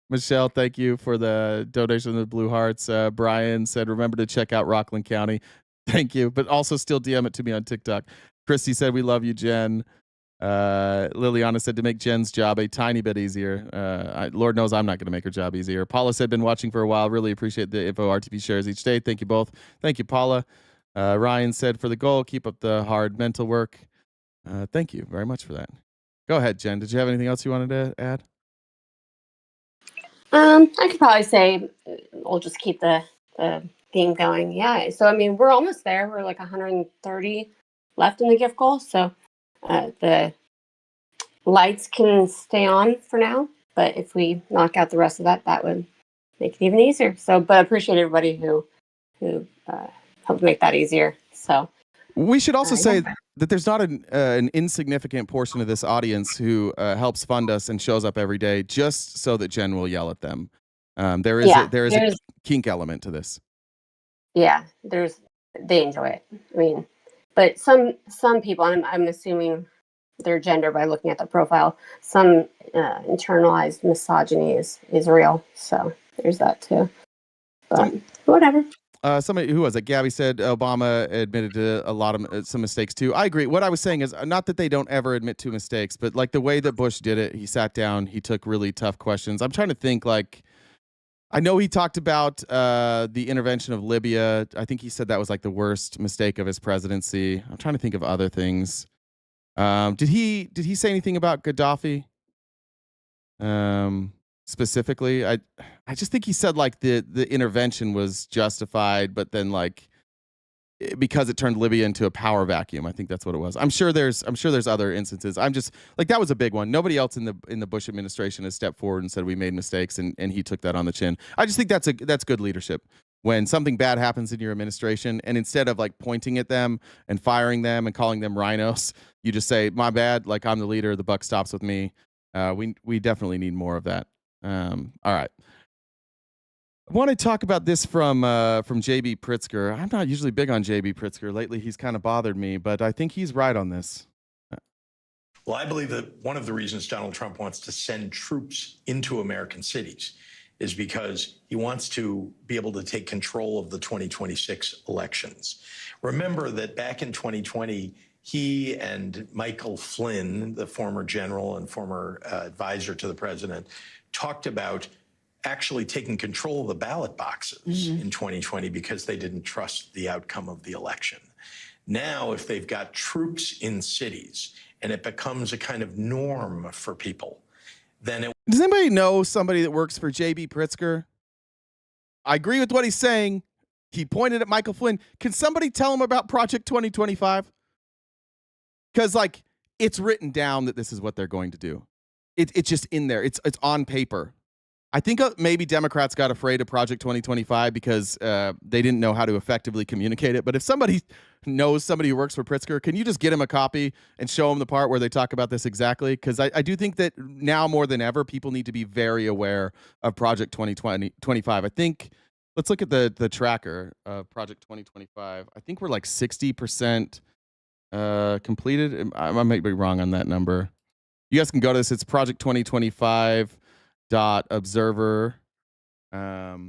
Michelle, thank you for the donation of the Blue Hearts. Brian said, remember to check out Rockland County. Thank you, but also still DM it to me on TikTok. Christy said, we love you, Jen. Liliana said, to make Jen's job a tiny bit easier. Lord knows I'm not going to make her job easier. Paula said, been watching for a while. Really appreciate the info RTP shares each day. Thank you both. Thank you, Paula. Ryan said, for the goal, keep up the hard mental work. Thank you very much for that. Go ahead, Jen. Did you have anything else you wanted to add? I could probably say we'll just keep the theme going. Yeah. So, I mean, we're almost there. We're like 130 left in the gift goal. So the lights can stay on for now. But if we knock out the rest of that, that would make it even easier. So, but I appreciate everybody who helped make that easier. So we should also say that there's not an insignificant portion of this audience who helps fund us and shows up every day just so that Jen will yell at them. There is a kink element to this. Yeah, they enjoy it. I mean, but some people, and I'm assuming their gender by looking at the profile, some internalized misogyny is real. So there's that too. But whatever. Somebody who was it? Gabby said Obama admitted to a lot of some mistakes too. I agree. What I was saying is not that they don't ever admit to mistakes, but like the way that Bush did it, he sat down, he took really tough questions. I'm trying to think like, I know he talked about the intervention of Libya. I think he said that was like the worst mistake of his presidency. I'm trying to think of other things. Did he say anything about Gaddafi? Specifically, I just think he said like the intervention was justified, but then like because it turned Libya into a power vacuum. I think that's what it was. I'm sure there's other instances. I'm just like, that was a big one. Nobody else in the Bush administration has stepped forward and said we made mistakes, and he took that on the chin. I just think that's good leadership. When something bad happens in your administration, and instead of like pointing at them and firing them and calling them rhinos, you just say, my bad, like I'm the leader, the buck stops with me. We definitely need more of that. All right. I want to talk about this from JB Pritzker. I'm not usually big on JB Pritzker. Lately, he's kind of bothered me, but I think he's right on this. Well, I believe that one of the reasons Donald Trump wants to send troops into American cities is because he wants to be able to take control of the 2026 elections. Remember that back in 2020, he and Michael Flynn, the former general and former advisor to the president, talked about actually taking control of the ballot boxes in 2020 because they didn't trust the outcome of the election. Now, if they've got troops in cities and it becomes a kind of norm for people, then it... Does anybody know somebody that works for JB Pritzker? I agree with what he's saying. He pointed at Michael Flynn. Can somebody tell him about Project 2025? Because like it's written down that this is what they're going to do. It's just in there. It's on paper. I think maybe Democrats got afraid of Project 2025 because they didn't know how to effectively communicate it. But if somebody knows somebody who works for Pritzker, can you just get him a copy and show him the part where they talk about this exactly? Because I do think that now more than ever, people need to be very aware of Project 2025. I think, let's look at the tracker of Project 2025. I think we're like 60% completed. I might be wrong on that number. You guys can go to this. It's Project 2025.observer. Where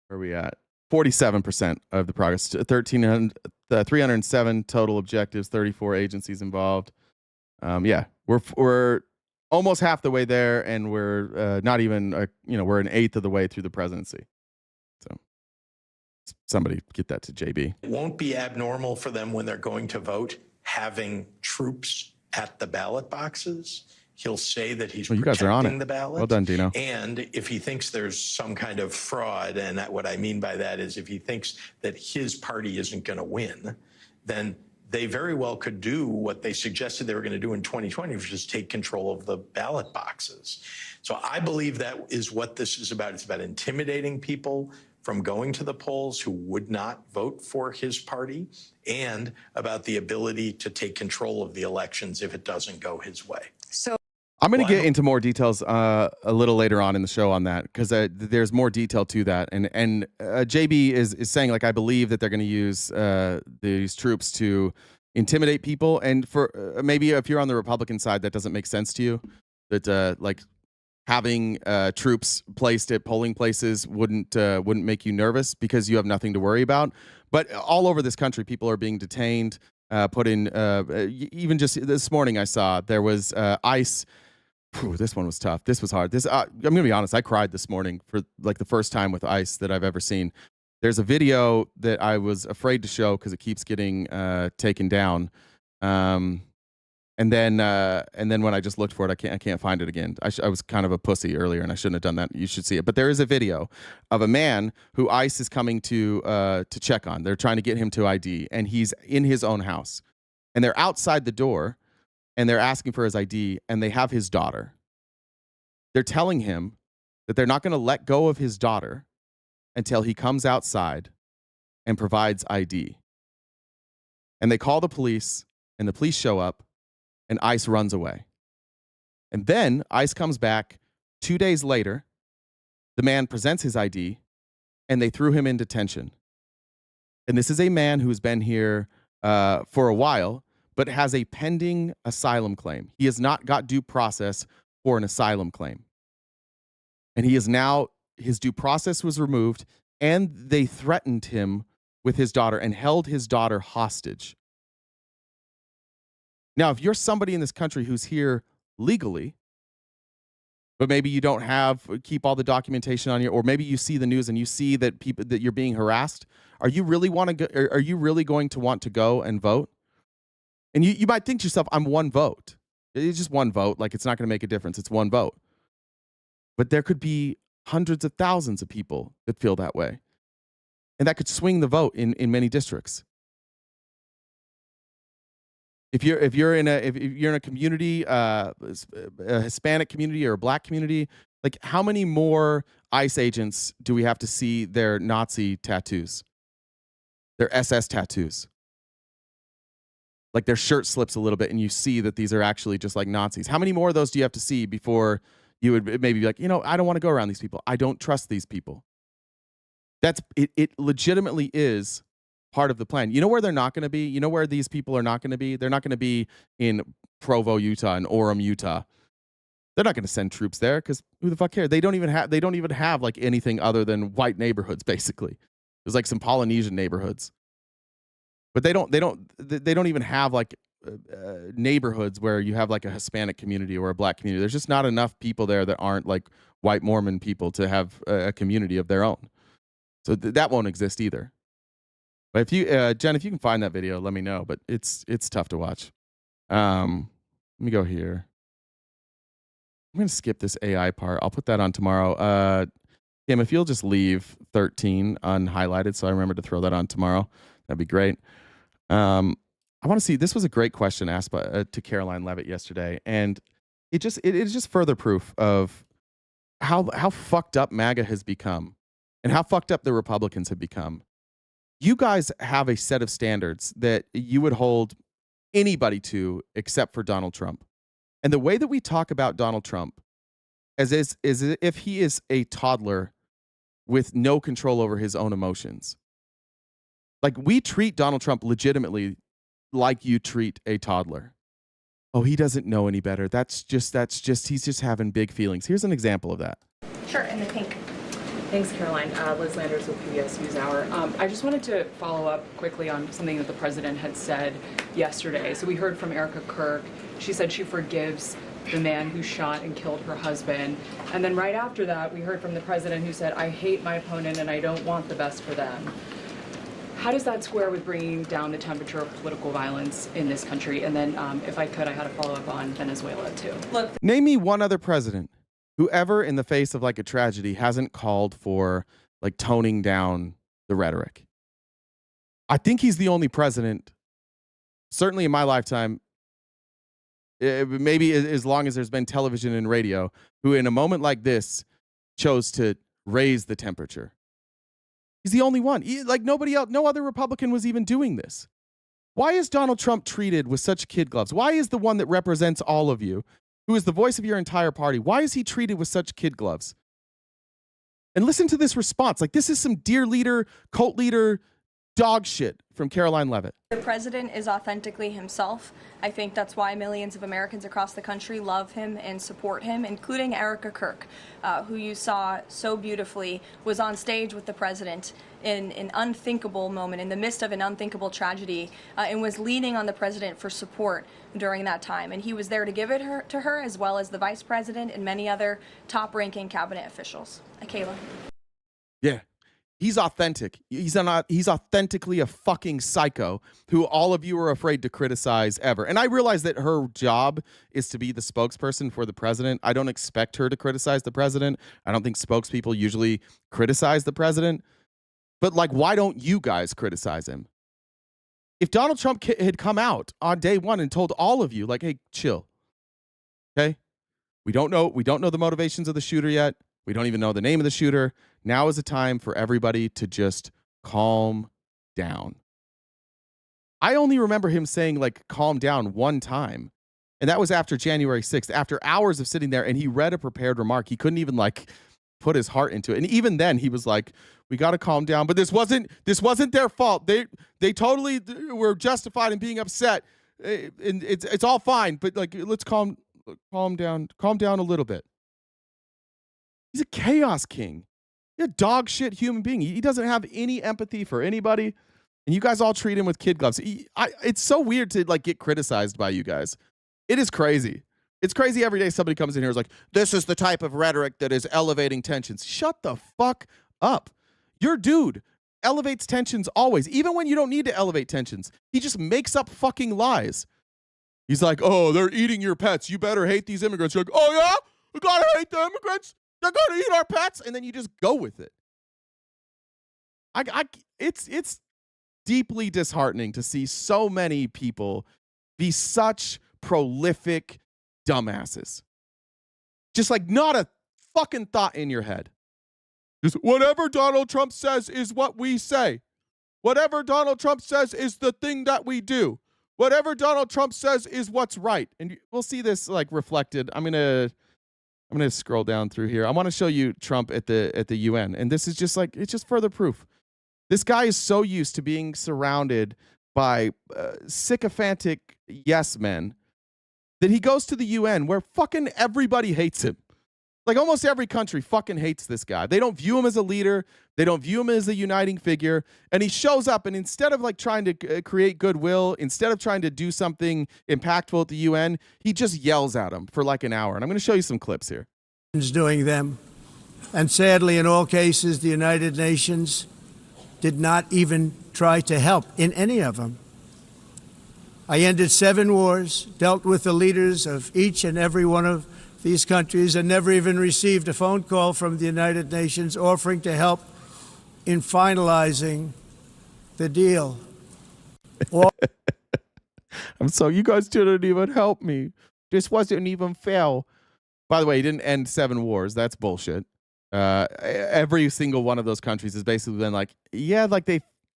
are we at? 47% of the progress. 307 total objectives. 34 agencies involved. Yeah, we're almost half the way there, and we're not even we're an eighth of the way through the presidency. So somebody get that to JB. It won't be abnormal for them when they're going to vote having troops at the ballot boxes. He'll say that he's you guys are on protecting it. the ballot. Well done, Dino. And if he thinks there's some kind of fraud, and what I mean by that is if he thinks that his party isn't going to win, then they very well could do what they suggested they were going to do in 2020, which is take control of the ballot boxes. So I believe that is what this is about. It's about intimidating people from going to the polls who would not vote for his party, and about the ability to take control of the elections if it doesn't go his way. So I'm going to get into more details a little later on in the show on that, because there's more detail to that. And JB is saying, like, I believe that they're going to use these troops to intimidate people. And for maybe if you're on the Republican side, that doesn't make sense to you. That like having troops placed at polling places wouldn't make you nervous because you have nothing to worry about. But all over this country, people are being detained, put in. Even just this morning, I saw there was ICE. Whew, this one was tough. This was hard. I'm gonna be honest. I cried this morning for like the first time with ICE that I've ever seen. There's a video that I was afraid to show because it keeps getting taken down. And then when I just looked for it, I can't find it again. I was kind of a pussy earlier, and I shouldn't have done that. You should see it. But there is a video of a man who ICE is coming to check on. They're trying to get him to ID, and he's in his own house, and they're outside the door, and they're asking for his ID, and they have his daughter. They're telling him that they're not going to let go of his daughter until he comes outside and provides ID. And they call the police, and the police show up. And ICE runs away. And then ICE comes back 2 days later. The man presents his ID, and they threw him in detention. And this is a man who's been here for a while, but has a pending asylum claim. He has not got due process for an asylum claim. And he is now, his due process was removed, and they threatened him with his daughter and held his daughter hostage. Now, if you're somebody in this country who's here legally, but maybe you don't keep all the documentation on you, or maybe you see the news and you see that that you're being harassed, are you really going to want to go and vote? And you might think to yourself, I'm one vote. It's just one vote. Like, it's not going to make a difference. It's one vote. But there could be hundreds of thousands of people that feel that way. And that could swing the vote in many districts. If you're in a community, a Hispanic community or a Black community, like, how many more ICE agents do we have to see their Nazi tattoos, their SS tattoos? Like, their shirt slips a little bit and you see that these are actually just like Nazis. How many more of those do you have to see before you would maybe be like, I don't want to go around these people. I don't trust these people. It legitimately is part of the plan. You know where they're not going to be? You know where these people are not going to be? They're not going to be in Provo, Utah, and Orem, Utah. They're not going to send troops there because who the fuck cares? They don't even have like anything other than white neighborhoods. Basically, there's like some Polynesian neighborhoods, but they don't even have like neighborhoods where you have like a Hispanic community or a Black community. There's just not enough people there that aren't like white Mormon people to have a community of their own. So that won't exist either. But if you, Jen, if you can find that video, let me know. But it's tough to watch. Let me go here. I'm going to skip this AI part. I'll put that on tomorrow. Kim, if you'll just leave 13 unhighlighted so I remember to throw that on tomorrow, that'd be great. I want to see, this was a great question asked to Caroline Levitt yesterday. And it is just further proof of how fucked up MAGA has become and how fucked up the Republicans have become. You guys have a set of standards that you would hold anybody to except for Donald Trump. And the way that we talk about Donald Trump is if he is a toddler with no control over his own emotions. Like, we treat Donald Trump legitimately like you treat a toddler. Oh, he doesn't know any better. That's just he's just having big feelings. Here's an example of that. Sure, in the pink. Thanks, Caroline. Liz Landers with PBS NewsHour. I just wanted to follow up quickly on something that the president had said yesterday. So we heard from Erica Kirk. She said she forgives the man who shot and killed her husband. And then right after that, we heard from the president who said, I hate my opponent and I don't want the best for them. How does that square with bringing down the temperature of political violence in this country? And then, if I could, I had a follow-up on Venezuela, too. Look. Name me one other president who ever, in the face of like a tragedy, hasn't called for like toning down the rhetoric. I think he's the only president, certainly in my lifetime, maybe as long as there's been television and radio, who in a moment like this chose to raise the temperature. He's the only one. Like, nobody else, no other Republican was even doing this. Why is Donald Trump treated with such kid gloves? Why is the one that represents all of you, who is the voice of your entire party, why is he treated with such kid gloves? And listen to this response. Like, this is some dear leader, cult leader, dog shit from Caroline Levitt. The president is authentically himself. I think that's why millions of Americans across the country love him and support him, including Erica Kirk, who you saw so beautifully was on stage with the president in an unthinkable moment, in the midst of an unthinkable tragedy, and was leaning on the president for support during that time. And he was there to give it to her, as well as the vice president and many other top-ranking cabinet officials. Kayla. Yeah. He's authentic. He's authentically a fucking psycho who all of you are afraid to criticize ever. And I realize that her job is to be the spokesperson for the president. I don't expect her to criticize the president. I don't think spokespeople usually criticize the president. But like, why don't you guys criticize him? If Donald Trump had come out on day one and told all of you, like, hey, chill. Okay? We don't know the motivations of the shooter yet. We don't even know the name of the shooter. Now is the time for everybody to just calm down. I only remember him saying, like, calm down one time. And that was after January 6th, after hours of sitting there, and he read a prepared remark. He couldn't even, like, put his heart into it. And even then, he was like, we got to calm down. But this wasn't their fault. They totally were justified in being upset. And it's all fine. But, like, let's calm down a little bit. He's a chaos king. He's a dog shit human being. He doesn't have any empathy for anybody. And you guys all treat him with kid gloves. It's so weird to like get criticized by you guys. It is crazy. It's crazy every day somebody comes in here and is like, this is the type of rhetoric that is elevating tensions. Shut the fuck up. Your dude elevates tensions always, even when you don't need to elevate tensions. He just makes up fucking lies. He's like, oh, they're eating your pets. You better hate these immigrants. You're like, oh yeah? We gotta hate the immigrants? They're going to eat our pets, and then you just go with it. It's deeply disheartening to see so many people be such prolific dumbasses. Just like not a fucking thought in your head. Just whatever Donald Trump says is what we say. Whatever Donald Trump says is the thing that we do. Whatever Donald Trump says is what's right. And we'll see this like reflected. I'm gonna scroll down through here. I want to show you Trump at the UN, and this is just like it's just further proof. This guy is so used to being surrounded by sycophantic yes men that he goes to the UN where fucking everybody hates him. Like almost every country fucking hates this guy. They don't view him as a leader. They don't view him as a uniting figure. And he shows up, and instead of like trying to create goodwill, instead of trying to do something impactful at the UN, he just yells at him for like an hour. And I'm going to show you some clips here. Doing them. And sadly, in all cases, the United Nations did not even try to help in any of them. I ended 7 wars, dealt with the leaders of each and every one of these countries, and never even received a phone call from the United Nations offering to help in finalizing the deal. I'm so you guys didn't even help me. This wasn't even fair. By the way, he didn't end 7 wars. That's bullshit. Every single one of those countries has basically been like, yeah, like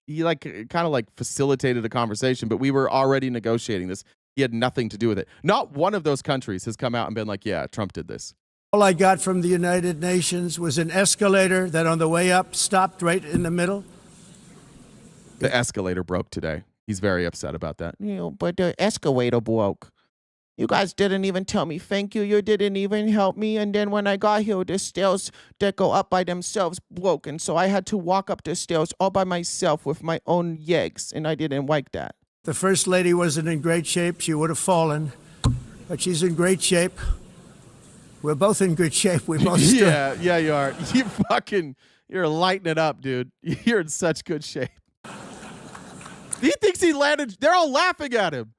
he like kind of like facilitated a conversation, but we were already negotiating this. He had nothing to do with it. Not one of those countries has come out and been like, yeah, Trump did this. All I got from the United Nations was an escalator that on the way up stopped right in the middle. The escalator broke today. He's very upset about that. But the escalator broke. You guys didn't even tell me thank you. You didn't even help me. And then when I got here, the stairs that go up by themselves broke. And so I had to walk up the stairs all by myself with my own legs. And I didn't like that. The First Lady wasn't in great shape. She would have fallen. But she's in great shape. We're both in good shape. We both yeah, you are. You're lighting it up, dude. You're in such good shape. He thinks he landed. They're all laughing at him.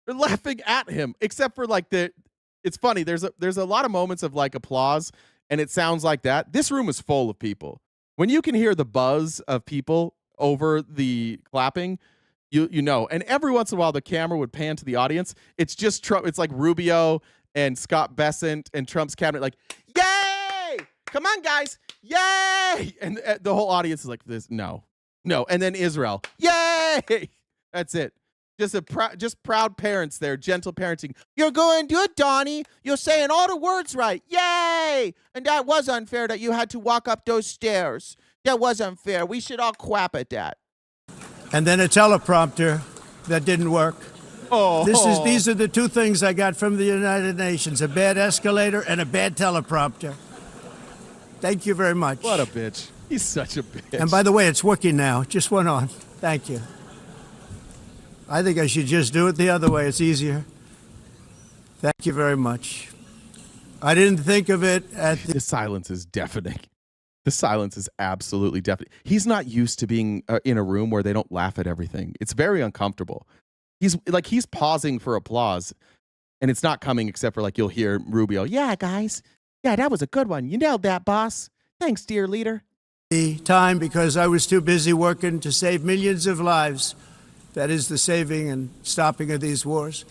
They're laughing at him, except for like it's funny. There's a lot of moments of like applause, and it sounds like that. This room is full of people. When you can hear the buzz of people over the clapping, you know. And every once in a while, the camera would pan to the audience. It's just Trump. It's like Rubio and Scott Bessent and Trump's cabinet, like, yay! Come on, guys, yay! And the whole audience is like this. No. And then Israel, yay! That's it. Just proud parents there, gentle parenting. You're going good, Donnie. You're saying all the words right. Yay! And that was unfair that you had to walk up those stairs. That was unfair. We should all clap at that. and then a teleprompter that didn't work. These are the two things I got from the United Nations, a bad escalator and a bad teleprompter. Thank you very much. What a bitch. He's such a bitch. And by the way, it's working now. It just went on. Thank you. I think I should just do it the other way. It's easier. Thank you very much. I didn't think of it at the silence is deafening. The silence is absolutely deafening. He's not used to being in a room where they don't laugh at everything. It's very uncomfortable. He's pausing for applause, and it's not coming except for you'll hear Rubio. Yeah, guys. Yeah, that was a good one. You nailed that, boss. Thanks, dear leader. The time because I was too busy working to save millions of lives. That is the saving and stopping of these wars.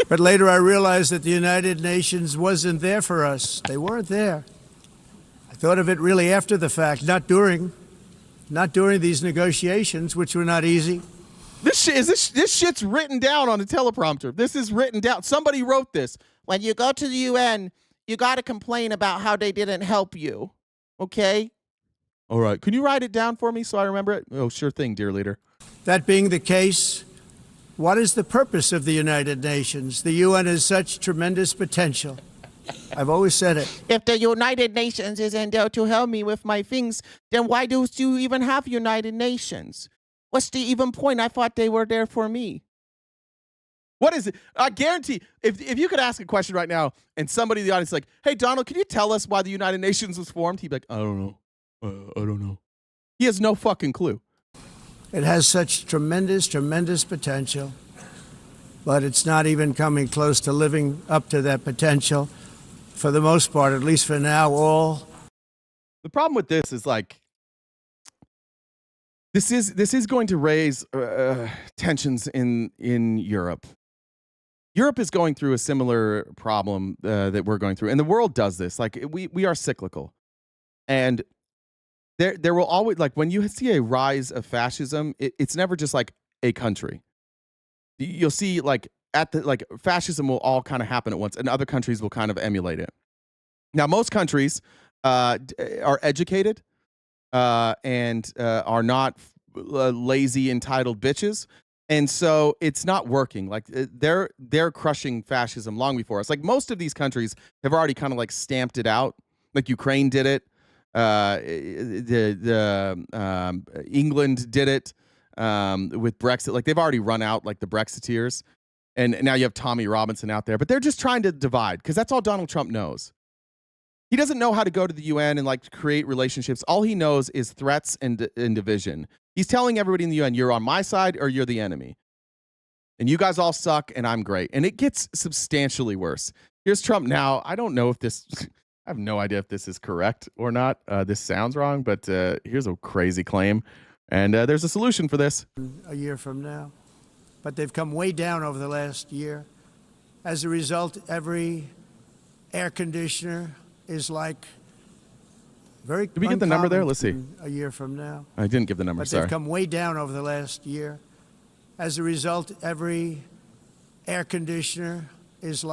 But later I realized that the United Nations wasn't there for us. They weren't there. I thought of it really after the fact, not during these negotiations, which were not easy. This shit's written down on a teleprompter. This is written down. Somebody wrote this. When you go to the UN, you got to complain about how they didn't help you. Okay? All right. Can you write it down for me so I remember it? Oh, sure thing, dear leader. That being the case, what is the purpose of the United Nations? The UN has such tremendous potential. I've always said it. If the United Nations isn't there to help me with my things, then why do you even have United Nations? What's the even point? I thought they were there for me. What is it? I guarantee, if you could ask a question right now and somebody in the audience is like, hey, Donald, can you tell us why the United Nations was formed? He'd be like, I don't know. I don't know. He has no fucking clue. It has such tremendous, tremendous potential, but it's not even coming close to living up to that potential. For the most part, at least for now, The problem with this is this is going to raise tensions in Europe. Europe is going through a similar problem that we're going through, and the world does this. We are cyclical, and there will always when you see a rise of fascism, it's never just a country. You'll see fascism will all kind of happen at once, and other countries will kind of emulate it. Now, most countries are educated and are not lazy, entitled bitches. And so it's not working. They're crushing fascism long before us. Most of these countries have already kind of stamped it out. Ukraine did it. England did it with Brexit. They've already run out the Brexiteers. And now you have Tommy Robinson out there. But they're just trying to divide because that's all Donald Trump knows. He doesn't know how to go to the UN and create relationships. All he knows is threats and division. He's telling everybody in the UN, you're on my side or you're the enemy. And you guys all suck and I'm great. And it gets substantially worse. Here's Trump now. I don't know if this, I have no idea if this is correct or not. This sounds wrong, but here's a crazy claim. And there's a solution for this. A year from now. But they've come way down over the last year. As a result, every air conditioner is very. Did we get the number there? Let's see. A year from now. I didn't give the number, but sorry. They've come way down over the last year. As a result, every air conditioner is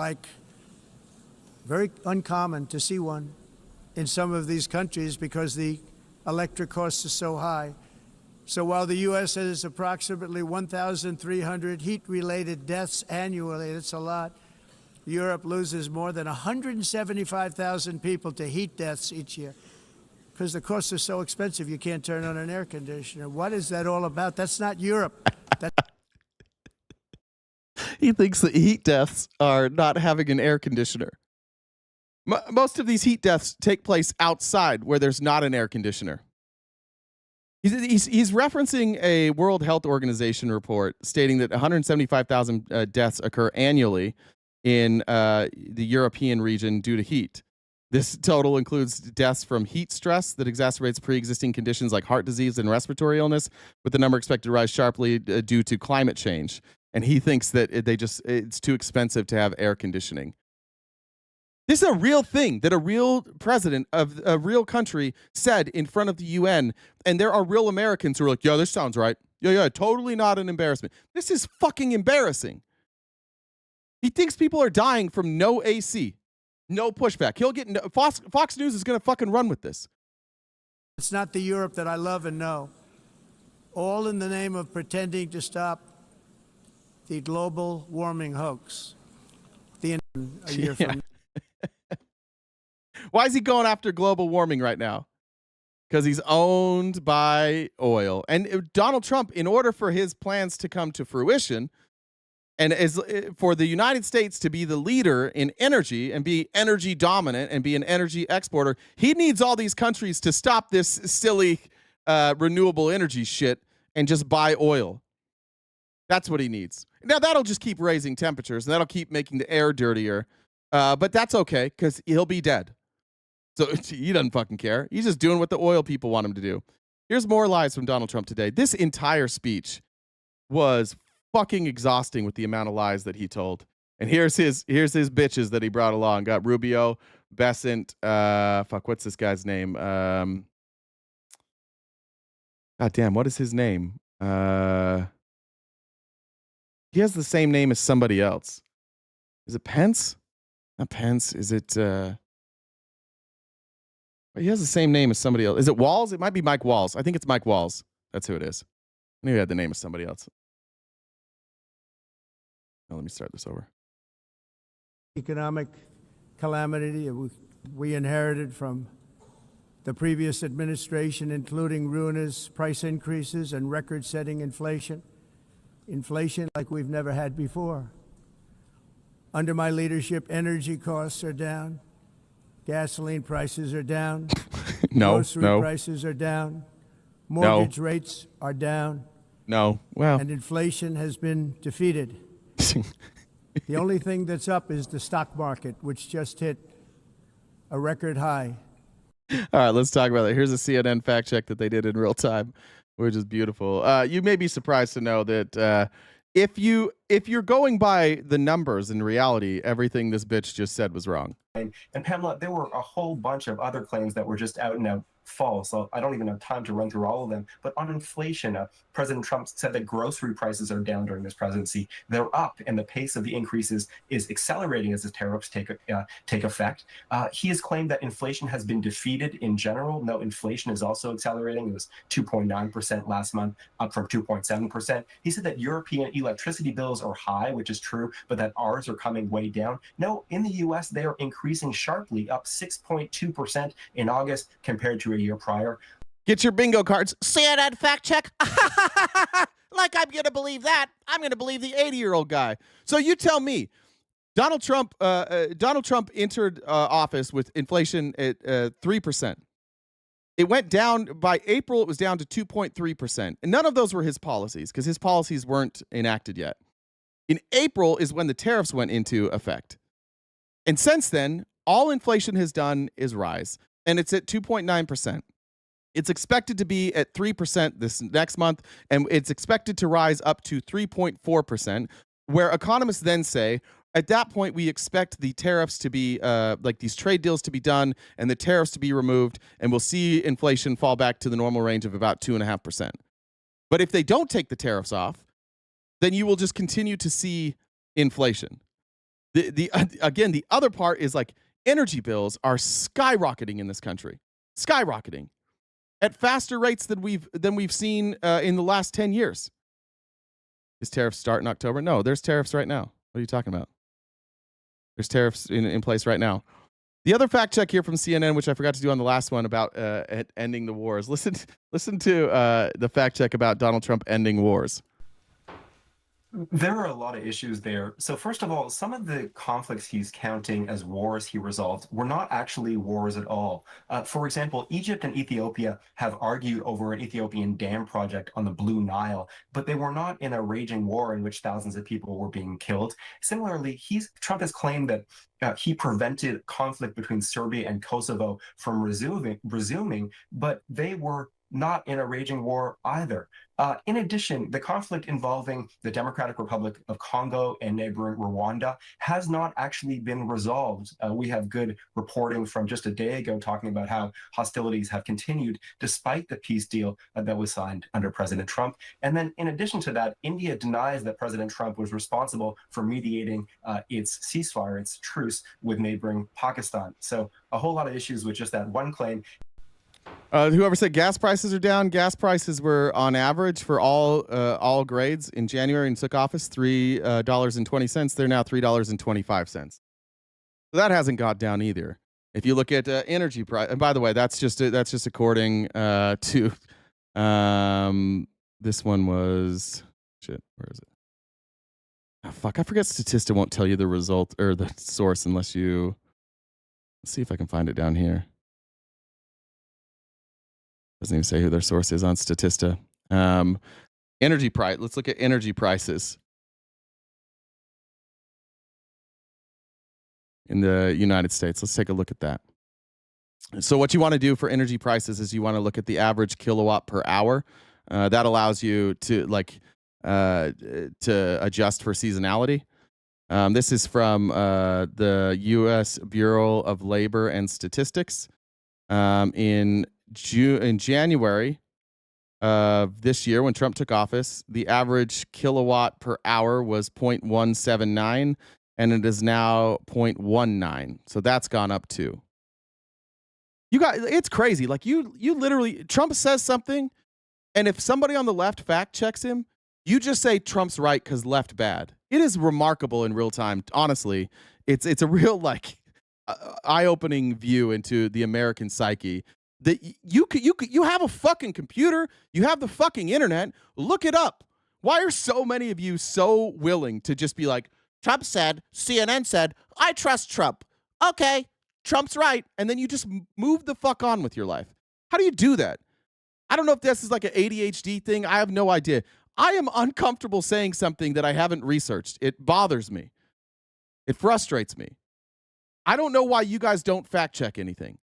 very uncommon to see one in some of these countries because the electric costs are so high. So while the U.S. has approximately 1,300 heat-related deaths annually, that's a lot, Europe loses more than 175,000 people to heat deaths each year because the costs are so expensive you can't turn on an air conditioner. What is that all about? That's not Europe. He thinks that heat deaths are not having an air conditioner. Most of these heat deaths take place outside where there's not an air conditioner. He's referencing a World Health Organization report stating that 175,000 deaths occur annually in the European region due to heat. This total includes deaths from heat stress that exacerbates pre-existing conditions like heart disease and respiratory illness, with the number expected to rise sharply due to climate change. And he thinks that it's too expensive to have air conditioning. This is a real thing that a real president of a real country said in front of the UN, and there are real Americans who are like, yeah, this sounds right. Yeah, totally not an embarrassment. This is fucking embarrassing. He thinks people are dying from no AC, no pushback. He'll get Fox News is going to fucking run with this. It's not the Europe that I love and know. all in the name of pretending to stop the global warming hoax. A year from Why is he going after global warming right now? Because he's owned by oil. And Donald Trump, in order for his plans to come to fruition, and for the United States to be the leader in energy and be energy dominant and be an energy exporter, he needs all these countries to stop this silly renewable energy shit and just buy oil. That's what he needs. Now, that'll just keep raising temperatures, and that'll keep making the air dirtier. But that's okay, because he'll be dead. So he doesn't fucking care. He's just doing what the oil people want him to do. Here's more lies from Donald Trump today. This entire speech was fucking exhausting with the amount of lies that he told. And here's his bitches that he brought along. Got Rubio, Besant, what's this guy's name? God damn, what is his name? He has the same name as somebody else. Is it Pence? Not Pence. Is it he has the same name as somebody else. Is it Walls? It might be Mike Walls. I think it's Mike Walls. That's who it is. I knew he had the name of somebody else. Now let me start this over. economic calamity we inherited from the previous administration, including ruinous price increases and record-setting inflation like we've never had before. Under my leadership, energy costs are down, gasoline prices are down, grocery prices are down, mortgage rates are down, and inflation has been defeated. The only thing that's up is the stock market, which just hit a record high. All right, let's talk about it. Here's a CNN fact check that they did in real time, which is beautiful. You may be surprised to know that if you're going by the numbers, in reality, everything this bitch just said was wrong. And Pamela, there were a whole bunch of other claims that were just out and out false. So I don't even have time to run through all of them. But on inflation, President Trump said that grocery prices are down during this presidency. They're up, and the pace of the increases is accelerating as the tariffs take effect. He has claimed that inflation has been defeated in general. No, inflation is also accelerating. It was 2.9% last month, up from 2.7%. He said that European electricity bills are high, which is true, but that ours are coming way down. No, in the U.S., they are increasing sharply, up 6.2% in August compared to a year prior. Get your bingo cards. CNN fact check. Like I'm going to believe that. I'm going to believe the 80-year-old guy. So you tell me, Donald Trump entered office with inflation at 3%. It went down by April. It was down to 2.3%. And none of those were his policies because his policies weren't enacted yet. In April is when the tariffs went into effect. And since then, all inflation has done is rise. And it's at 2.9%. It's expected to be at 3% this next month, and it's expected to rise up to 3.4%, where economists then say, at that point, we expect the tariffs to be, like these trade deals to be done, and the tariffs to be removed, and we'll see inflation fall back to the normal range of about 2.5%. But if they don't take the tariffs off, then you will just continue to see inflation. Again, the other part is like, energy bills are skyrocketing in this country, skyrocketing at faster rates than we've seen in the last 10 years. Is tariffs start in October? No, there's tariffs right now. What are you talking about? There's tariffs in place right now. The other fact check here from CNN, which I forgot to do on the last one about ending the wars. Listen to the fact check about Donald Trump ending wars. There are a lot of issues there. So first of all, some of the conflicts he's counting as wars he resolved were not actually wars at all. For example, Egypt and Ethiopia have argued over an Ethiopian dam project on the Blue Nile, but they were not in a raging war in which thousands of people were being killed. Similarly, Trump has claimed that he prevented conflict between Serbia and Kosovo from resuming, but they were not in a raging war either. In addition, the conflict involving the Democratic Republic of Congo and neighboring Rwanda has not actually been resolved. We have good reporting from just a day ago talking about how hostilities have continued despite the peace deal that was signed under President Trump. And then in addition to that, India denies that President Trump was responsible for mediating its ceasefire, its truce with neighboring Pakistan. So a whole lot of issues with just that one claim. Whoever said gas prices are down, gas prices were on average for all grades in January and took office $3.20. They're now $3.25. So that hasn't got down either. If you look at energy price, and by the way, that's just according to this one was shit. Where is it? Oh, fuck, I forget. Statista won't tell you the result or the source unless you. Let's see if I can find it down here. Doesn't even say who their source is on Statista. Energy price. Let's look at energy prices in the United States. Let's take a look at that. So what you want to do for energy prices is you want to look at the average kilowatt per hour. That allows you to to adjust for seasonality. This is from the U.S. Bureau of Labor and Statistics. In January of this year, when Trump took office, the average kilowatt per hour was 0.179, and it is now 0.19. So that's gone up too. You got, it's crazy. Like you literally, Trump says something, and if somebody on the left fact checks him, you just say Trump's right because left bad. It is remarkable in real time. Honestly, it's a real eye-opening view into the American psyche. That you have a fucking computer, you have the fucking internet. Look it up. Why are so many of you so willing to just be like, Trump said, CNN said, I trust Trump. Okay, Trump's right, and then you just move the fuck on with your life. How do you do that? I don't know if this is like an ADHD thing. I have no idea. I am uncomfortable saying something that I haven't researched. It bothers me. It frustrates me. I don't know why you guys don't fact check anything.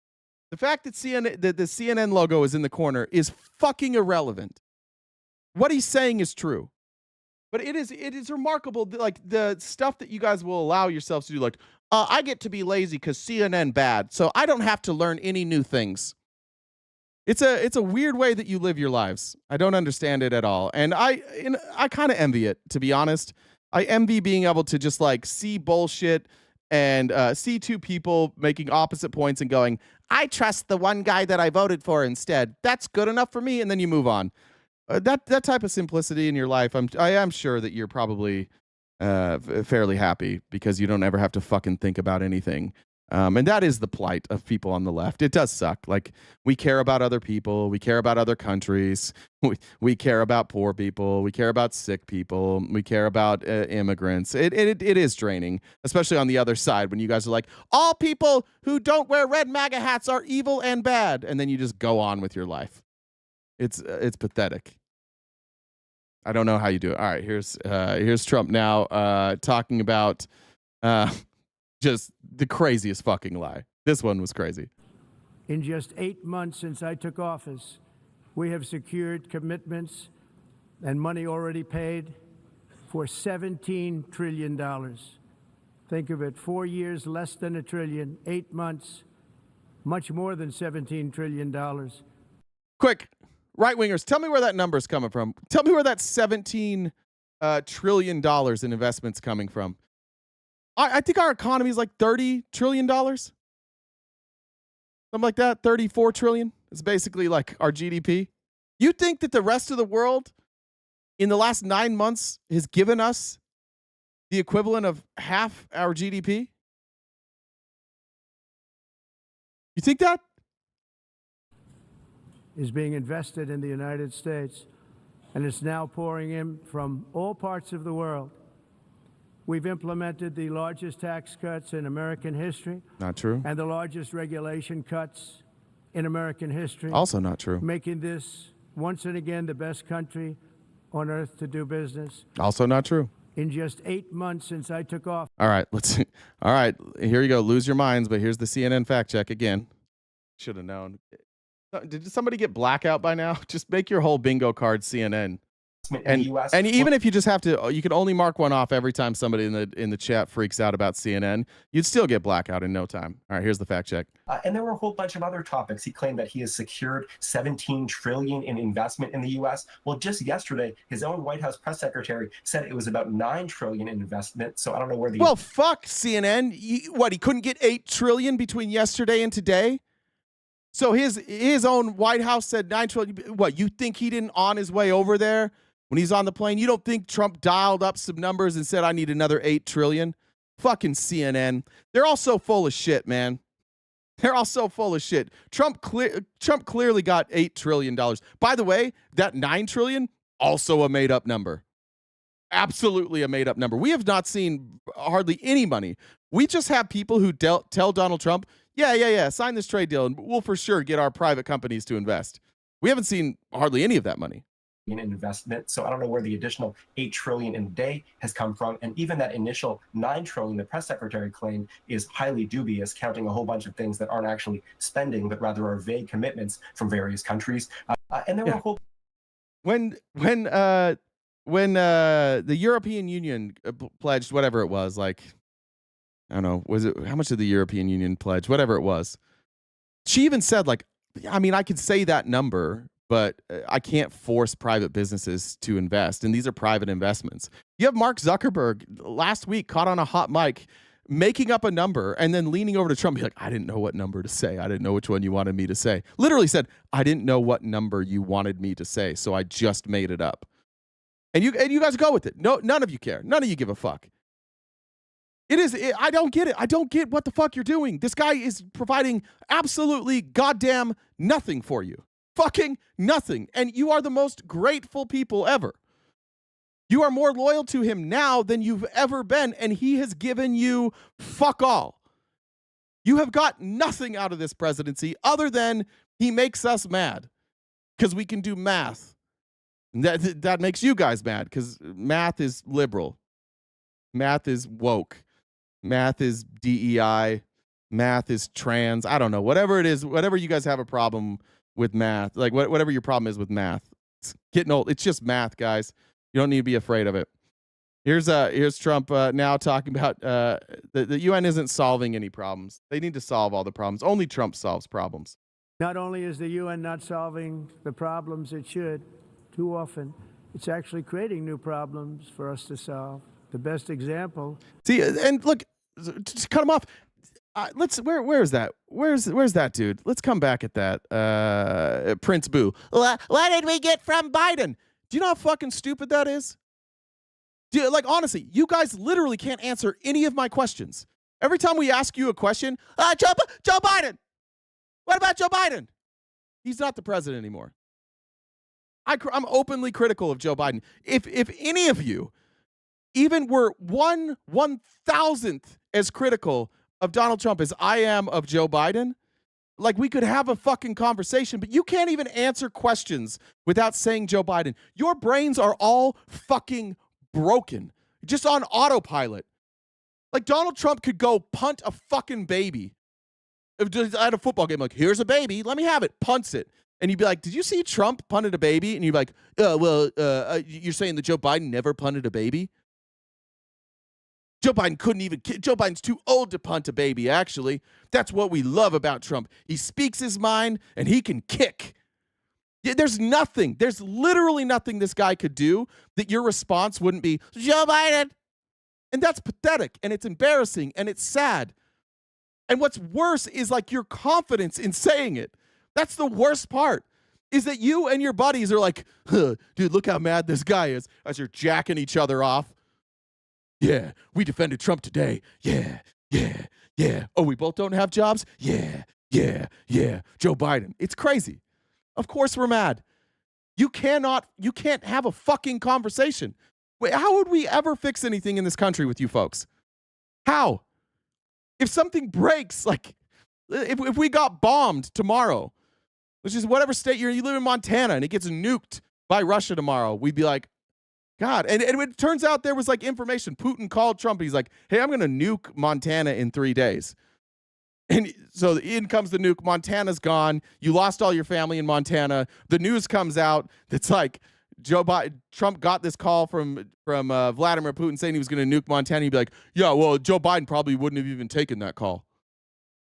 The fact that the CNN logo is in the corner is fucking irrelevant. What he's saying is true. But it is remarkable, like the stuff that you guys will allow yourselves to do. Like, I get to be lazy because CNN bad, so I don't have to learn any new things. It's a weird way that you live your lives. I don't understand it at all, and I kind of envy it, to be honest. I envy being able to just like see bullshit and see two people making opposite points and going, I trust the one guy that I voted for instead. That's good enough for me, and then you move on. That type of simplicity in your life, I am sure that you're probably fairly happy because you don't ever have to fucking think about anything. And that is the plight of people on the left. It does suck. Like, we care about other people. We care about other countries. We care about poor people. We care about sick people. We care about immigrants. It is draining, especially on the other side when you guys are like, all people who don't wear red MAGA hats are evil and bad. And then you just go on with your life. It's pathetic. I don't know how you do it. All right, here's Trump now talking about just the craziest fucking lie. This one was crazy. In just 8 months since I took office, we have secured commitments and money already paid for $17 trillion. Think of it, 4 years, less than $1 trillion, 8 months, much more than $17 trillion. Quick, right-wingers, tell me where that number's coming from. Tell me where that $17 trillion in investments coming from. I think our economy is like $30 trillion. Something like that. 34 trillion is basically like our GDP. You think that the rest of the world in the last 9 months has given us the equivalent of half our GDP? You think that? Is being invested in the United States, and it's now pouring in from all parts of the world. We've implemented the largest tax cuts in American history. Not true. And the largest regulation cuts in American history. Also not true. Making this, once and again, the best country on earth to do business. Also not true. In just 8 months since I took office. All right, all right, here you go. Lose your minds, but here's the CNN fact check again. Should have known. Did somebody get blackout by now? Just make your whole bingo card CNN. And even if you just have to, you can only mark one off every time somebody in the chat freaks out about CNN. You'd still get blackout in no time. All right, here's the fact check. And there were a whole bunch of other topics. He claimed that he has secured $17 trillion in investment in the U.S. Well, just yesterday, his own White House press secretary said it was about $9 trillion in investment. So I don't know where the well, fuck CNN. He couldn't get $8 trillion between yesterday and today? So his own White House said 9 trillion. What, you think he didn't on his way over there when he's on the plane? You don't think Trump dialed up some numbers and said, I need another 8 trillion? Fucking CNN. They're all so full of shit, man. They're all so full of shit. Trump clearly got $8 trillion. By the way, that 9 trillion, also a made up number. Absolutely a made up number. We have not seen hardly any money. We just have people who tell Donald Trump, yeah, sign this trade deal and we'll for sure get our private companies to invest. We haven't seen hardly any of that money. In investment. So I don't know where the additional 8 trillion in a day has come from. And even that initial 9 trillion the press secretary claimed is highly dubious, counting a whole bunch of things that aren't actually spending, but rather are vague commitments from various countries. And there were a whole when the European Union pledged whatever it was, like, I don't know, was it, how much did the European Union pledge? Whatever it was. She even said, like, I mean, I could say that number, but I can't force private businesses to invest. And these are private investments. You have Mark Zuckerberg last week caught on a hot mic making up a number and then leaning over to Trump and be like, I didn't know what number to say. I didn't know which one you wanted me to say. Literally said, I didn't know what number you wanted me to say, so I just made it up. And you guys go with it. No, none of you care. None of you give a fuck. I don't get it. I don't get what the fuck you're doing. This guy is providing absolutely goddamn nothing for you. Fucking nothing. And you are the most grateful people ever. You are more loyal to him now than you've ever been, and he has given you fuck all. You have got nothing out of this presidency other than he makes us mad because we can do math. And that makes you guys mad because math is liberal. Math is woke. Math is DEI. Math is trans. I don't know. Whatever it is, whatever you guys have a problem with math, like whatever your problem is with math, it's getting old. It's just math, guys. You don't need to be afraid of it. Here's Trump now talking about the UN isn't solving any problems. They need to solve all the problems. Only Trump solves problems. Not only is the UN not solving the problems it should, too often, it's actually creating new problems for us to solve. The best example. See, and look, just cut him off. Where is that? Where's that dude? Let's come back at that. Prince Boo. What did we get from Biden? Do you know how fucking stupid that is? Dude, like, honestly, you guys literally can't answer any of my questions. Every time we ask you a question, Joe Biden. What about Joe Biden? He's not the president anymore. I'm openly critical of Joe Biden. If any of you even were 1/1000th as critical of Donald Trump as I am of Joe Biden, like, we could have a fucking conversation, but you can't even answer questions without saying Joe Biden. Your brains are all fucking broken, just on autopilot. Like, Donald Trump could go punt a fucking baby at a football game. Like, here's a baby, let me have it. Punts it. And you'd be like, did you see Trump punted a baby? And you'd be like, you're saying that Joe Biden never punted a baby? Joe Biden's too old to punt a baby, actually. That's what we love about Trump. He speaks his mind, and he can kick. There's literally nothing this guy could do that your response wouldn't be, Joe Biden. And that's pathetic, and it's embarrassing, and it's sad. And what's worse is, like, your confidence in saying it. That's the worst part, is that you and your buddies are like, dude, look how mad this guy is, as you're jacking each other off. Yeah, we defended Trump today. Yeah. Oh, we both don't have jobs? Yeah. Joe Biden. It's crazy. Of course we're mad. You can't have a fucking conversation. Wait, how would we ever fix anything in this country with you folks? How? If something breaks, like, if we got bombed tomorrow, which is whatever state you live in, Montana, and it gets nuked by Russia tomorrow, we'd be like, God. And it turns out there was, like, information. Putin called Trump. He's like, hey, I'm going to nuke Montana in 3 days. And so in comes the nuke. Montana's gone. You lost all your family in Montana. The news comes out that's like Trump got this call from Vladimir Putin saying he was going to nuke Montana. He'd be like, yeah, well, Joe Biden probably wouldn't have even taken that call.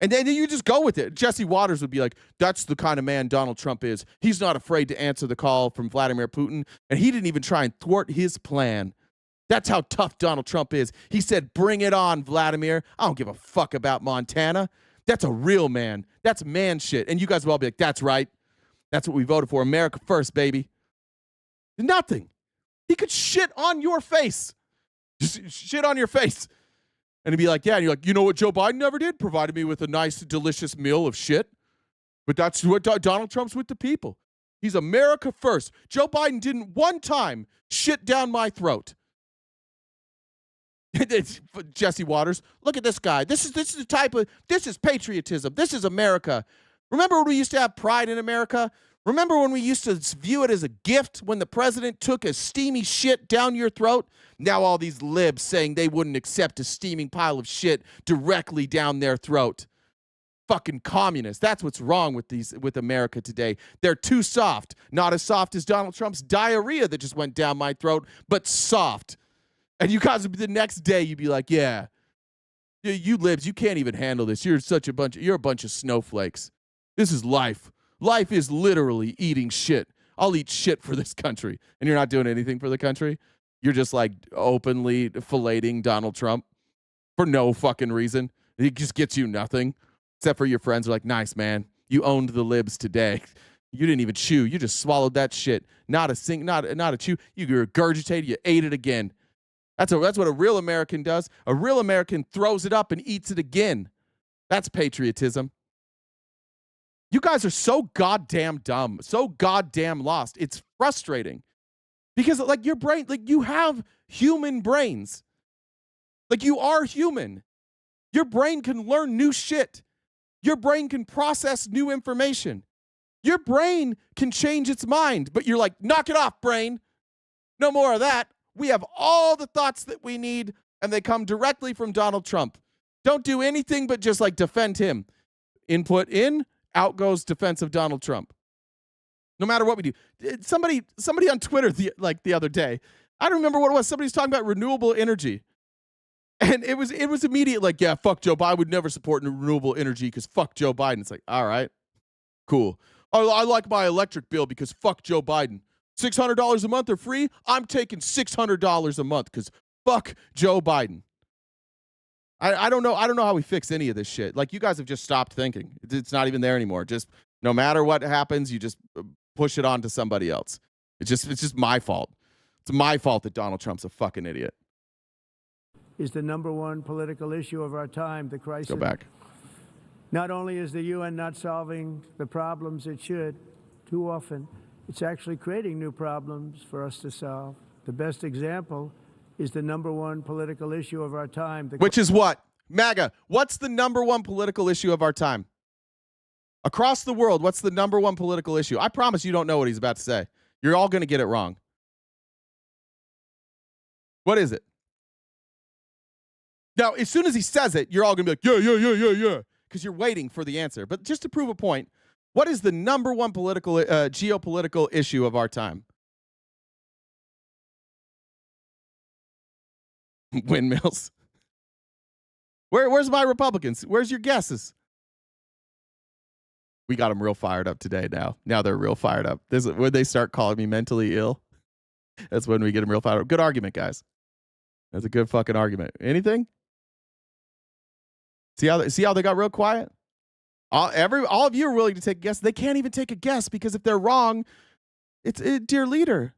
And then you just go with it. Jesse Waters would be like, that's the kind of man Donald Trump is. He's not afraid to answer the call from Vladimir Putin. And he didn't even try and thwart his plan. That's how tough Donald Trump is. He said, bring it on, Vladimir. I don't give a fuck about Montana. That's a real man. That's man shit. And you guys will all be like, that's right. That's what we voted for. America first, baby. Nothing. He could shit on your face. Just shit on your face. And he'd be like, yeah. And you're like, you know what Joe Biden never did? Provided me with a nice, delicious meal of shit. But that's what Donald Trump's with the people. He's America first. Joe Biden didn't one time shit down my throat. Jesse Waters, look at this guy. This is the type of, this is patriotism. This is America. Remember when we used to have pride in America? Remember when we used to view it as a gift when the president took a steamy shit down your throat? Now all these libs saying they wouldn't accept a steaming pile of shit directly down their throat. Fucking communists. That's what's wrong with America today. They're too soft. Not as soft as Donald Trump's diarrhea that just went down my throat, but soft. And you guys, the next day, you'd be like, yeah, you libs, you can't even handle this. You're a bunch of snowflakes. This is life. Life is literally eating shit. I'll eat shit for this country. And you're not doing anything for the country. You're just like openly filleting Donald Trump for no fucking reason. He just gets you nothing. Except for your friends are like, nice, man. You owned the libs today. You didn't even chew. You just swallowed that shit. Not a chew. You regurgitated. You ate it again. That's what a real American does. A real American throws it up and eats it again. That's patriotism. You guys are so goddamn dumb, so goddamn lost. It's frustrating because like your brain, like you have human brains. Like you are human. Your brain can learn new shit. Your brain can process new information. Your brain can change its mind, but you're like, knock it off, brain. No more of that. We have all the thoughts that we need, and they come directly from Donald Trump. Don't do anything but just like defend him. Input in, out goes defense of Donald Trump. No matter what we do. Somebody on Twitter the other day, I don't remember what it was. Somebody was talking about renewable energy. And it was immediate, like, yeah, fuck Joe Biden. I would never support renewable energy because fuck Joe Biden. It's like, all right, cool. I like my electric bill because fuck Joe Biden. $600 a month or free? I'm taking $600 a month because fuck Joe Biden. I don't know how we fix any of this shit. Like, you guys have just stopped thinking. It's not even there anymore. Just no matter what happens, you just push it on to somebody else. It's just my fault. It's my fault that Donald Trump's a fucking idiot. Is the number one political issue of our time, the crisis. Go back. Not only is the UN not solving the problems it should, too often, it's actually creating new problems for us to solve. The best example is the number one political issue of our time. Which is what? MAGA, what's the number one political issue of our time? Across the world, what's the number one political issue? I promise you don't know what he's about to say. You're all going to get it wrong. What is it? Now, as soon as he says it, you're all going to be like, yeah, because you're waiting for the answer. But just to prove a point, what is the number one geopolitical issue of our time? Windmills. Where's my Republicans? Where's your guesses? We got them real fired up today now. Now they're real fired up. This is when they start calling me mentally ill. That's when we get them real fired up. Good argument, guys. That's a good fucking argument. Anything? See how they got real quiet? All of you are willing to take a guess. They can't even take a guess because if they're wrong, it's dear leader.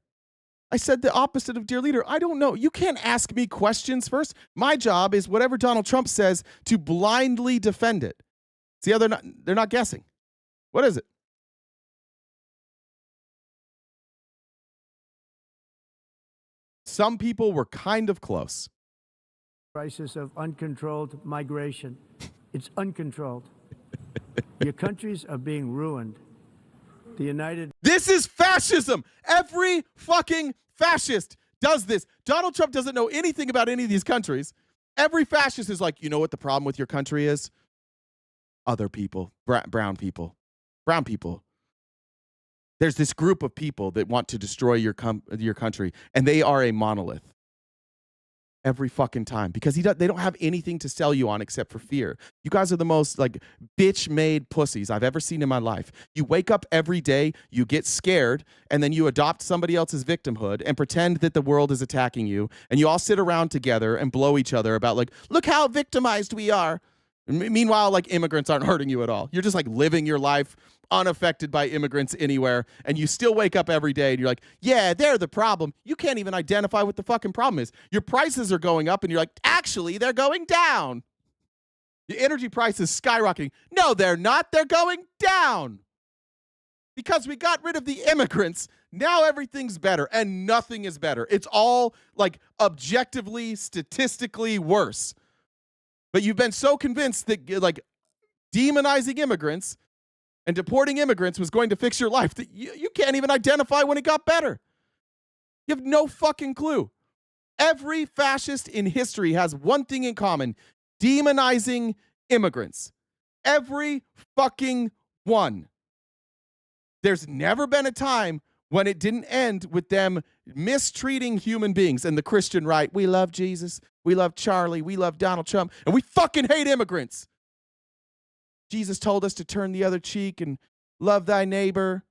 I said the opposite of dear leader. I don't know. You can't ask me questions first. My job is whatever Donald Trump says to blindly defend it. See how they're not guessing. What is it? Some people were kind of close. Crisis of uncontrolled migration. It's uncontrolled. Your countries are being ruined. This is fascism. Every fucking fascist does this. Donald Trump doesn't know anything about any of these countries. Every fascist is like, you know what the problem with your country is? Other people, brown people, There's this group of people that want to destroy your country, and they are a monolith. Every fucking time, because they don't have anything to sell you on except for fear. You guys are the most like bitch-made pussies I've ever seen in my life. You wake up every day, you get scared, and then you adopt somebody else's victimhood and pretend that the world is attacking you, and you all sit around together and blow each other about like, look how victimized we are. Meanwhile, like, immigrants aren't hurting you at all. You're just like living your life unaffected by immigrants anywhere, and you still wake up every day and you're like, yeah, they're the problem. You can't even identify what the fucking problem is. Your prices are going up and you're like, actually, they're going down. The energy price is skyrocketing. No, they're not. They're going down. Because we got rid of the immigrants, now everything's better, and nothing is better. It's all, like, objectively, statistically worse. But you've been so convinced that, like, demonizing immigrants and deporting immigrants was going to fix your life that you can't even identify when it got better. You have no fucking clue. Every fascist in history has one thing in common: demonizing immigrants. Every fucking one. There's never been a time when it didn't end with them mistreating human beings. And the Christian right, we love Jesus, we love Charlie, we love Donald Trump, and we fucking hate immigrants. Jesus told us to turn the other cheek and love thy neighbor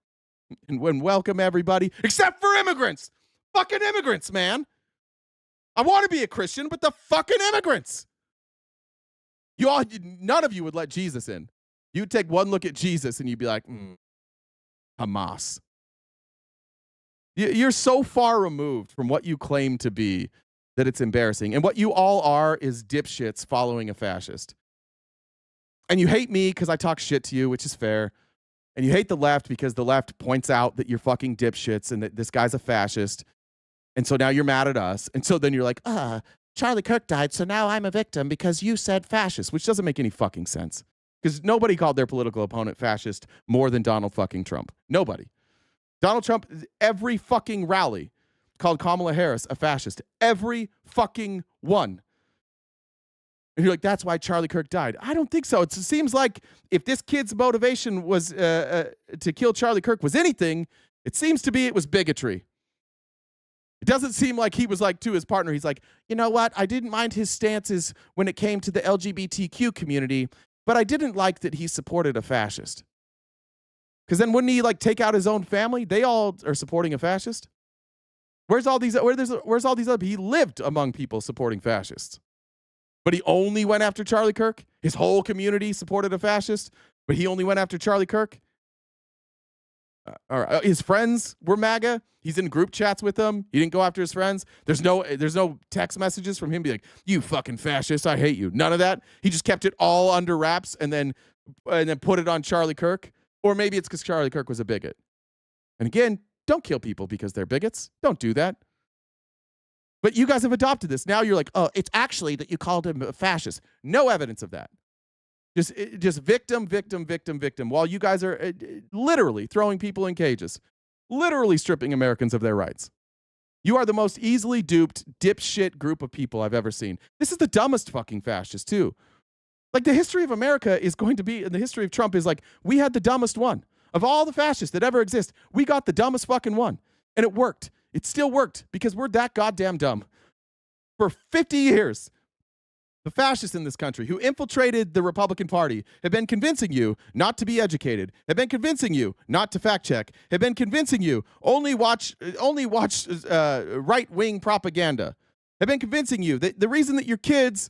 and welcome everybody, except for immigrants. Fucking immigrants, man. I want to be a Christian, but the fucking immigrants. None of you would let Jesus in. You'd take one look at Jesus and you'd be like, Hamas. You're so far removed from what you claim to be that it's embarrassing. And what you all are is dipshits following a fascist. And you hate me because I talk shit to you, which is fair. And you hate the left because the left points out that you're fucking dipshits and that this guy's a fascist. And so now you're mad at us. And so then you're like, Charlie Kirk died, so now I'm a victim because you said fascist, which doesn't make any fucking sense. Because nobody called their political opponent fascist more than Donald fucking Trump. Nobody. Donald Trump, every fucking rally called Kamala Harris a fascist. Every fucking one. And you're like, that's why Charlie Kirk died. I don't think so. It seems like if this kid's motivation was to kill Charlie Kirk was anything, it seems to be it was bigotry. It doesn't seem like he was like to his partner. He's like, you know what? I didn't mind his stances when it came to the LGBTQ community, but I didn't like that he supported a fascist. Because then wouldn't he like take out his own family? They all are supporting a fascist. Where's all these other? He lived among people supporting fascists. But he only went after Charlie Kirk? His whole community supported a fascist, but he only went after Charlie Kirk? His friends were MAGA. He's in group chats with them. He didn't go after his friends. There's no text messages from him being like, you fucking fascist, I hate you. None of that. He just kept it all under wraps and then put it on Charlie Kirk. Or maybe it's because Charlie Kirk was a bigot. And again, don't kill people because they're bigots. Don't do that. But you guys have adopted this. Now you're like, oh, it's actually that you called him a fascist. No evidence of that. Just victim, victim, victim, victim. While you guys are literally throwing people in cages. Literally stripping Americans of their rights. You are the most easily duped, dipshit group of people I've ever seen. This is the dumbest fucking fascist, too. Like, the history of America is going to be, and the history of Trump is like, we had the dumbest one. Of all the fascists that ever exist, we got the dumbest fucking one. And it worked. It still worked because we're that goddamn dumb. For 50 years, the fascists in this country who infiltrated the Republican Party have been convincing you not to be educated, have been convincing you not to fact check, have been convincing you only watch right-wing propaganda, have been convincing you that the reason that your kids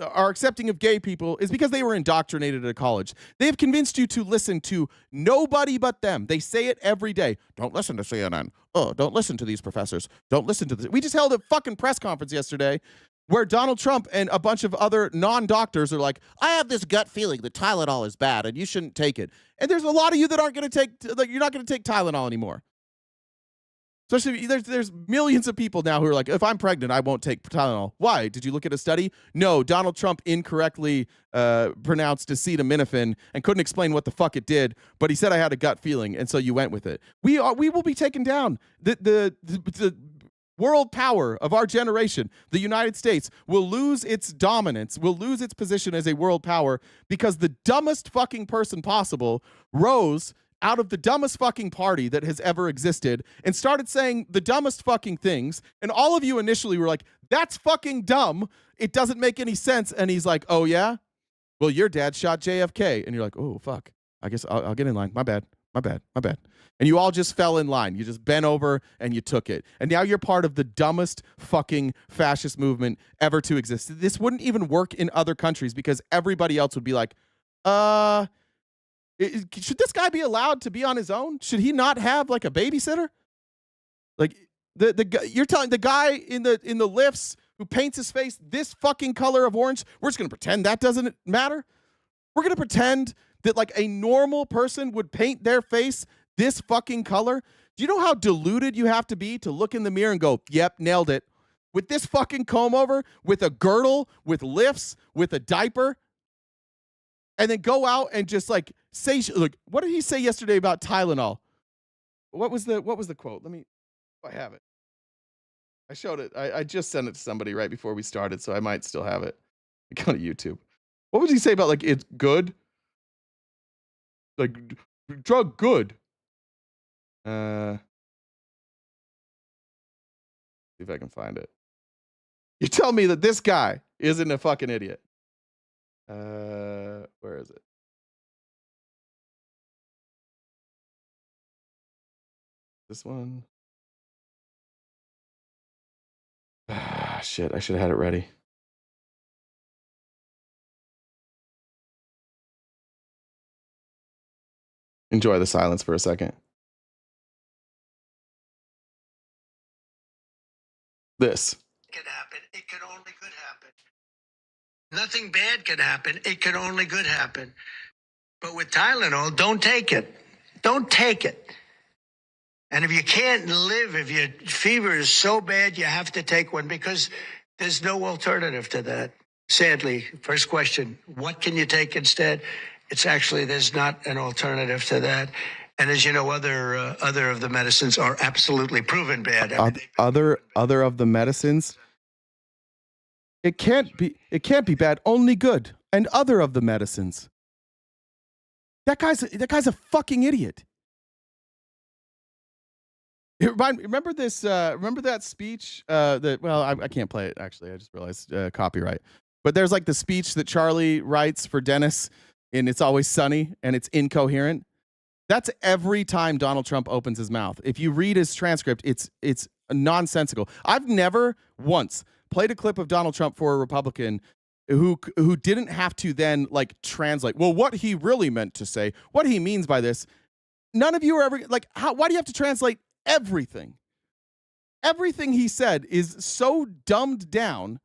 are accepting of gay people is because they were indoctrinated at college. They have convinced you to listen to nobody but them. They say it every day. Don't listen to CNN. Oh, don't listen to these professors. Don't listen to this. We just held a fucking press conference yesterday where Donald Trump and a bunch of other non-doctors are like, I have this gut feeling that Tylenol is bad and you shouldn't take it. And there's a lot of you that aren't going to take, like, you're not going to take Tylenol anymore. Especially, there's millions of people now who are like, if I'm pregnant, I won't take Tylenol. Why? Did you look at a study? No, Donald Trump incorrectly pronounced acetaminophen and couldn't explain what the fuck it did, but he said I had a gut feeling, and so you went with it. We will be taken down. The world power of our generation, the United States, will lose its dominance, will lose its position as a world power because the dumbest fucking person possible rose out of the dumbest fucking party that has ever existed and started saying the dumbest fucking things. And all of you initially were like, that's fucking dumb. It doesn't make any sense. And he's like, oh yeah? Well, your dad shot JFK. And you're like, oh, fuck. I guess I'll get in line. My bad. My bad. And you all just fell in line. You just bent over and you took it. And now you're part of the dumbest fucking fascist movement ever to exist. This wouldn't even work in other countries because everybody else would be like, should this guy be allowed to be on his own? Should he not have like a babysitter? Like you're telling the guy in the lifts who paints his face this fucking color of orange, we're just going to pretend that doesn't matter? We're going to pretend that like a normal person would paint their face this fucking color? Do you know how deluded you have to be to look in the mirror and go, yep, nailed it. With this fucking comb over, with a girdle, with lifts, with a diaper, and then go out and just like say, look, what did he say yesterday about Tylenol? What was the quote? I have it. I showed it. I just sent it to somebody right before we started, so I might still have it. Go to YouTube. What would he say about like it's good? Like drug good. See if I can find it. You tell me that this guy isn't a fucking idiot. Where is it? This one. Ah, shit, I should have had it ready. Enjoy the silence for a second. This. Can happen. It can only good happen. Nothing bad can happen. It can only good happen. But with Tylenol, don't take it. Don't take it. And if you can't live, if your fever is so bad, you have to take one because there's no alternative to that. Sadly, first question, what can you take instead? It's actually, there's not an alternative to that. And as you know, other of the medicines are absolutely proven bad. Other of the medicines, it can't be bad, only good. And other of the medicines. That guy's a fucking idiot. Remember this? Remember that speech? I can't play it actually. I just realized copyright. But there's like the speech that Charlie writes for Dennis in It's Always Sunny, and it's incoherent. That's every time Donald Trump opens his mouth. If you read his transcript, it's nonsensical. I've never once played a clip of Donald Trump for a Republican who didn't have to then like translate. Well, what he really meant to say, what he means by this. None of you are ever like, why do you have to translate everything? Everything he said is so dumbed down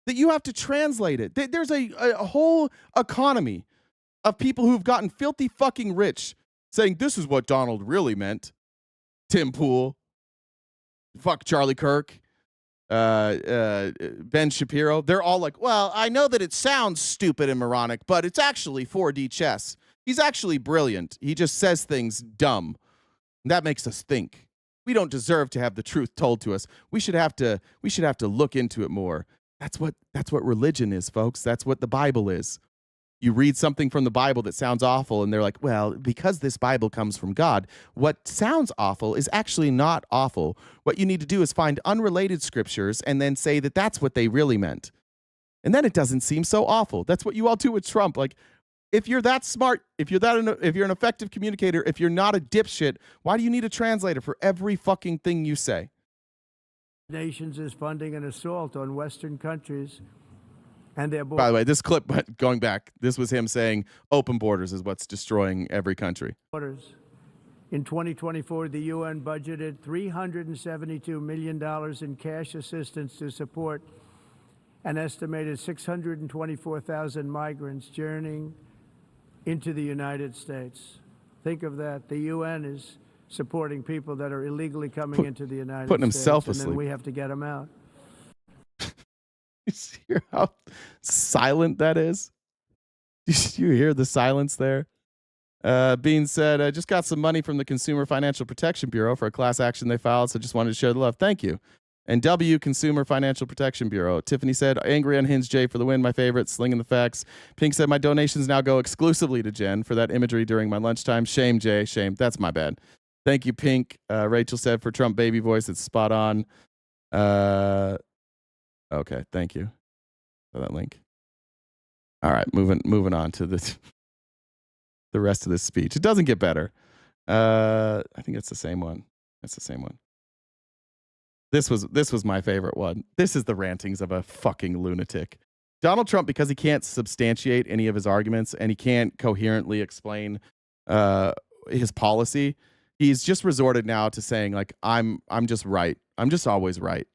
that you have to translate it. There's a whole economy of people who've gotten filthy fucking rich saying this is what Donald really meant. Tim Pool, fuck Charlie Kirk, Ben Shapiro. They're all like, well, I know that it sounds stupid and moronic, but it's actually 4D chess. He's actually brilliant. He just says things dumb. And that makes us think. We don't deserve to have the truth told to us. We should have to look into it more. That's what religion is, folks. That's what the Bible is. You read something from the Bible that sounds awful, and they're like, well, because this Bible comes from God, what sounds awful is actually not awful. What you need to do is find unrelated scriptures and then say that that's what they really meant. And then it doesn't seem so awful. That's what you all do with Trump. Like, if you're that smart, if you're an effective communicator, if you're not a dipshit, why do you need a translator for every fucking thing you say? Nations is funding an assault on Western countries and their borders. By the way, this clip, going back, this was him saying open borders is what's destroying every country. In 2024, the UN budgeted $372 million in cash assistance to support an estimated 624,000 migrants journeying into the United States. Think of that. The UN is supporting people that are illegally coming into the United States. Putting himself asleep. And then we have to get them out. You hear how silent that is? You hear the silence there? Bean said, I just got some money from the Consumer Financial Protection Bureau for a class action they filed, so just wanted to share the love. Thank you. And W, Consumer Financial Protection Bureau. Tiffany said, Angry Unhinged Jay for the win, my favorite, slinging the facts. Pink said, my donations now go exclusively to Jen for that imagery during my lunchtime. Shame, Jay, shame. That's my bad. Thank you, Pink. Rachel said, for Trump baby voice, it's spot on. Okay, thank you for that link. All right, moving on to the rest of this speech. It doesn't get better. I think it's the same one. That's the same one. This was my favorite one. This is the rantings of a fucking lunatic. Donald Trump, because he can't substantiate any of his arguments and he can't coherently explain his policy, he's just resorted now to saying like, I'm just right. I'm just always right.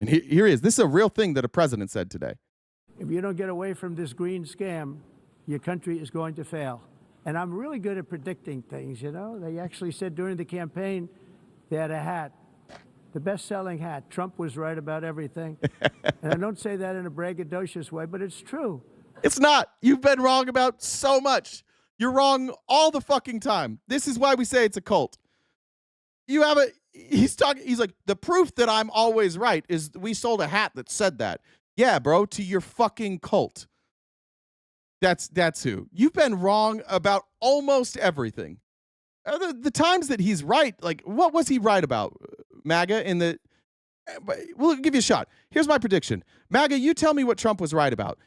And here he is. This is a real thing that a president said today. If you don't get away from this green scam, your country is going to fail. And I'm really good at predicting things, you know. They actually said during the campaign they had a hat, the best-selling hat. Trump was right about everything. And I don't say that in a braggadocious way, but it's true. It's not. You've been wrong about so much. You're wrong all the fucking time. This is why we say it's a cult. You have he's like, the proof that I'm always right is we sold a hat that said that. Yeah, bro, to your fucking cult. That's who. You've been wrong about almost everything. The times that he's right, like, what was he right about, MAGA? We'll give you a shot. Here's my prediction. MAGA, you tell me what Trump was right about.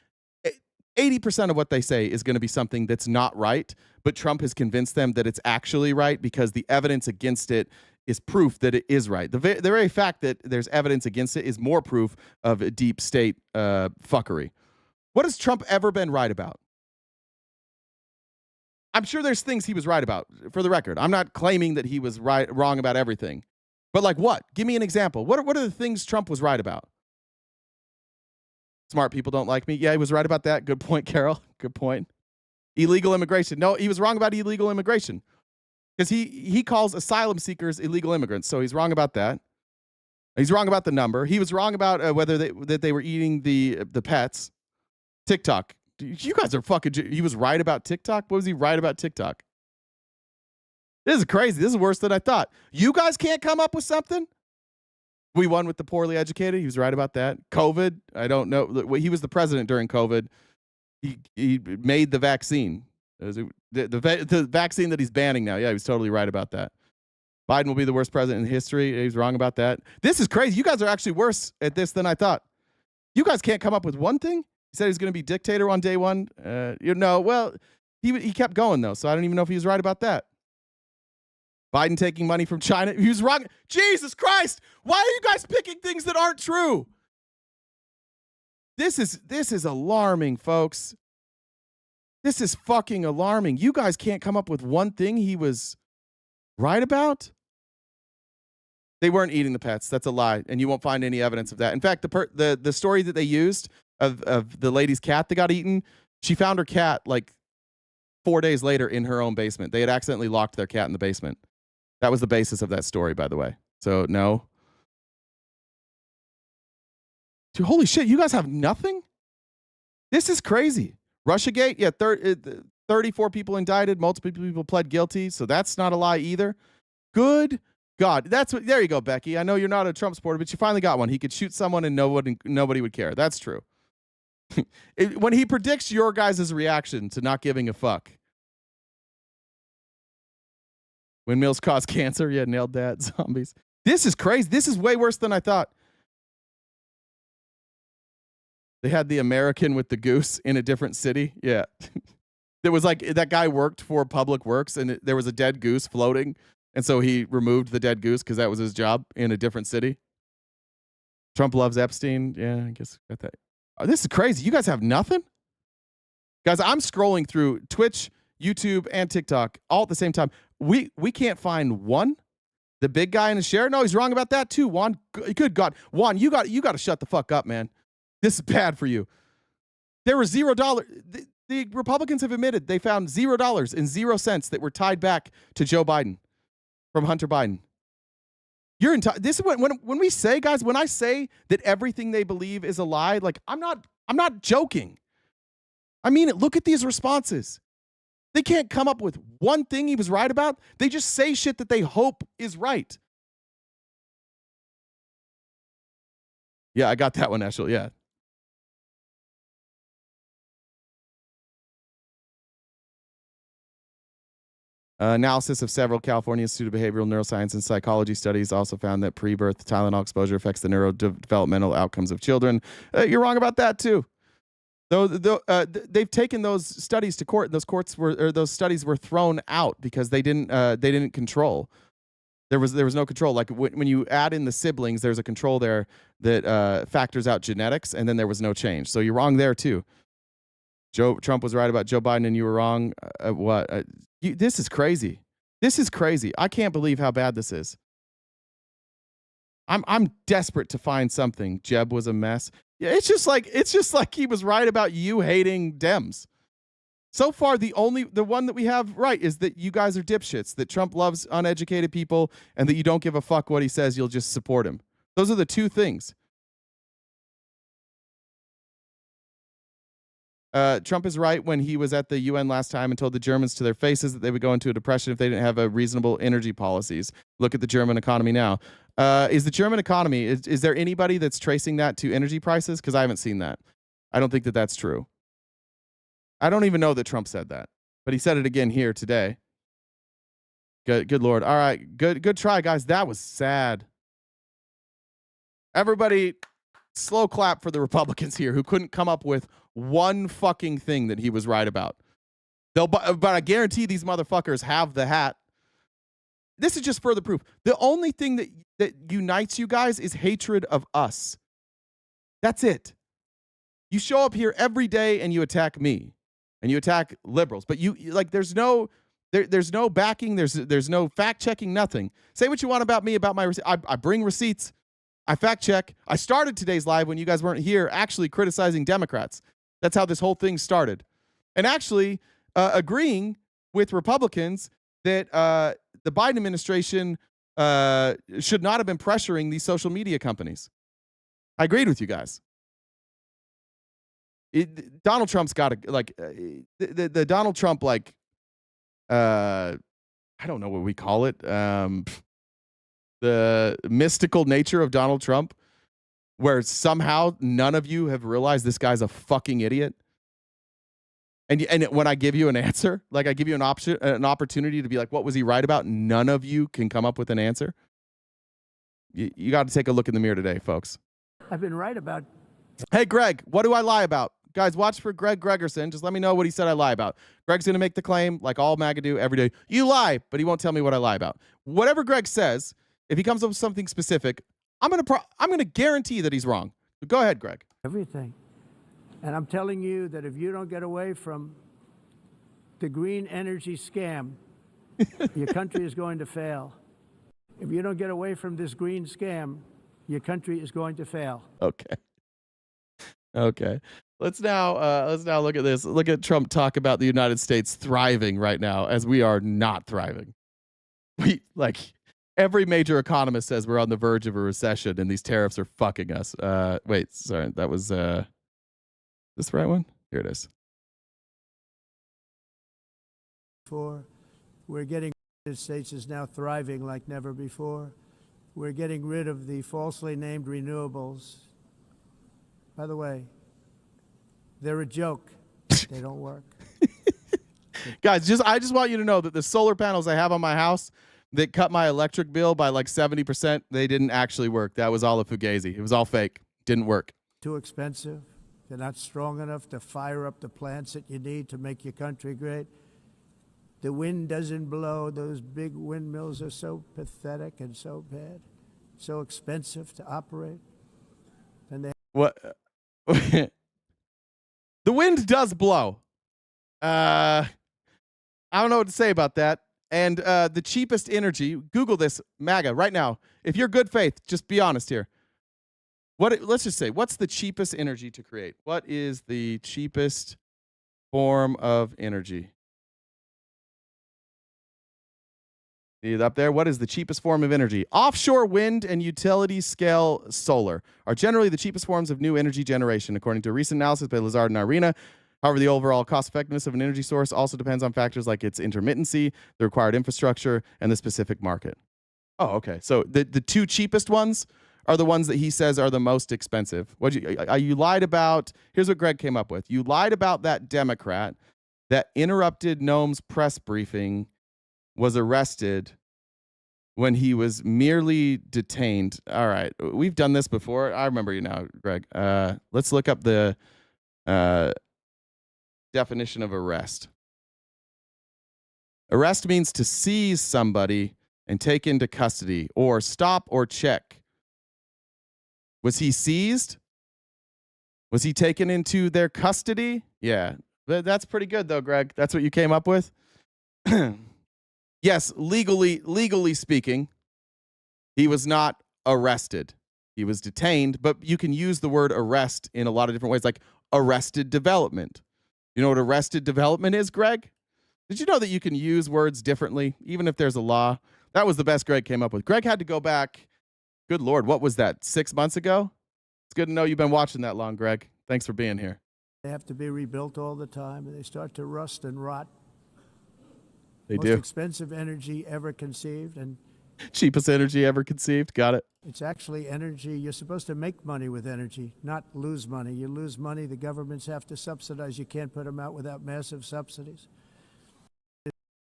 80% of what they say is going to be something that's not right, but Trump has convinced them that it's actually right because the evidence against it is proof that it is right. The very fact that there's evidence against it is more proof of a deep state fuckery. What has Trump ever been right about? I'm sure there's things he was right about, for the record. I'm not claiming that he was wrong about everything. But like what? Give me an example. What are the things Trump was right about? Smart people don't like me. Yeah, he was right about that. Good point, Carol. Good point. Illegal immigration. No, he was wrong about illegal immigration. Because he calls asylum seekers illegal immigrants. So he's wrong about that. He's wrong about the number. He was wrong about whether they were eating the pets. TikTok. You guys are fucking... He was right about TikTok? What was he right about TikTok? This is crazy. This is worse than I thought. You guys can't come up with something? We won with the poorly educated. He was right about that. COVID. I don't know. He was the president during COVID. He made the vaccine. The vaccine that he's banning now. Yeah, he was totally right about that. Biden will be the worst president in history. He's wrong about that. This is crazy. You guys are actually worse at this than I thought. You guys can't come up with one thing? He said he was going to be dictator on day one. Well, he kept going, though, so I don't even know if he was right about that. Biden taking money from China. He was wrong. Jesus Christ. Why are you guys picking things that aren't true? This is alarming, folks. This is fucking alarming. You guys can't come up with one thing he was right about? They weren't eating the pets. That's a lie, and you won't find any evidence of that. In fact, the story that they used of the lady's cat that got eaten, she found her cat like 4 days later in her own basement. They had accidentally locked their cat in the basement. That was the basis of that story, by the way. So, no. Dude, holy shit, you guys have nothing? This is crazy. Russiagate, yeah, 34 people indicted, multiple people pled guilty, so that's not a lie either. Good God. There you go, Becky. I know you're not a Trump supporter, but you finally got one. He could shoot someone and nobody would care. That's true. When he predicts your guys' reaction to not giving a fuck. Windmills cause cancer. Yeah, nailed that. Zombies. This is crazy. This is way worse than I thought. They had the American with the goose in a different city. Yeah. There was like, that guy worked for Public Works and there was a dead goose floating. And so he removed the dead goose because that was his job in a different city. Trump loves Epstein. Yeah, I guess got that. Oh, this is crazy. You guys have nothing? Guys, I'm scrolling through Twitch, YouTube, and TikTok all at the same time. We can't find one. The big guy in his share? No, he's wrong about that too, Juan. Good God. Juan, you got to shut the fuck up, man. This is bad for you. There were $0. The Republicans have admitted they found $0 and 0 cents that were tied back to Joe Biden from Hunter Biden. This is when we say, guys, when I say that everything they believe is a lie, like I'm not joking. I mean it. Look at these responses. They can't come up with one thing he was right about. They just say shit that they hope is right. Yeah, I got that one, Eshel. Yeah. Analysis of several California Institute of Behavioral Neuroscience and Psychology studies also found that pre-birth Tylenol exposure affects the neurodevelopmental outcomes of children. You're wrong about that too. Though they've taken those studies to court. Those studies were thrown out because they didn't control. There was no control. Like when you add in the siblings, there's a control there that factors out genetics, and then there was no change. So you're wrong there too. Trump was right about Joe Biden, and you were wrong. This is crazy. This is crazy. I can't believe how bad this is. I'm desperate to find something. Jeb was a mess. Yeah, it's just like he was right about you hating Dems. So far, the one that we have right is that you guys are dipshits, that Trump loves uneducated people, and that you don't give a fuck what he says, you'll just support him. Those are the two things. Trump is right when he was at the UN last time and told the Germans to their faces that they would go into a depression if they didn't have a reasonable energy policies. Look at the German economy now. Is the German economy, is there anybody that's tracing that to energy prices? Because I haven't seen that. I don't think that that's true. I don't even know that Trump said that, but he said it again here today. Good Lord. All right. Good try, guys. That was sad. Everybody, slow clap for the Republicans here who couldn't come up with one fucking thing that he was right about. But I guarantee these motherfuckers have the hat. This is just further proof. The only thing that unites you guys is hatred of us. That's it. You show up here every day and you attack me. And you attack liberals, but you like there's no backing, there's no fact checking, nothing. Say what you want about me, about my I bring receipts, I fact check. I started today's live when you guys weren't here, actually criticizing Democrats. That's how this whole thing started, and actually agreeing with Republicans that the Biden administration should not have been pressuring these social media companies. I agreed with you guys. Donald Trump's got to like the Donald Trump like I don't know what we call it, the mystical nature of Donald Trump, where somehow none of you have realized this guy's a fucking idiot. And when I give you an answer, like I give you an opportunity to be like, what was he right about? None of you can come up with an answer. You got to take a look in the mirror today, folks. I've been right about. Hey, Greg, what do I lie about? Guys, watch for Greg Gregerson. Just let me know what he said I lie about. Greg's going to make the claim, like all MAGA do every day. You lie, but he won't tell me what I lie about. Whatever Greg says, if he comes up with something specific, I'm going to guarantee that he's wrong. Go ahead, Greg. Everything. And I'm telling you that if you don't get away from the green energy scam, your country is going to fail. If you don't get away from this green scam, your country is going to fail. Okay. Let's now look at this. Look at Trump talk about the United States thriving right now as we are not thriving. Every major economist says we're on the verge of a recession and these tariffs are fucking us. Wait, sorry, that was this the right one? Here it is. We're getting the United States is now thriving like never before. We're getting rid of the falsely named renewables. By the way, they're a joke. They don't work. Guys, I just want you to know that the solar panels I have on my house that cut my electric bill by like 70%, they didn't actually work. That was all a fugazi. It was all fake. Didn't work. Too expensive. They're not strong enough to fire up the plants that you need to make your country great. The wind doesn't blow. Those big windmills are so pathetic and so bad, so expensive to operate. And they what? The wind does blow. I don't know what to say about that. And the cheapest energy, Google this, MAGA, right now. If you're good faith, just be honest here. Let's just say, what's the cheapest energy to create? What is the cheapest form of energy? See it up there? What is the cheapest form of energy? Offshore wind and utility scale solar are generally the cheapest forms of new energy generation, according to a recent analysis by Lazard and Irina. However, the overall cost effectiveness of an energy source also depends on factors like its intermittency, the required infrastructure, and the specific market. Oh, okay. So the two cheapest ones are the ones that he says are the most expensive. You lied about? Here's what Greg came up with. You lied about that Democrat that interrupted Noam's press briefing, was arrested when he was merely detained. All right. We've done this before. I remember you now, Greg. Let's look up the Uh, definition of arrest. Arrest means to seize somebody and take into custody or stop or check. Was he seized? Was he taken into their custody? Yeah, but that's pretty good though, Greg. That's what you came up with? Yes, legally speaking, he was not arrested. He was detained, but you can use the word arrest in a lot of different ways, like arrested development. You know what arrested development is, Greg? Did you know that you can use words differently, even if there's a law? That was the best Greg came up with. Greg had to go back, good Lord, what was that, 6 months ago? It's good to know you've been watching that long, Greg. Thanks for being here. They have to be rebuilt all the time, and they start to rust and rot. They Most do. expensive energy ever conceived, and Cheapest energy ever conceived. Got it. it's actually energy. You're supposed to make money with energy, not lose money. You lose money, the governments have to subsidize. You can't put them out without massive subsidies.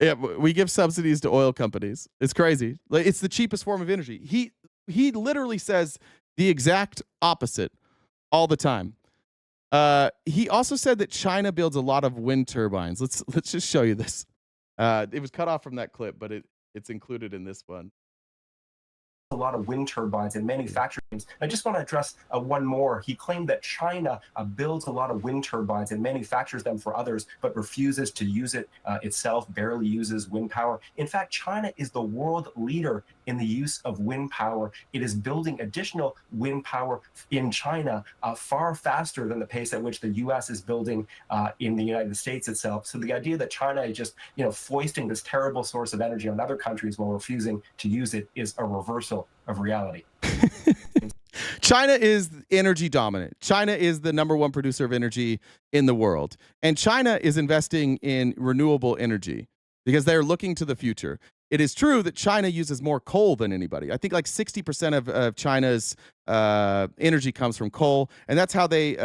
Yeah, we give subsidies to oil companies. It's crazy. Like, it's the cheapest form of energy. He literally says the exact opposite all the time. He also said that China builds a lot of wind turbines. Let's just show you this. It was cut off from that clip, but it's included in this one. A lot of wind turbines and manufacturing. I just want to address one more. He claimed that China builds a lot of wind turbines and manufactures them for others, but refuses to use it itself, barely uses wind power. In fact, China is the world leader in the use of wind power. It is building additional wind power in China far faster than the pace at which the U.S. is building in the United States itself. So the idea that China is just, foisting this terrible source of energy on other countries while refusing to use it is a reversal of reality. China is energy dominant. China is the #1 producer of energy in the world. And China is investing in renewable energy because they're looking to the future. It is true that China uses more coal than anybody. I think like 60% of China's energy comes from coal, and that's how they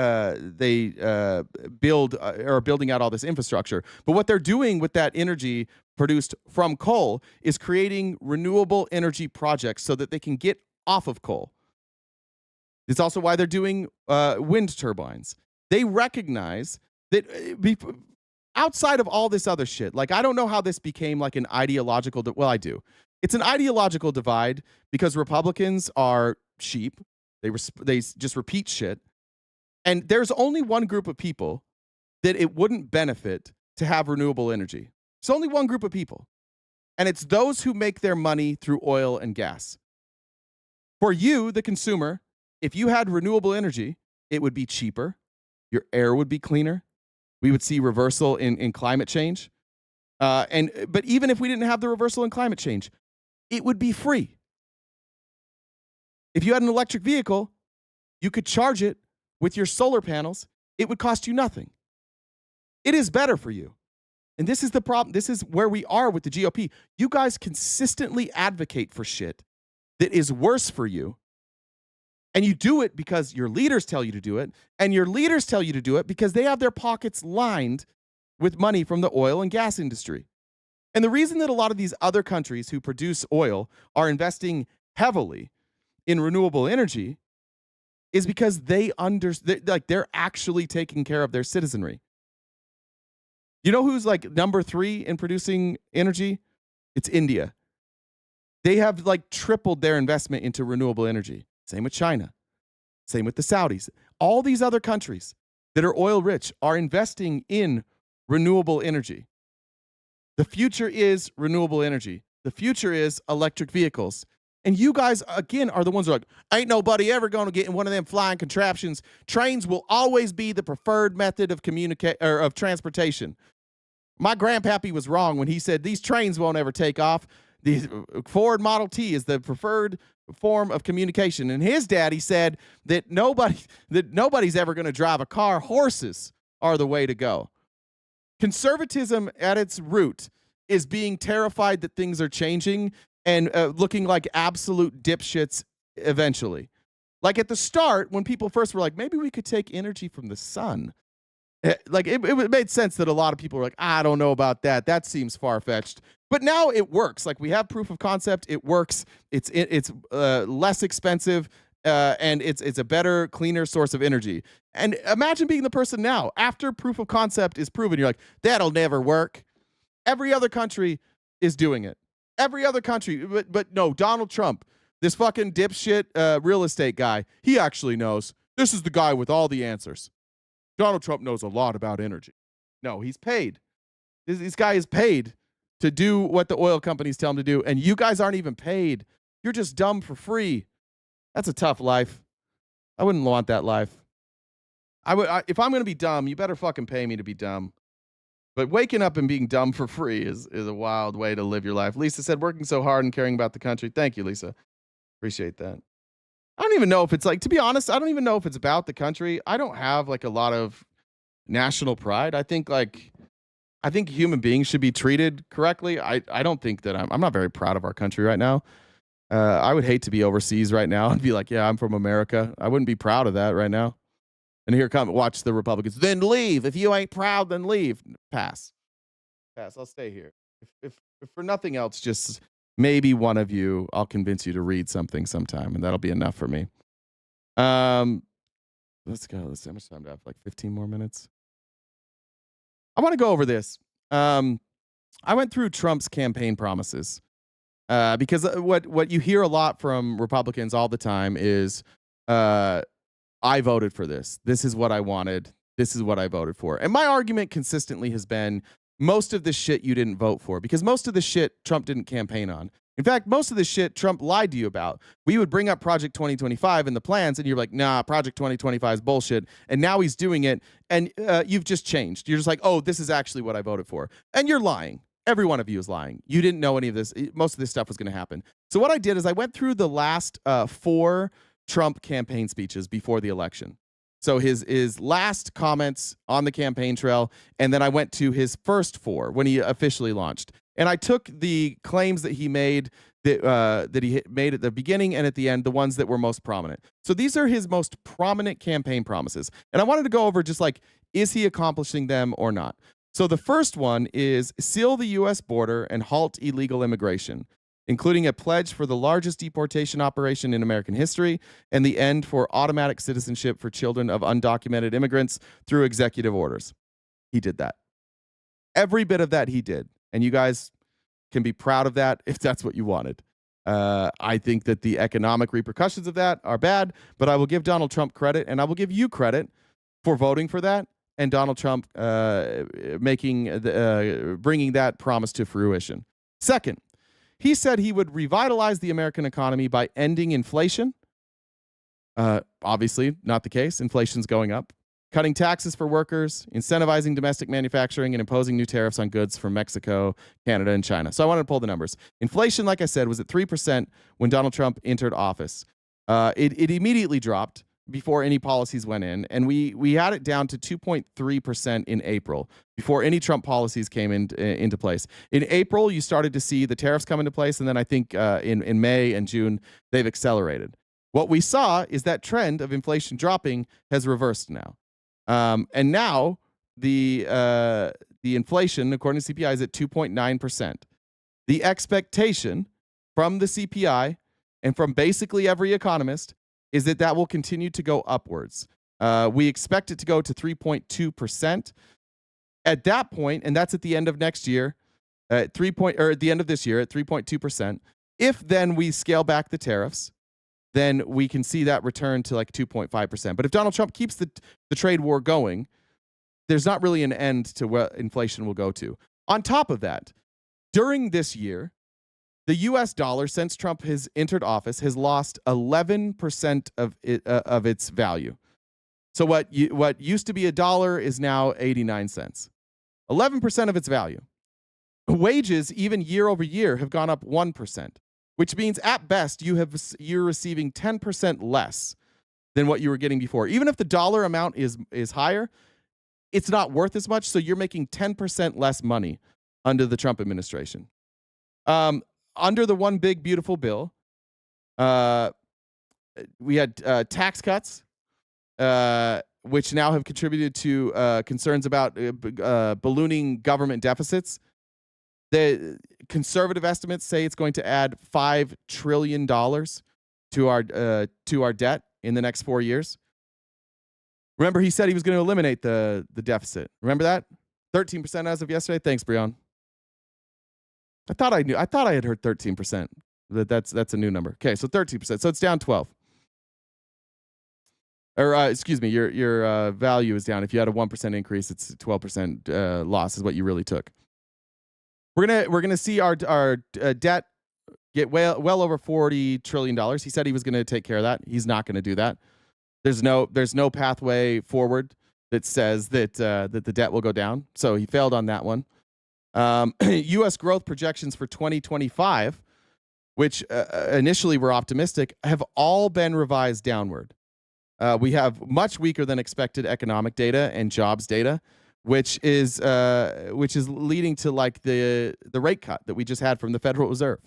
build or are building out all this infrastructure. But what they're doing with that energy produced from coal is creating renewable energy projects so that they can get off of coal. It's also why they're doing wind turbines. They recognize that outside of all this other shit, like I don't know how this became like an ideological, well, I do. It's an ideological divide because Republicans are sheep. They just repeat shit. And there's only one group of people that it wouldn't benefit to have renewable energy. It's only one group of people. And it's those who make their money through oil and gas. For you, the consumer, if you had renewable energy, it would be cheaper. Your air would be cleaner. We would see reversal in climate change. But even if we didn't have the reversal in climate change, it would be free. If you had an electric vehicle, you could charge it with your solar panels. It would cost you nothing. It is better for you. And this is the problem. This is where we are with the GOP. You guys consistently advocate for shit that is worse for you. And you do it because your leaders tell you to do it. And your leaders tell you to do it because they have their pockets lined with money from the oil and gas industry. And the reason that a lot of these other countries who produce oil are investing heavily in renewable energy is because they're actually taking care of their citizenry. You know who's like #3 in producing energy? It's India. They have like tripled their investment into renewable energy. Same with China. Same with the Saudis. All these other countries that are oil rich are investing in renewable energy. The future is renewable energy. The future is electric vehicles. And you guys, again, are the ones who are like, ain't nobody ever going to get in one of them flying contraptions. Trains will always be the preferred method of transportation. My grandpappy was wrong when he said these trains won't ever take off. The Ford Model T is the preferred form of communication. And his daddy said that nobody's ever going to drive a car. Horses are the way to go. Conservatism at its root is being terrified that things are changing and looking like absolute dipshits eventually. Like at the start, when people first were like, maybe we could take energy from the sun. Like it made sense that a lot of people were like, I don't know about that. That seems far-fetched. But now it works. Like we have proof of concept. It works. It's less expensive and it's a better, cleaner source of energy. And imagine being the person now, after proof of concept is proven, you're like, that'll never work. Every other country is doing it. Every other country, but no, Donald Trump, this fucking dipshit real estate guy, he actually knows. This is the guy with all the answers. Donald Trump knows a lot about energy. No, he's paid. This guy is paid to do what the oil companies tell him to do, and you guys aren't even paid. You're just dumb for free. That's a tough life. I wouldn't want that life. If I'm going to be dumb, you better fucking pay me to be dumb. But waking up and being dumb for free is a wild way to live your life. Lisa said, working so hard and caring about the country. Thank you, Lisa. Appreciate that. I don't even know if it's like, to be honest, I don't even know if it's about the country. I don't have like a lot of national pride. I think human beings should be treated correctly. I don't think that I'm not very proud of our country right now. I would hate to be overseas right now and be like, yeah, I'm from America. I wouldn't be proud of that right now. And here come, watch the Republicans. Then leave. If you ain't proud, then leave. Pass. I'll stay here. If for nothing else, just maybe one of you, I'll convince you to read something sometime, and that'll be enough for me. Let's go. Let's see how much time do I have? Like 15 more minutes. I want to go over this. I went through Trump's campaign promises because what you hear a lot from Republicans all the time is, I voted for this. This is what I wanted. This is what I voted for. And my argument consistently has been most of the shit you didn't vote for, because most of the shit Trump didn't campaign on. In fact, most of the shit Trump lied to you about. We would bring up Project 2025 and the plans, and you're like, nah, Project 2025 is bullshit. And now he's doing it, and you've just changed. You're just like, oh, this is actually what I voted for. And you're lying. Every one of you is lying. You didn't know any of this. Most of this stuff was going to happen. So what I did is I went through the last 4 Trump campaign speeches before the election. So his last comments on the campaign trail, and then I went to his first 4 when he officially launched. And I took the claims that he made that he made at the beginning and at the end, the ones that were most prominent. So these are his most prominent campaign promises. And I wanted to go over just like, is he accomplishing them or not? So the first one is seal the U.S. border and halt illegal immigration, including a pledge for the largest deportation operation in American history and the end for automatic citizenship for children of undocumented immigrants through executive orders. He did that. Every bit of that he did. And you guys can be proud of that if that's what you wanted. I think that the economic repercussions of that are bad, but I will give Donald Trump credit, and I will give you credit for voting for that, and Donald Trump bringing that promise to fruition. Second, he said he would revitalize the American economy by ending inflation. Obviously, not the case. Inflation's going up. Cutting taxes for workers, incentivizing domestic manufacturing, and imposing new tariffs on goods from Mexico, Canada, and China. So I wanted to pull the numbers. Inflation, like I said, was at 3% when Donald Trump entered office. It immediately dropped before any policies went in, and we had it down to 2.3% in April before any Trump policies came into place. In April, you started to see the tariffs come into place, and then I think in May and June, they've accelerated. What we saw is that trend of inflation dropping has reversed now. And now the inflation, according to CPI, is at 2.9%. The expectation from the CPI and from basically every economist is that will continue to go upwards. We expect it to go to 3.2%. At that point, and that's at the end of next year, at the end of this year at 3.2%. If then we scale back the tariffs, then we can see that return to like 2.5%. But if Donald Trump keeps the trade war going, there's not really an end to what inflation will go to. On top of that, during this year, the U.S. dollar, since Trump has entered office, has lost 11% of its value. So what used to be $1 is now 89 cents. 11% of its value. Wages, even year over year, have gone up 1%. Which means at best you're receiving 10% less than what you were getting before. Even if the dollar amount is higher, it's not worth as much, so you're making 10% less money under the Trump administration. Under the One Big Beautiful Bill, we had tax cuts, which now have contributed to concerns about ballooning government deficits. The conservative estimates say it's going to add $5 trillion to our debt in the next 4 years. Remember, he said he was going to eliminate the deficit. Remember that? 13% as of yesterday. Thanks, Breon. I thought I knew. I thought I had heard 13%. That's a new number. Okay, so 13%. So it's down 12. Or excuse me, your value is down. If you had a 1% increase, it's 12% loss is what you really took. We're gonna see our debt get well over $40 trillion. He said he was going to take care of that. He's not going to do that. There's no pathway forward that says that that the debt will go down. So he failed on that one. U.S. growth projections for 2025, which initially were optimistic, have all been revised downward. We have much weaker than expected economic data and jobs data, which is leading to like the rate cut that we just had from the Federal Reserve.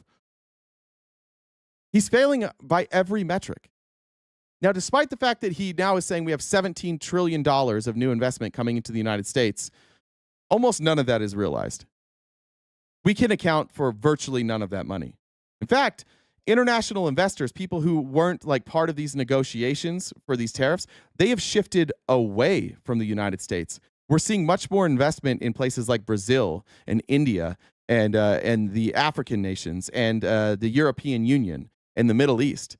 He's failing by every metric. Now, despite the fact that he now is saying we have $17 trillion of new investment coming into the United States, almost none of that is realized. We can account for virtually none of that money. In fact, international investors, people who weren't like part of these negotiations for these tariffs, they have shifted away from the United States. We're seeing much more investment in places like Brazil and India and the African nations and the European Union and the Middle East.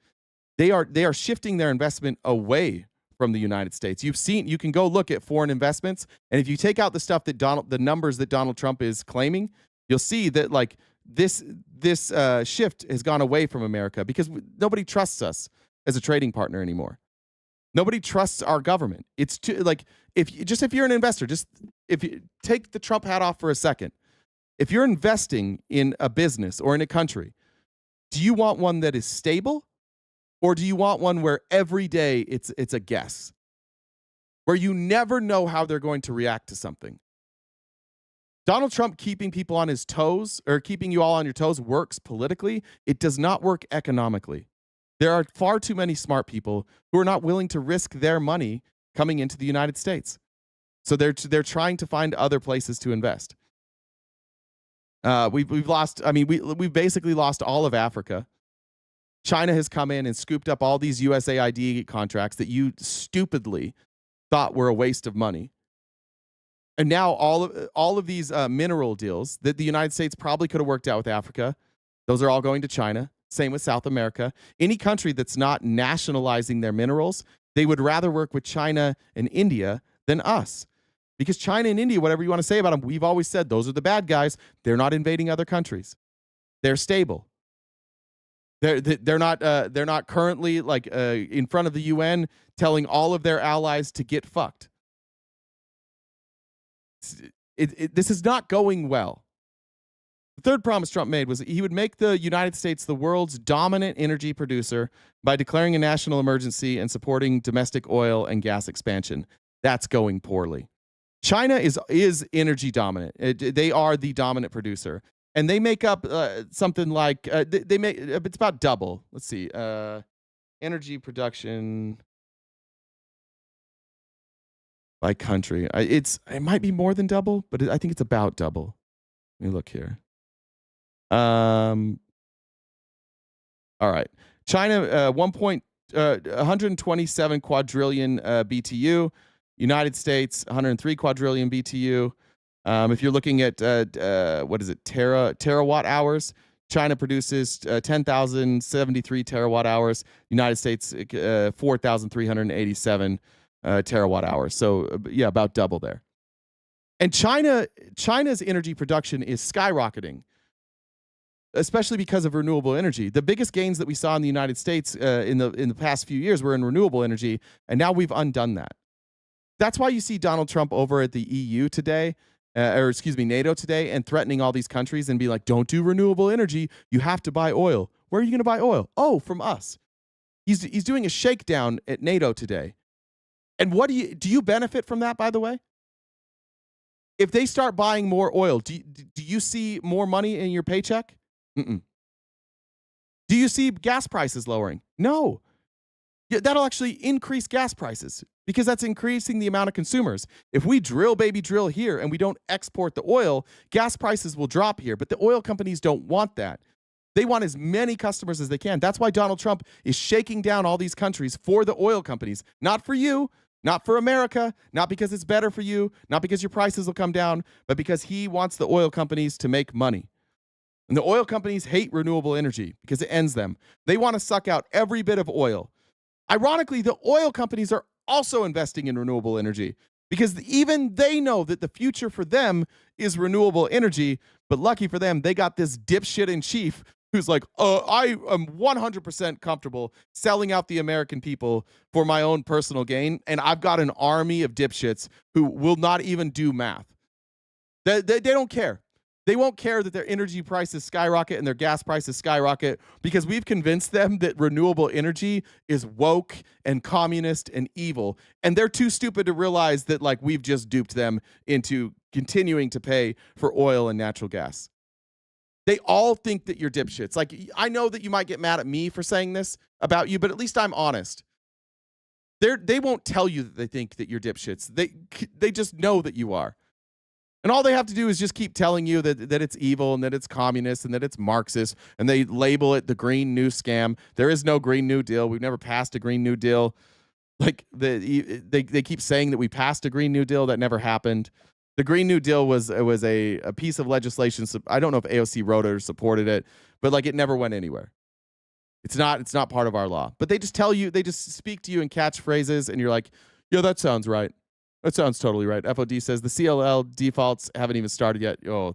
They are shifting their investment away from the United States. You can go look at foreign investments, and if you take out the stuff that the numbers that Donald Trump is claiming, you'll see that like this shift has gone away from America because nobody trusts us as a trading partner anymore. Nobody trusts our government. It's too, like if you're an investor, if you take the Trump hat off for a second, if you're investing in a business or in a country, do you want one that is stable? Or do you want one where every day it's a guess? Where you never know how they're going to react to something. Donald Trump keeping people on his toes or keeping you all on your toes works politically. It does not work economically. There are far too many smart people who are not willing to risk their money coming into the United States. So they're trying to find other places to invest. We've lost, I mean, we've basically lost all of Africa. China has come in and scooped up all these USAID contracts that you stupidly thought were a waste of money. And now all of these mineral deals that the United States probably could have worked out with Africa, those are all going to China. Same with South America. Any country that's not nationalizing their minerals, they would rather work with China and India than us. Because China and India, whatever you want to say about them, we've always said those are the bad guys. They're not invading other countries. They're stable. They're not currently like in front of the UN telling all of their allies to get fucked. This is not going well. The third promise Trump made was he would make the United States the world's dominant energy producer by declaring a national emergency and supporting domestic oil and gas expansion. That's going poorly. China is energy dominant. They are the dominant producer. And they make up something like it's about double. Let's see, energy production by country. It might be more than double, but I think it's about double. Let me look here. All right, China 127 quadrillion BTU. United States 103 quadrillion BTU. If you're looking at what is it, terawatt hours, China produces 10,073 terawatt hours. United States 4,387 terawatt hours. So yeah, about double there. And China's energy production is skyrocketing, especially because of renewable energy. The biggest gains that we saw in the United States in the past few years were in renewable energy, and now we've undone that. That's why you see Donald Trump over at the EU today. NATO today, and threatening all these countries and be like, don't do renewable energy. You have to buy oil. Where are you going to buy oil? Oh, from us. He's doing a shakedown at NATO today. And what do you benefit from that, by the way? If they start buying more oil, do you see more money in your paycheck? Mm-mm. Do you see gas prices lowering? No. Yeah, that'll actually increase gas prices because that's increasing the amount of consumers. If we drill here and we don't export the oil, gas prices will drop here. But the oil companies don't want that. They want as many customers as they can. That's why Donald Trump is shaking down all these countries for the oil companies, not for you, Not for America, not because it's better for you, not because your prices will come down, but because he wants the oil companies to make money. And the oil companies hate renewable energy because it ends them. They want to suck out every bit of oil. Ironically, the oil companies are also investing in renewable energy because even they know that the future for them is renewable energy. But lucky for them, they got this dipshit in chief who's like, I am 100% comfortable selling out the American people for my own personal gain. And I've got an army of dipshits who will not even do math. They don't care. They won't care that their energy prices skyrocket and their gas prices skyrocket because we've convinced them that renewable energy is woke and communist and evil. And they're too stupid to realize that, like, we've just duped them into continuing to pay for oil and natural gas. They all think that you're dipshits. Like, I know that you might get mad at me for saying this about you, but at least I'm honest. They won't tell you that they think that you're dipshits. They just know that you are. And all they have to do is just keep telling you that it's evil and that it's communist and that it's Marxist, and they label it the Green New Scam. There is no Green New Deal. We've never passed a Green New Deal. Like, they keep saying that we passed a Green New Deal. That never happened. The Green New Deal was a piece of legislation. So I don't know if AOC wrote it or supported it, but like it never went anywhere. It's not part of our law. But they just tell you, they just speak to you in catchphrases, and you're like, yeah, that sounds right. That sounds totally right. FOD says the CLL defaults haven't even started yet. Oh,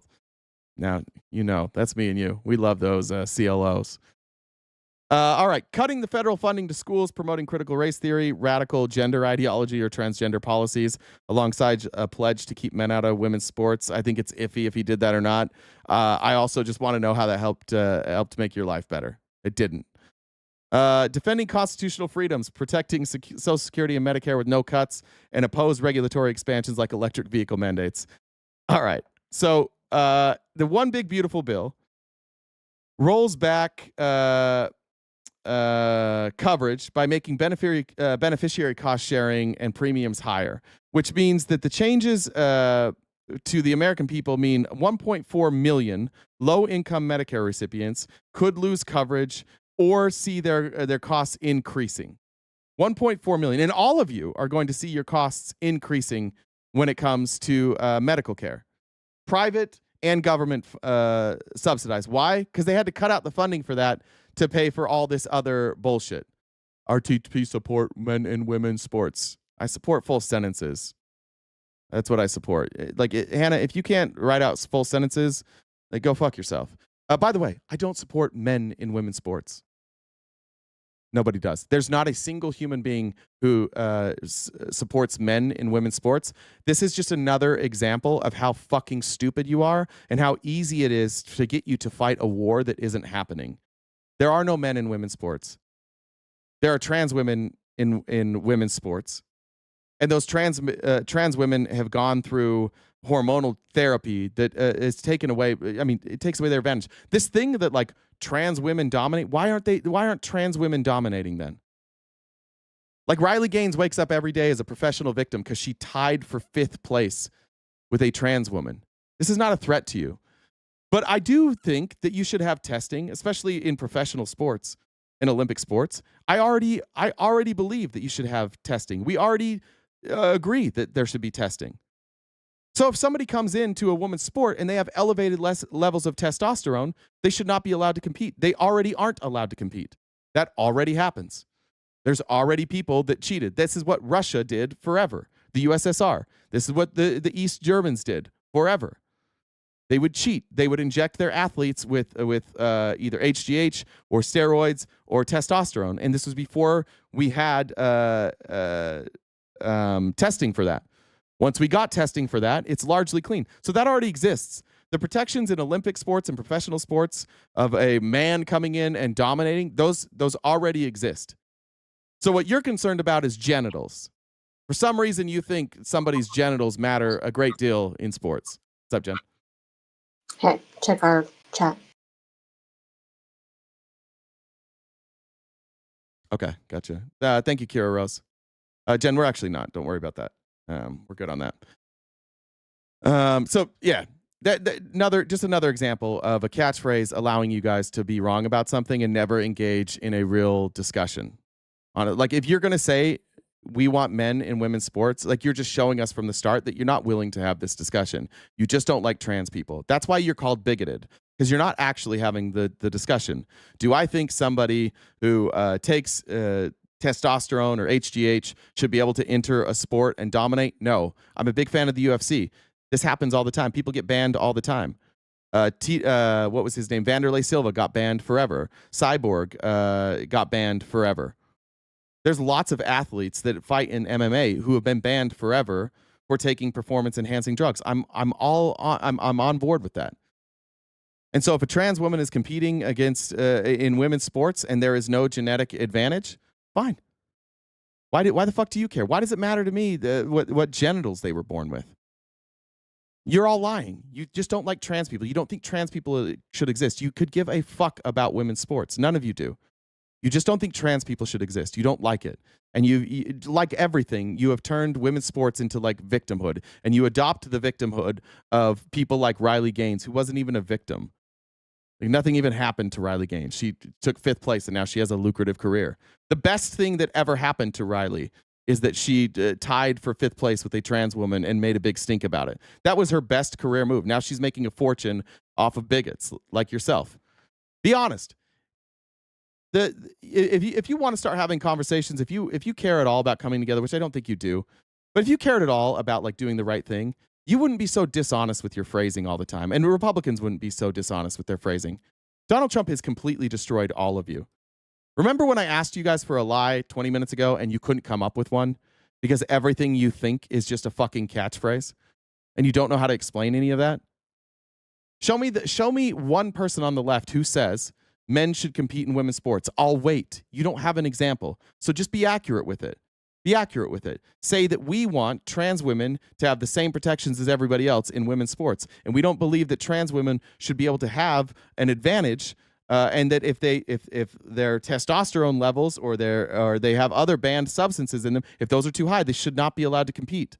now you know that's me and you. We love those CLOs. All right, cutting the federal funding to schools promoting critical race theory, radical gender ideology, or transgender policies, alongside a pledge to keep men out of women's sports. I think it's iffy if he did that or not. I also just want to know how that helped make your life better. It didn't. Defending constitutional freedoms, protecting Social Security and Medicare with no cuts, and oppose regulatory expansions like electric vehicle mandates. All right. So the one big beautiful bill rolls back coverage by making beneficiary cost sharing and premiums higher, which means that the changes to the American people mean 1.4 million low-income Medicare recipients could lose coverage or see their costs increasing. 1.4 million. And all of you are going to see your costs increasing when it comes to medical care. Private and government subsidized. Why? Because they had to cut out the funding for that to pay for all this other bullshit. RTP support men and women's sports. I support full sentences. That's what I support. Like, Hannah, if you can't write out full sentences, like, go fuck yourself. By the way, I don't support men in women's sports. Nobody does. There's not a single human being who supports men in women's sports. This is just another example of how fucking stupid you are and how easy it is to get you to fight a war that isn't happening. There are no men in women's sports. There are trans women in women's sports. And those trans women have gone through hormonal therapy that is taken away. I mean, it takes away their advantage. This thing that, like, trans women dominate, why aren't trans women dominating then? Like, Riley Gaines wakes up every day as a professional victim because she tied for 5th place with a trans woman. This is not a threat to you. But I do think that you should have testing, especially in professional sports, in Olympic sports. I already believe that you should have testing. We already agree that there should be testing. So if somebody comes into a woman's sport and they have elevated levels of testosterone, they should not be allowed to compete. They already aren't allowed to compete. That already happens. There's already people that cheated. This is what Russia did forever. The USSR. This is what the East Germans did forever. They would cheat. They would inject their athletes with either HGH or steroids or testosterone. And this was before we had testing for that. Once we got testing for that, it's largely clean. So that already exists. The protections in Olympic sports and professional sports of a man coming in and dominating, those already exist. So what you're concerned about is genitals. For some reason, you think somebody's genitals matter a great deal in sports. What's up, Jen? Hey, check our chat. Okay, gotcha. Thank you, Kira Rose. Jen, we're actually not. Don't worry about that. We're good on that. So yeah, another example of a catchphrase allowing you guys to be wrong about something and never engage in a real discussion on it. Like, if you're gonna say we want men in women's sports, like you're just showing us from the start that you're not willing to have this discussion. You just don't like trans people. That's why you're called bigoted, because you're not actually having the discussion. Do I think somebody who takes testosterone or HGH should be able to enter a sport and dominate? No. I'm a big fan of the UFC. This happens all the time. People get banned all the time. What was his name? Vanderlei Silva got banned forever. Cyborg got banned forever. There's lots of athletes that fight in MMA who have been banned forever for taking performance enhancing drugs. I'm on board with that. And so if a trans woman is competing against in women's sports and there is no genetic advantage, fine. Why the fuck do you care? Why does it matter to me what genitals they were born with? You're all lying. You just don't like trans people. You don't think trans people should exist. You could give a fuck about women's sports. None of you do. You just don't think trans people should exist. You don't like it. And you like everything, you have turned women's sports into like victimhood. And you adopt the victimhood of people like Riley Gaines, who wasn't even a victim. Like nothing even happened to Riley Gaines. She took 5th place and now she has a lucrative career. The best thing that ever happened to Riley is that she tied for 5th place with a trans woman and made a big stink about it. That was her best career move. Now she's making a fortune off of bigots like yourself. Be honest. If you want to start having conversations, if you care at all about coming together, which I don't think you do, but if you cared at all about like doing the right thing, you wouldn't be so dishonest with your phrasing all the time. And Republicans wouldn't be so dishonest with their phrasing. Donald Trump has completely destroyed all of you. Remember when I asked you guys for a lie 20 minutes ago and you couldn't come up with one because everything you think is just a fucking catchphrase and you don't know how to explain any of that? Show me one person on the left who says men should compete in women's sports. I'll wait. You don't have an example. So just be accurate with it. Be accurate with it. Say that we want trans women to have the same protections as everybody else in women's sports. And we don't believe that trans women should be able to have an advantage, and that if their testosterone levels or they have other banned substances in them, if those are too high, they should not be allowed to compete.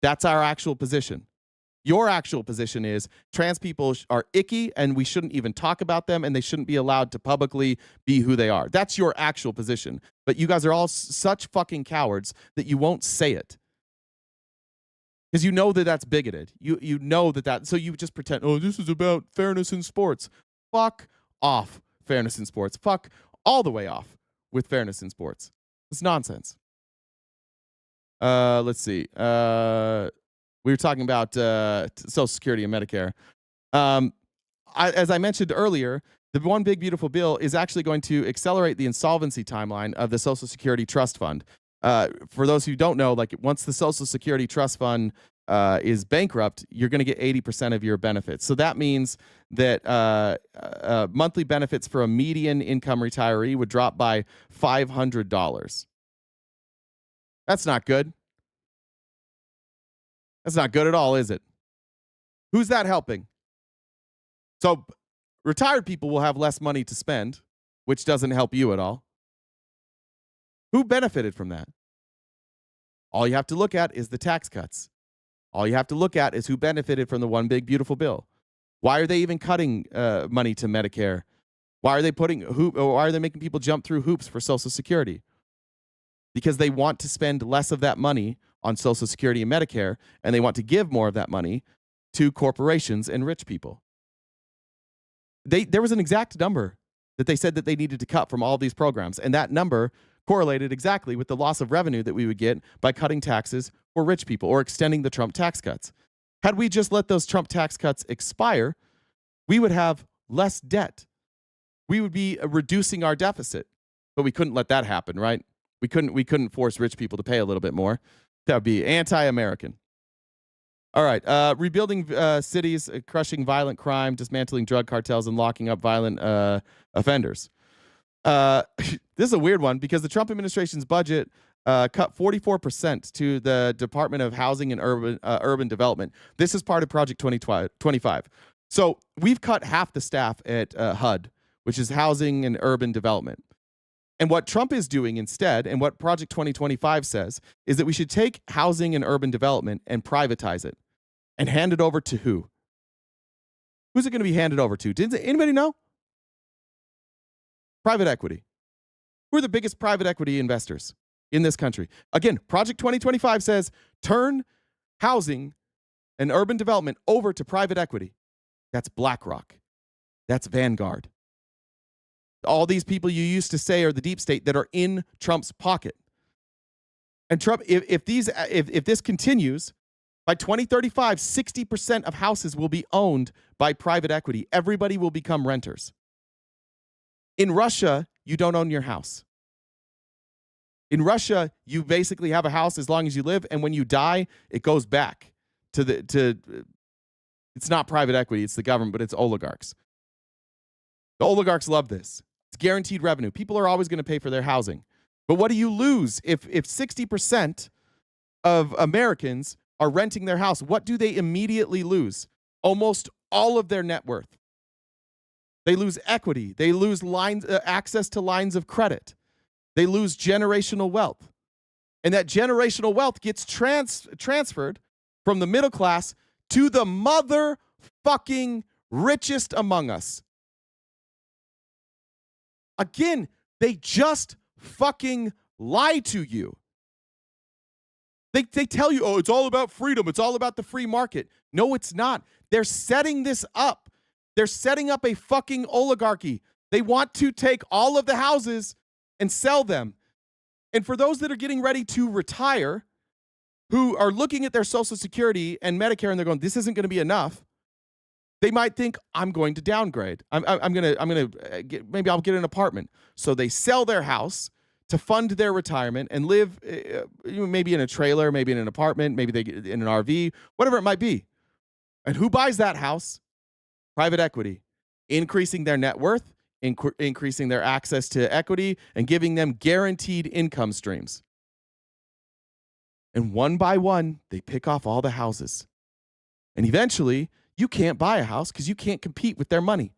That's our actual position. Your actual position is trans people are icky and we shouldn't even talk about them and they shouldn't be allowed to publicly be who they are. That's your actual position. But you guys are all such fucking cowards that you won't say it. Because you know that that's bigoted. You know that so you just pretend, oh, this is about fairness in sports. Fuck off fairness in sports. Fuck all the way off with fairness in sports. It's nonsense. Let's see. We were talking about Social Security and Medicare. As I mentioned earlier, the One Big Beautiful Bill is actually going to accelerate the insolvency timeline of the Social Security Trust Fund. For those who don't know, like once the Social Security Trust Fund is bankrupt, you're going to get 80% of your benefits. So that means that monthly benefits for a median income retiree would drop by $500. That's not good. That's not good at all, is it? Who's that helping? So retired people will have less money to spend, which doesn't help you at all. Who benefited from that? All you have to look at is the tax cuts. All you have to look at is who benefited from the One Big Beautiful Bill. Why are they even cutting money to Medicare? Why are they making people jump through hoops for Social Security? Because they want to spend less of that money on Social Security and Medicare, and they want to give more of that money to corporations and rich people. There was an exact number that they said that they needed to cut from all these programs, and that number correlated exactly with the loss of revenue that we would get by cutting taxes for rich people or extending the Trump tax cuts. Had we just let those Trump tax cuts expire, we would have less debt. We would be reducing our deficit, but we couldn't let that happen, right? We couldn't force rich people to pay a little bit more. That would be anti-American. All right. Rebuilding cities, crushing violent crime, dismantling drug cartels, and locking up violent offenders. This is a weird one because the Trump administration's budget cut 44% to the Department of Housing and Urban Development. This is part of Project 2025. So we've cut half the staff at HUD, which is Housing and Urban Development. And what Trump is doing instead, and what Project 2025 says, is that we should take housing and urban development and privatize it and hand it over to who? Who's it going to be handed over to? Did anybody know? Private equity. Who are the biggest private equity investors? in this country. Again, Project 2025 says turn housing and urban development over to private equity. That's BlackRock. That's Vanguard. All these people you used to say are the deep state that are in Trump's pocket. And Trump, if this continues, by 2035, 60% of houses will be owned by private equity. Everybody will become renters. In Russia, you don't own your house. In Russia, you basically have a house as long as you live, and when you die, it goes back to it's not private equity, it's the government, but it's oligarchs. The oligarchs love this. It's guaranteed revenue. People are always going to pay for their housing. But what do you lose if 60% of Americans are renting their house? What do they immediately lose? Almost all of their net worth. They lose equity. They lose access to lines of credit. They lose generational wealth. And that generational wealth gets transferred from the middle class to the motherfucking richest among us. Again, they just fucking lie to you. They tell you, oh, it's all about freedom. It's all about the free market. No, it's not. They're setting this up. They're setting up a fucking oligarchy. They want to take all of the houses and sell them. And for those that are getting ready to retire, who are looking at their Social Security and Medicare and they're going, this isn't going to be enough. They might think, I'm going to downgrade. Maybe I'll get an apartment. So they sell their house to fund their retirement and live maybe in a trailer, maybe in an apartment, maybe they get in an RV, whatever it might be. And who buys that house? Private equity, increasing their net worth, increasing their access to equity, and giving them guaranteed income streams. And one by one, they pick off all the houses. And eventually, you can't buy a house because you can't compete with their money.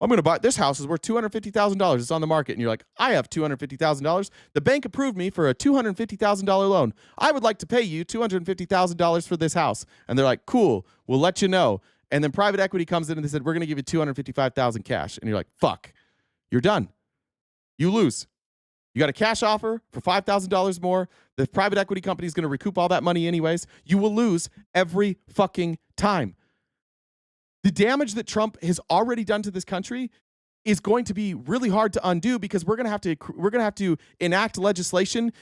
I'm going to buy, this house is worth $250,000. It's on the market. And you're like, I have $250,000. The bank approved me for a $250,000 loan. I would like to pay you $250,000 for this house. And they're like, cool, we'll let you know. And then private equity comes in and they said, we're going to give you $255,000 cash. And you're like, fuck, you're done. You lose. You got a cash offer for $5,000 more. The private equity company is going to recoup all that money anyways. You will lose every fucking time. The damage that Trump has already done to this country is going to be really hard to undo because we're going to have to enact legislation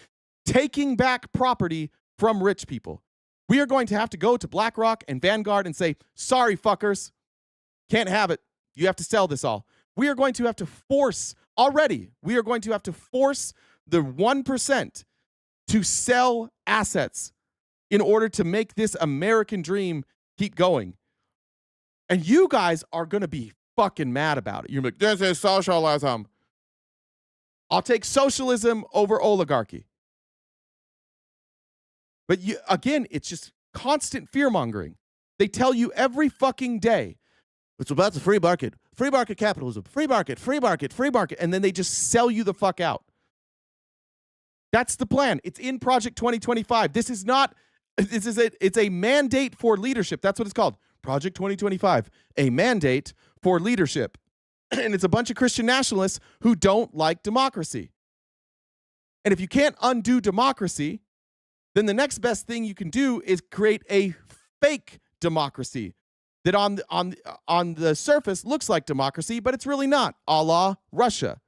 taking back property from rich people. We are going to have to go to BlackRock and Vanguard and say, sorry, fuckers, can't have it. You have to sell this all. We are going to have to force the 1% to sell assets in order to make this American dream keep going. And you guys are going to be fucking mad about it. You're like, this is socialism. I'll take socialism over oligarchy. But again, it's just constant fear-mongering. They tell you every fucking day, it's about the free market capitalism, free market, and then they just sell you the fuck out. That's the plan. It's in Project 2025. It's a mandate for leadership. That's what it's called. Project 2025, a mandate for leadership. And it's a bunch of Christian nationalists who don't like democracy. And if you can't undo democracy, then the next best thing you can do is create a fake democracy that on the surface looks like democracy, but it's really not, a la Russia.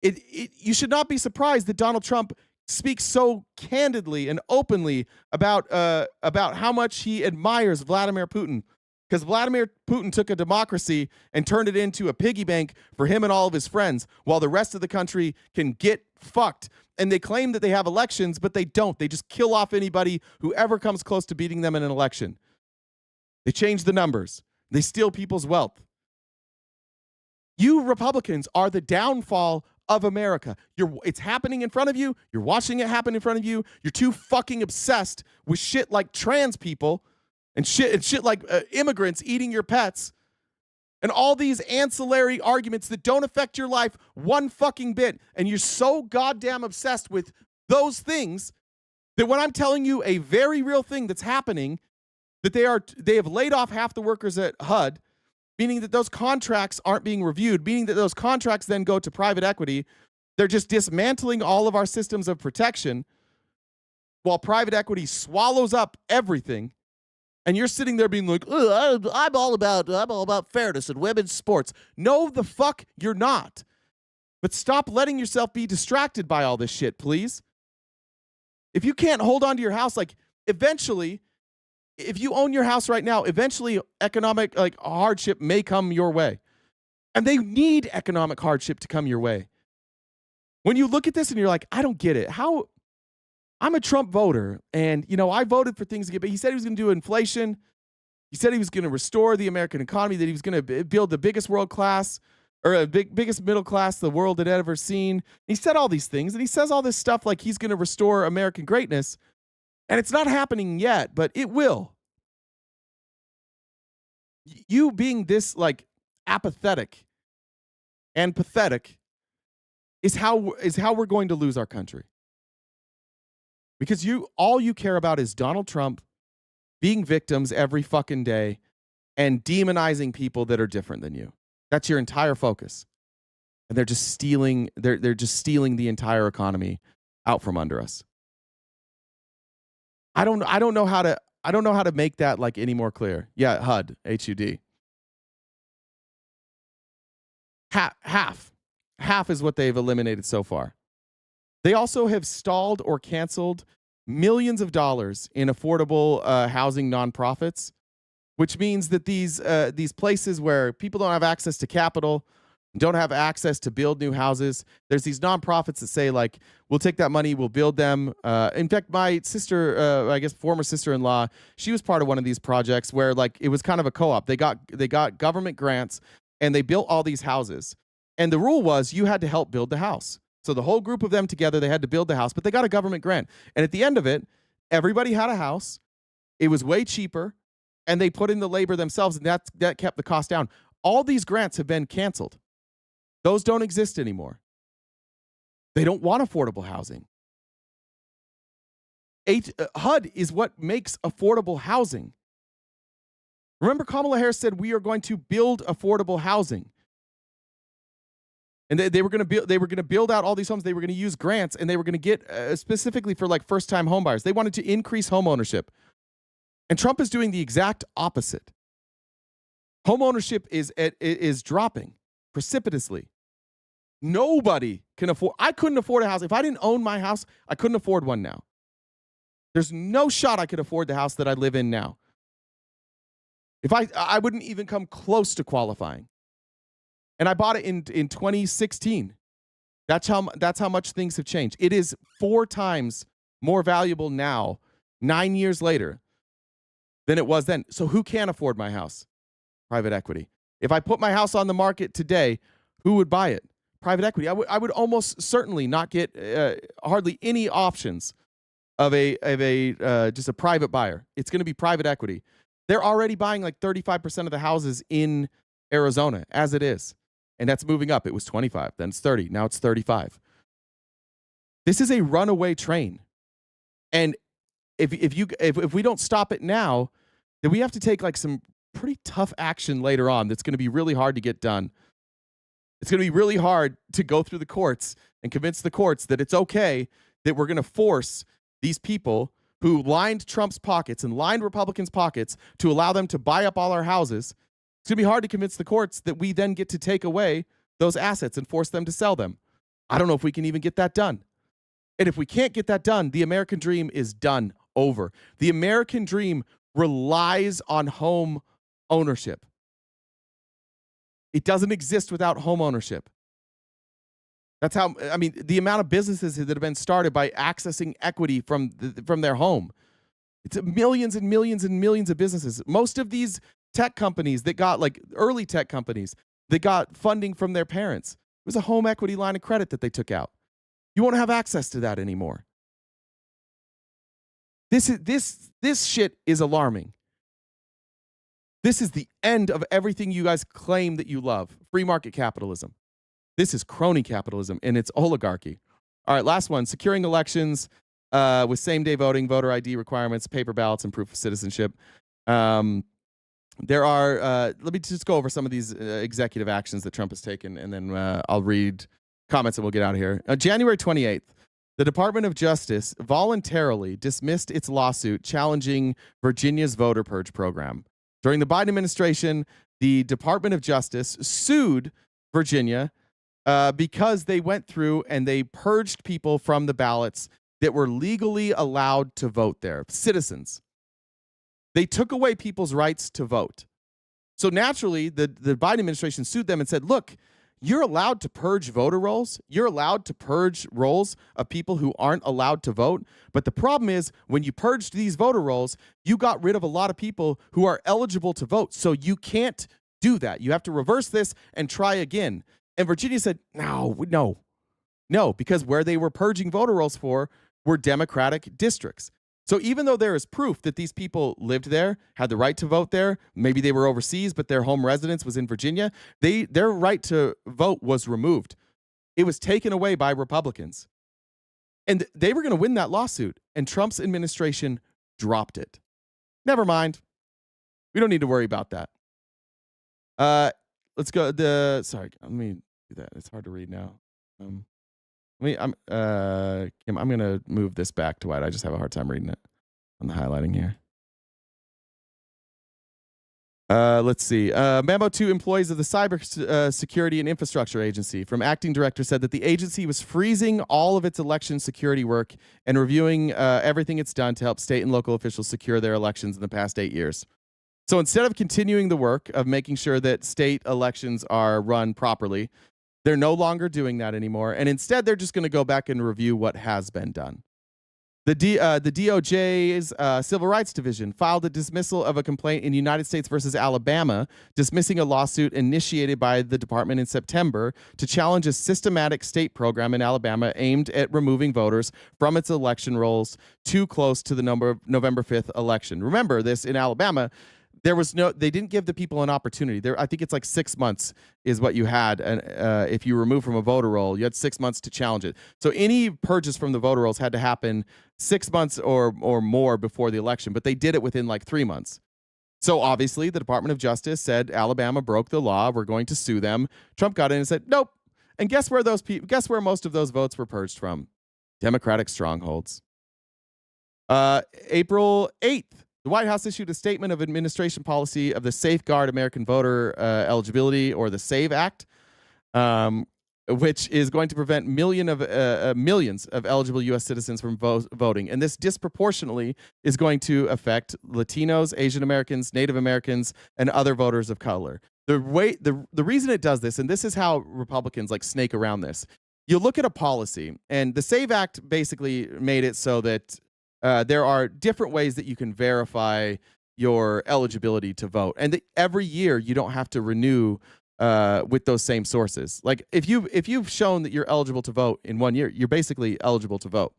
You should not be surprised that Donald Trump speaks so candidly and openly about how much he admires Vladimir Putin, because Vladimir Putin took a democracy and turned it into a piggy bank for him and all of his friends, while the rest of the country can get fucked. And they claim that they have elections, but they don't. They just kill off anybody who ever comes close to beating them in an election. They change the numbers. They steal people's wealth. You Republicans are the downfall of America. It's happening in front of you. You're watching it happen in front of you. You're too fucking obsessed with shit like trans people and shit like immigrants eating your pets and all these ancillary arguments that don't affect your life one fucking bit. And you're so goddamn obsessed with those things that when I'm telling you a very real thing that's happening, that they have laid off half the workers at HUD, meaning that those contracts aren't being reviewed, meaning that those contracts then go to private equity, They're just dismantling all of our systems of protection while private equity swallows up everything. And you're sitting there being like, I'm all about fairness in women's sports. No, the fuck you're not. But stop letting yourself be distracted by all this shit, please. If you can't hold on to your house, like eventually, if you own your house right now, eventually economic hardship may come your way. And they need economic hardship to come your way. When you look at this and you're like, I don't get it. How? I'm a Trump voter, and I voted for things to get, but he said he was going to do inflation. He said he was going to restore the American economy, that he was going to build the biggest world class or biggest middle class the world had ever seen. He said all these things, and he says all this stuff like he's going to restore American greatness, and it's not happening yet, but it will. You being this apathetic and pathetic is how we're going to lose our country. Because all you care about is Donald Trump being victims every fucking day and demonizing people that are different than you. That's your entire focus. And they're just stealing the entire economy out from under us. I don't know how to make that any more clear. Yeah, HUD, HUD. Half is what they've eliminated so far. They also have stalled or canceled millions of dollars in affordable housing nonprofits, which means that these places where people don't have access to capital, don't have access to build new houses, there's these nonprofits that say we'll take that money, we'll build them. In fact, my sister, I guess former sister-in-law, she was part of one of these projects where it was kind of a co-op. They got government grants and they built all these houses. And the rule was you had to help build the house. So the whole group of them together, they had to build the house, but they got a government grant. And at the end of it, everybody had a house. It was way cheaper, and they put in the labor themselves, and that kept the cost down. All these grants have been canceled. Those don't exist anymore. They don't want affordable housing. HUD is what makes affordable housing. Remember, Kamala Harris said we are going to build affordable housing. And they were going to build out all these homes. They were going to use grants, and they were going to get specifically for first-time home buyers. They wanted to increase home ownership. And Trump is doing the exact opposite. Home ownership is dropping precipitously. Nobody can afford. I couldn't afford a house. If I didn't own my house, I couldn't afford one now. There's no shot I could afford the house that I live in now. If I wouldn't even come close to qualifying. And I bought it in 2016. That's how much things have changed. It is 4 times more valuable now, 9 years later, than it was then. So who can afford my house? Private equity. If I put my house on the market today, who would buy it? Private equity. I would almost certainly not get hardly any options of just a private buyer. It's going to be private equity. They're already buying 35% of the houses in Arizona as it is. And that's moving up. It was 25, then it's 30, now it's 35. This is a runaway train. And if we don't stop it now, then we have to take some pretty tough action later on that's going to be really hard to get done. It's going to be really hard to go through the courts and convince the courts that it's okay that we're going to force these people who lined Trump's pockets and lined Republicans' pockets to allow them to buy up all our houses. It's going to be hard to convince the courts that we then get to take away those assets and force them to sell them. I don't know if we can even get that done. And if we can't get that done, the American dream is done, over. The American dream relies on home ownership. It doesn't exist without home ownership. That's how, the amount of businesses that have been started by accessing equity from their home. It's millions and millions and millions of businesses. Most of these tech companies that got early tech companies that got funding from their parents, it was a home equity line of credit that they took out. You won't have access to that anymore. This shit is alarming. This is the end of everything you guys claim that you love. Free market capitalism. This is crony capitalism and it's oligarchy. All right, last one. Securing elections with same-day voting, voter ID requirements, paper ballots, and proof of citizenship. There are, let me just go over some of these executive actions that Trump has taken, and then I'll read comments and we'll get out of here. January 28th, the Department of Justice voluntarily dismissed its lawsuit challenging Virginia's voter purge program. During the Biden administration, the Department of Justice sued Virginia because they went through and they purged people from the ballots that were legally allowed to vote there, citizens. They took away people's rights to vote. So naturally, the Biden administration sued them and said, look, you're allowed to purge voter rolls. You're allowed to purge rolls of people who aren't allowed to vote. But the problem is when you purged these voter rolls, you got rid of a lot of people who are eligible to vote. So you can't do that. You have to reverse this and try again. And Virginia said, no, because where they were purging voter rolls for were Democratic districts. So even though there is proof that these people lived there, had the right to vote there, maybe they were overseas, but their home residence was in Virginia, their right to vote was removed. It was taken away by Republicans. And they were going to win that lawsuit, and Trump's administration dropped it. Never mind. We don't need to worry about that. Let's go. Let me do that. It's hard to read now. Kim, I'm going to move this back to white. I just have a hard time reading it on the highlighting here. Let's see. Memo to employees of the Cyber Security and Infrastructure Agency from acting director said that the agency was freezing all of its election security work and reviewing everything it's done to help state and local officials secure their elections in the past 8 years. So instead of continuing the work of making sure that state elections are run properly, they're no longer doing that anymore, and instead they're just going to go back and review what has been done. The DOJ's Civil Rights Division filed a dismissal of a complaint in United States versus Alabama, dismissing a lawsuit initiated by the department in September to challenge a systematic state program in Alabama aimed at removing voters from its election rolls too close to the November 5th election. Remember this, in Alabama, they didn't give the people an opportunity. I think it's like 6 months is what you had. And if you remove from a voter roll, you had 6 months to challenge it. So any purges from the voter rolls had to happen 6 months or more before the election, but they did it within like 3 months. So obviously the Department of Justice said Alabama broke the law. We're going to sue them. Trump got in and said, nope. And guess where most of those votes were purged from? Democratic strongholds. April 8th. The White House issued a statement of administration policy of the Safeguard American Voter Eligibility, or the SAVE Act, which is going to prevent millions of eligible U.S. citizens from voting. And this disproportionately is going to affect Latinos, Asian Americans, Native Americans, and other voters of color. The reason it does this, and this is how Republicans like snake around this, you look at a policy, and the SAVE Act basically made it so that there are different ways that you can verify your eligibility to vote, and every year you don't have to renew with those same sources. Like if you've shown that you're eligible to vote in 1 year, you're basically eligible to vote.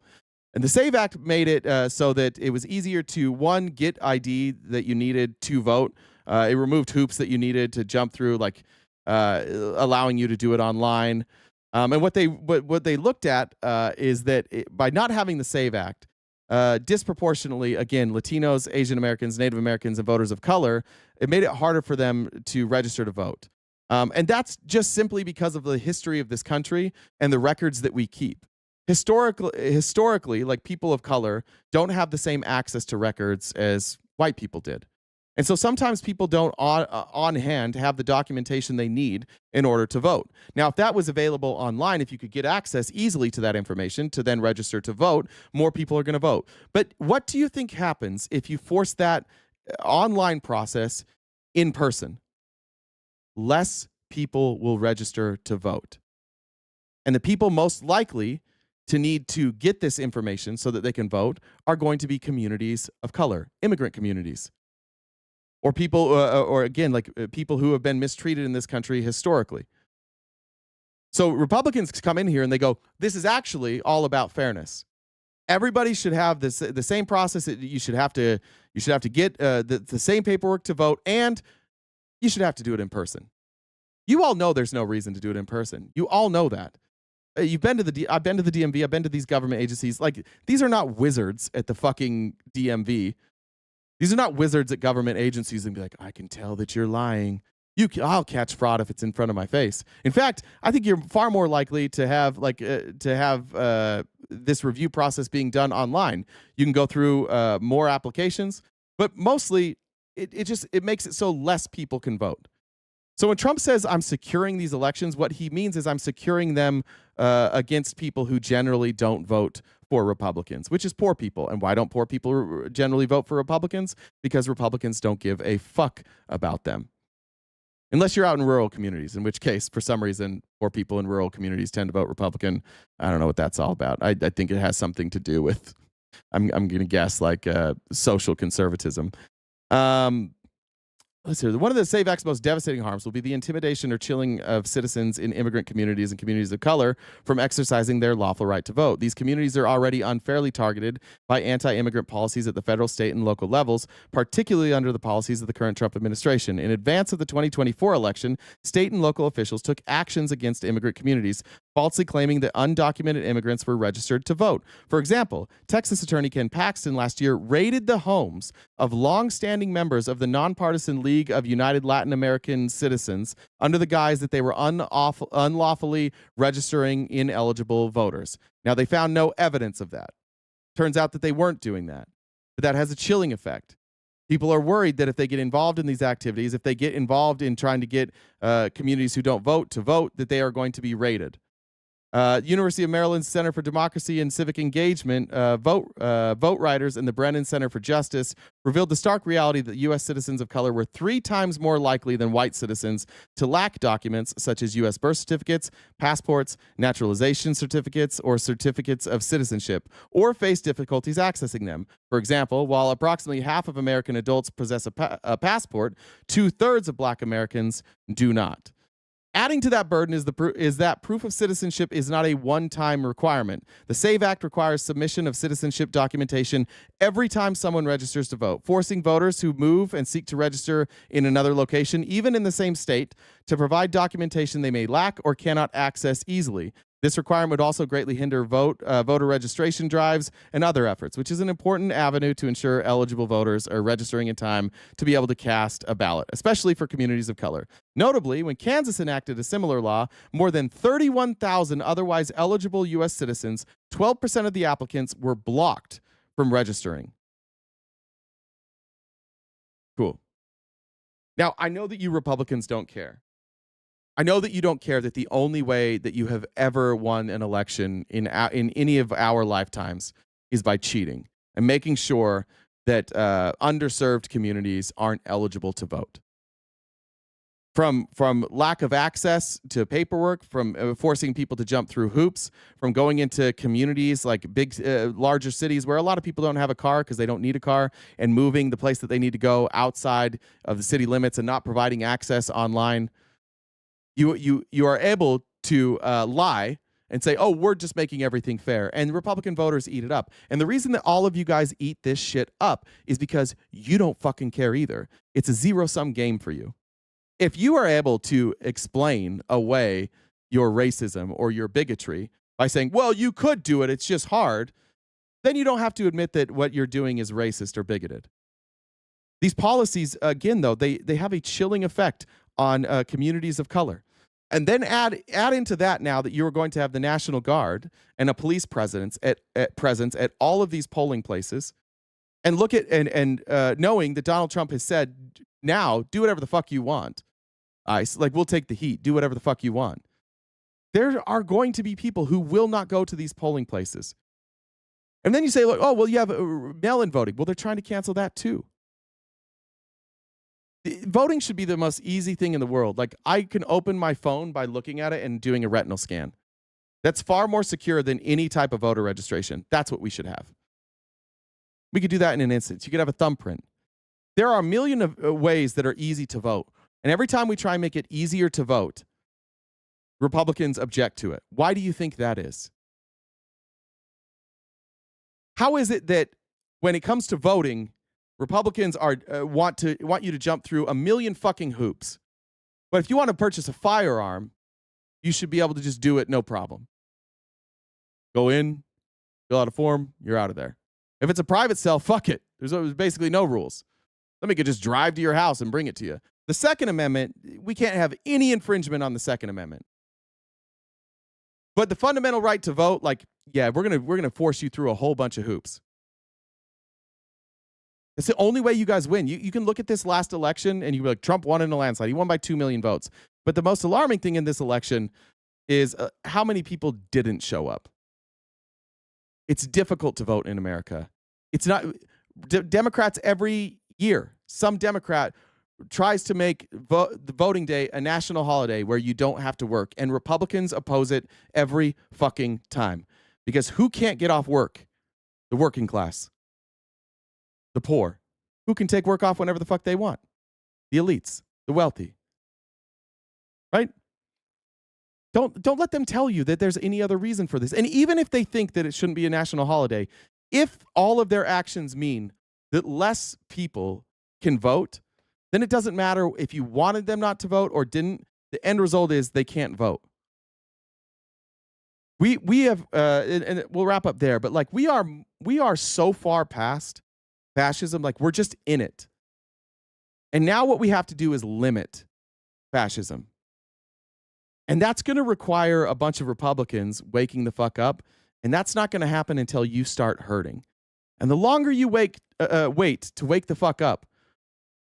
And the SAVE Act made it so that it was easier to, one, get ID that you needed to vote. It removed hoops that you needed to jump through, like allowing you to do it online. And what they looked at is that by not having the SAVE Act, disproportionately, again, Latinos, Asian Americans, Native Americans, and voters of color, it made it harder for them to register to vote. And that's just simply because of the history of this country and the records that we keep. Historically, like, people of color don't have the same access to records as white people did. And so sometimes people don't on hand have the documentation they need in order to vote. Now, if that was available online, if you could get access easily to that information to then register to vote, more people are going to vote. But what do you think happens if you force that online process in person? Less people will register to vote. And the people most likely to need to get this information so that they can vote are going to be communities of color, immigrant communities. Or people, or again, like people who have been mistreated in this country historically. So Republicans come in here and they go, this is actually all about fairness. Everybody should have the same process. You should have to get the same paperwork to vote, and you should have to do it in person. You all know there's no reason to do it in person. You all know that. I've been to the DMV. I've been to these government agencies. Like, these are not wizards at the fucking DMV. These are not wizards at government agencies and be like, I can tell that you're lying. I'll catch fraud if it's in front of my face. In fact, I think you're far more likely to have this review process being done online. You can go through more applications, but mostly it makes it so less people can vote. So when Trump says I'm securing these elections, what he means is I'm securing them against people who generally don't vote for Republicans, which is poor people. And why don't poor people generally vote for Republicans? Because Republicans don't give a fuck about them. Unless you're out in rural communities, in which case, for some reason, poor people in rural communities tend to vote Republican. I don't know what that's all about. I think it has something to do with, I'm going to guess, like social conservatism. Let's see. One of the SAVE Act's most devastating harms will be the intimidation or chilling of citizens in immigrant communities and communities of color from exercising their lawful right to vote. These communities are already unfairly targeted by anti-immigrant policies at the federal, state, and local levels, particularly under the policies of the current Trump administration. In advance of the 2024 election, state and local officials took actions against immigrant communities, falsely claiming that undocumented immigrants were registered to vote. For example, Texas Attorney Ken Paxton last year raided the homes of long-standing members of the nonpartisan League of United Latin American Citizens under the guise that they were unlawfully registering ineligible voters. Now, they found no evidence of that. Turns out that they weren't doing that. But that has a chilling effect. People are worried that if they get involved in these activities, if they get involved in trying to get communities who don't vote to vote, that they are going to be raided. University of Maryland Center for Democracy and Civic Engagement, vote writers, and the Brennan Center for Justice revealed the stark reality that U.S. citizens of color were 3 times more likely than white citizens to lack documents such as U.S. birth certificates, passports, naturalization certificates, or certificates of citizenship, or face difficulties accessing them. For example, while approximately half of American adults possess a passport, 2/3 of Black Americans do not. Adding to that burden is that proof of citizenship is not a one-time requirement. The SAVE Act requires submission of citizenship documentation every time someone registers to vote, forcing voters who move and seek to register in another location, even in the same state, to provide documentation they may lack or cannot access easily. This requirement would also greatly hinder voter registration drives and other efforts, which is an important avenue to ensure eligible voters are registering in time to be able to cast a ballot, especially for communities of color. Notably, when Kansas enacted a similar law, more than 31,000 otherwise eligible U.S. citizens, 12% of the applicants, were blocked from registering. Cool. Now, I know that you Republicans don't care. I know that you don't care that the only way that you have ever won an election in any of our lifetimes is by cheating and making sure that underserved communities aren't eligible to vote. From lack of access to paperwork, from forcing people to jump through hoops, from going into communities like larger cities where a lot of people don't have a car because they don't need a car, and moving the place that they need to go outside of the city limits and not providing access online. You are able to lie and say, oh, we're just making everything fair. And Republican voters eat it up. And the reason that all of you guys eat this shit up is because you don't fucking care either. It's a zero-sum game for you. If you are able to explain away your racism or your bigotry by saying, well, you could do it, it's just hard, then you don't have to admit that what you're doing is racist or bigoted. These policies, again, though, they have a chilling effect on communities of color. And then add into that now that you're going to have the National Guard and a police presence at all of these polling places, and look at and knowing that Donald Trump has said, now do whatever the fuck you want. We'll take the heat. Do whatever the fuck you want. There are going to be people who will not go to these polling places. And then you say, look, oh, well, you have mail-in voting. Well, they're trying to cancel that too. Voting should be the most easy thing in the world. Like, I can open my phone by looking at it and doing a retinal scan. That's far more secure than any type of voter registration. That's what we should have. We could do that in an instant. You could have a thumbprint. There are a million of ways that are easy to vote. And every time we try and make it easier to vote, Republicans object to it. Why do you think that is? How is it that when it comes to voting, Republicans want you to jump through a million fucking hoops? But if you want to purchase a firearm, you should be able to just do it, no problem. Go in, fill out a form, you're out of there. If it's a private sale, fuck it. There's basically no rules. Somebody could just drive to your house and bring it to you. The Second Amendment, we can't have any infringement on the Second Amendment. But the fundamental right to vote, like, yeah, we're gonna force you through a whole bunch of hoops. It's the only way you guys win. You can look at this last election and you're like, Trump won in a landslide. He won by 2 million votes. But the most alarming thing in this election is how many people didn't show up. It's difficult to vote in America. It's not Democrats every year. Some Democrat tries to make the voting day a national holiday where you don't have to work. And Republicans oppose it every fucking time. Because who can't get off work? The working class. The poor. Who can take work off whenever the fuck they want? The elites. The wealthy. Right? Don't let them tell you that there's any other reason for this. And even if they think that it shouldn't be a national holiday, if all of their actions mean that less people can vote, then it doesn't matter if you wanted them not to vote or didn't. The end result is they can't vote. We have and we'll wrap up there, but like we are so far past fascism, like we're just in it. And now what we have to do is limit fascism. And that's going to require a bunch of Republicans waking the fuck up, and that's not going to happen until you start hurting. And the longer you wait to wake the fuck up,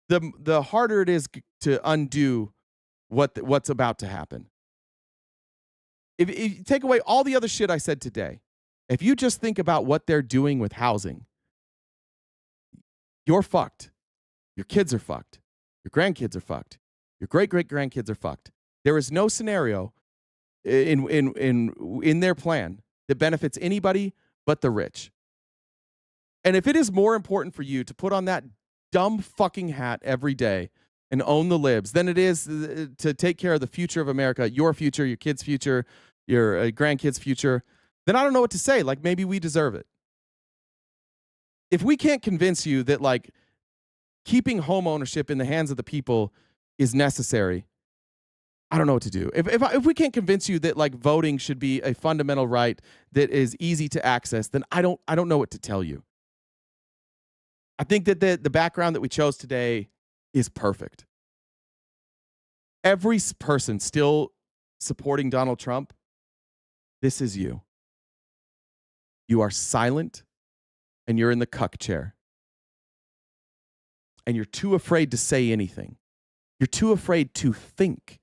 the harder it is to undo what's about to happen. If you take away all the other shit I said today, if you just think about what they're doing with housing, you're fucked. Your kids are fucked. Your grandkids are fucked. Your great-great-grandkids are fucked. There is no scenario in their plan that benefits anybody but the rich. And if it is more important for you to put on that dumb fucking hat every day and own the libs than it is to take care of the future of America, your future, your kids' future, your grandkids' future, then I don't know what to say. Like, maybe we deserve it. If we can't convince you that, like, keeping home ownership in the hands of the people is necessary, I don't know what to do. If we can't convince you that, like, voting should be a fundamental right that is easy to access, then I don't know what to tell you. I think that the background that we chose today is perfect. Every person still supporting Donald Trump, this is you. You are silent and you're in the cuck chair. And you're too afraid to say anything. You're too afraid to think.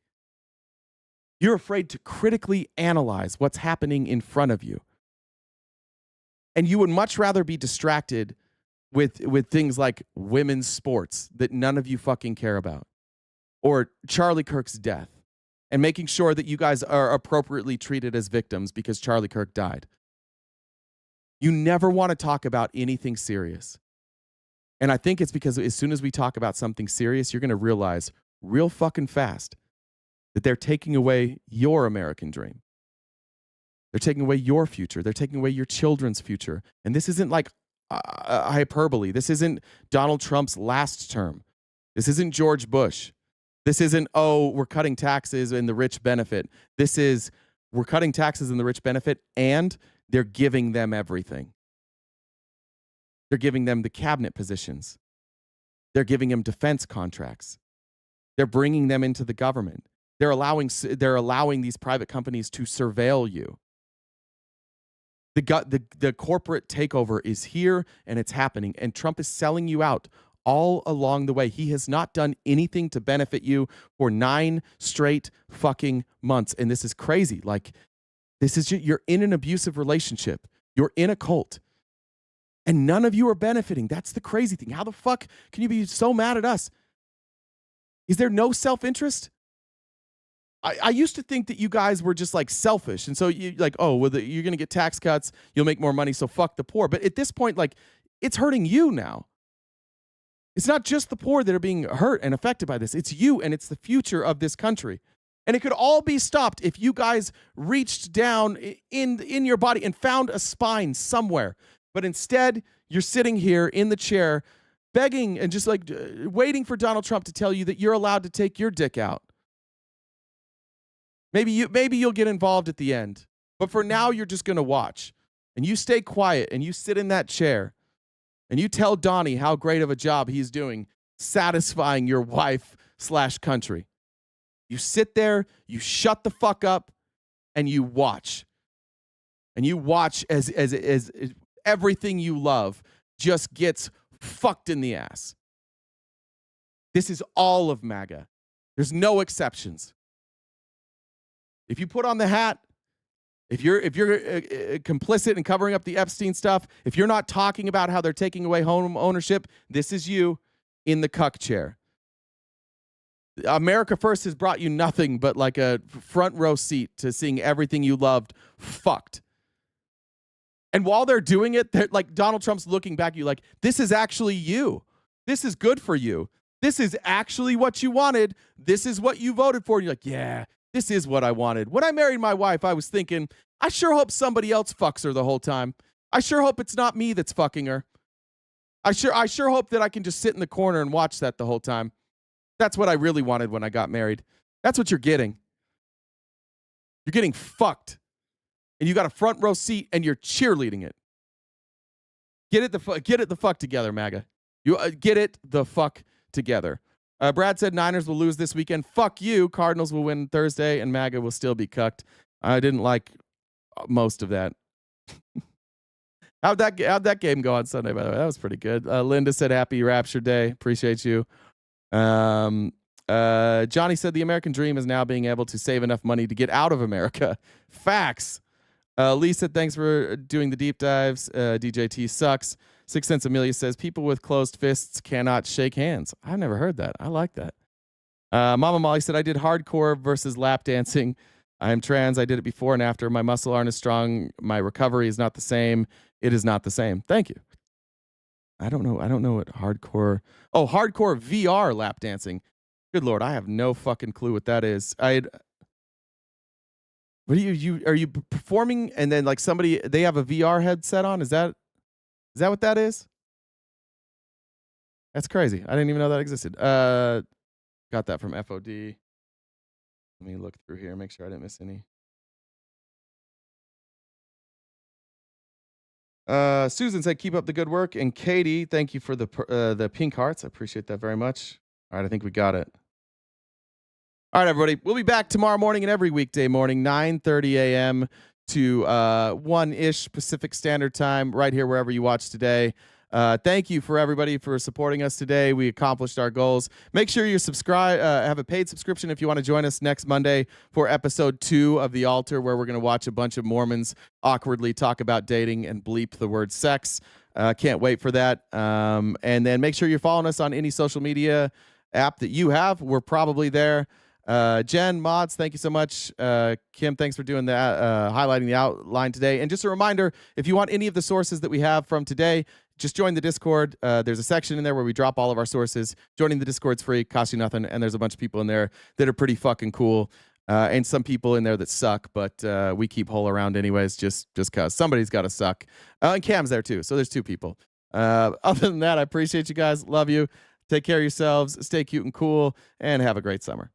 You're afraid to critically analyze what's happening in front of you. And you would much rather be distracted with things like women's sports that none of you fucking care about, or Charlie Kirk's death, and making sure that you guys are appropriately treated as victims because Charlie Kirk died. You never want to talk about anything serious. And I think it's because as soon as we talk about something serious, you're going to realize real fucking fast that they're taking away your American dream. They're taking away your future. They're taking away your children's future. And this isn't like hyperbole. This isn't Donald Trump's last term. This isn't George Bush. This isn't, oh, we're cutting taxes and the rich benefit. This is, we're cutting taxes and the rich benefit, and they're giving them everything. They're giving them the cabinet positions. They're giving them defense contracts. They're bringing them into the government. They're allowing these private companies to surveil you. The corporate takeover is here and it's happening, and Trump is selling you out all along the way. He has not done anything to benefit you for 9 straight fucking months. And this is crazy. Like, this is you're in an abusive relationship. You're in a cult. And none of you are benefiting. That's the crazy thing. How the fuck can you be so mad at us? Is there no self-interest? I used to think that you guys were just like selfish. And so you like, oh, well, you're going to get tax cuts. You'll make more money. So fuck the poor. But at this point, like, it's hurting you now. It's not just the poor that are being hurt and affected by this. It's you, and it's the future of this country. And it could all be stopped if you guys reached down in your body and found a spine somewhere. But instead, you're sitting here in the chair begging and just like waiting for Donald Trump to tell you that you're allowed to take your dick out. Maybe you'll get involved at the end. But for now, you're just going to watch. And you stay quiet and you sit in that chair and you tell Donnie how great of a job he's doing satisfying your wife world/country. You sit there, you shut the fuck up, and you watch. And you watch as everything you love just gets fucked in the ass. This is all of MAGA. There's no exceptions. If you put on the hat, if you're complicit in covering up the Epstein stuff, if you're not talking about how they're taking away home ownership, this is you in the cuck chair. America First has brought you nothing but like a front row seat to seeing everything you loved fucked. And while they're doing it, they're like Donald Trump's looking back at you like, this is actually you. This is good for you. This is actually what you wanted. This is what you voted for. And you're like, yeah, this is what I wanted. When I married my wife, I was thinking, I sure hope somebody else fucks her the whole time. I sure hope it's not me that's fucking her. I sure hope that I can just sit in the corner and watch that the whole time. That's what I really wanted when I got married. That's what you're getting. You're getting fucked. And you got a front row seat and you're cheerleading it. Get it the fuck together, MAGA. You get it the fuck together. Brad said Niners will lose this weekend. Fuck you. Cardinals will win Thursday and MAGA will still be cucked. I didn't like most of that. How'd that game go on Sunday, by the way? That was pretty good. Linda said happy Rapture Day. Appreciate you. Johnny said the American dream is now being able to save enough money to get out of America. Facts. Lisa, thanks for doing the deep dives. DJT sucks. 6 Cents Amelia says people with closed fists cannot shake hands. I've never heard that. I like that. Mama Molly said I did hardcore versus lap dancing. I am trans. I did it before and after. My muscle aren't as strong. My recovery is not the same. It is not the same. Thank you. I don't know what hardcore. Oh, hardcore VR lap dancing. Good Lord, I have no fucking clue what that is. What are you performing and then like somebody they have a VR headset on? Is that what that is? That's crazy. I didn't even know that existed. Got that from FOD. Let me look through here, make sure I didn't miss any. Susan said, keep up the good work. And Katie, thank you for the pink hearts. I appreciate that very much. All right, I think we got it. All right, everybody. We'll be back tomorrow morning and every weekday morning, 9:30 a.m. to 1-ish Pacific Standard Time, right here wherever you watch today. Thank you for everybody for supporting us today. We accomplished our goals. Make sure you subscribe, have a paid subscription if you want to join us next Monday for episode 2 of The Altar, where we're going to watch a bunch of Mormons awkwardly talk about dating and bleep the word sex. Can't wait for that. And then make sure you're following us on any social media app that you have. We're probably there. Jen, Mods, thank you so much. Kim, thanks for doing that, highlighting the outline today. And just a reminder, if you want any of the sources that we have from today, just join the Discord. There's a section in there where we drop all of our sources. Joining the Discord's free, costs you nothing, and there's a bunch of people in there that are pretty fucking cool. And some people in there that suck, but we keep whole around anyways, just because somebody's got to suck. And Cam's there too, so there's 2 people. Other than that, I appreciate you guys. Love you. Take care of yourselves. Stay cute and cool, and have a great summer.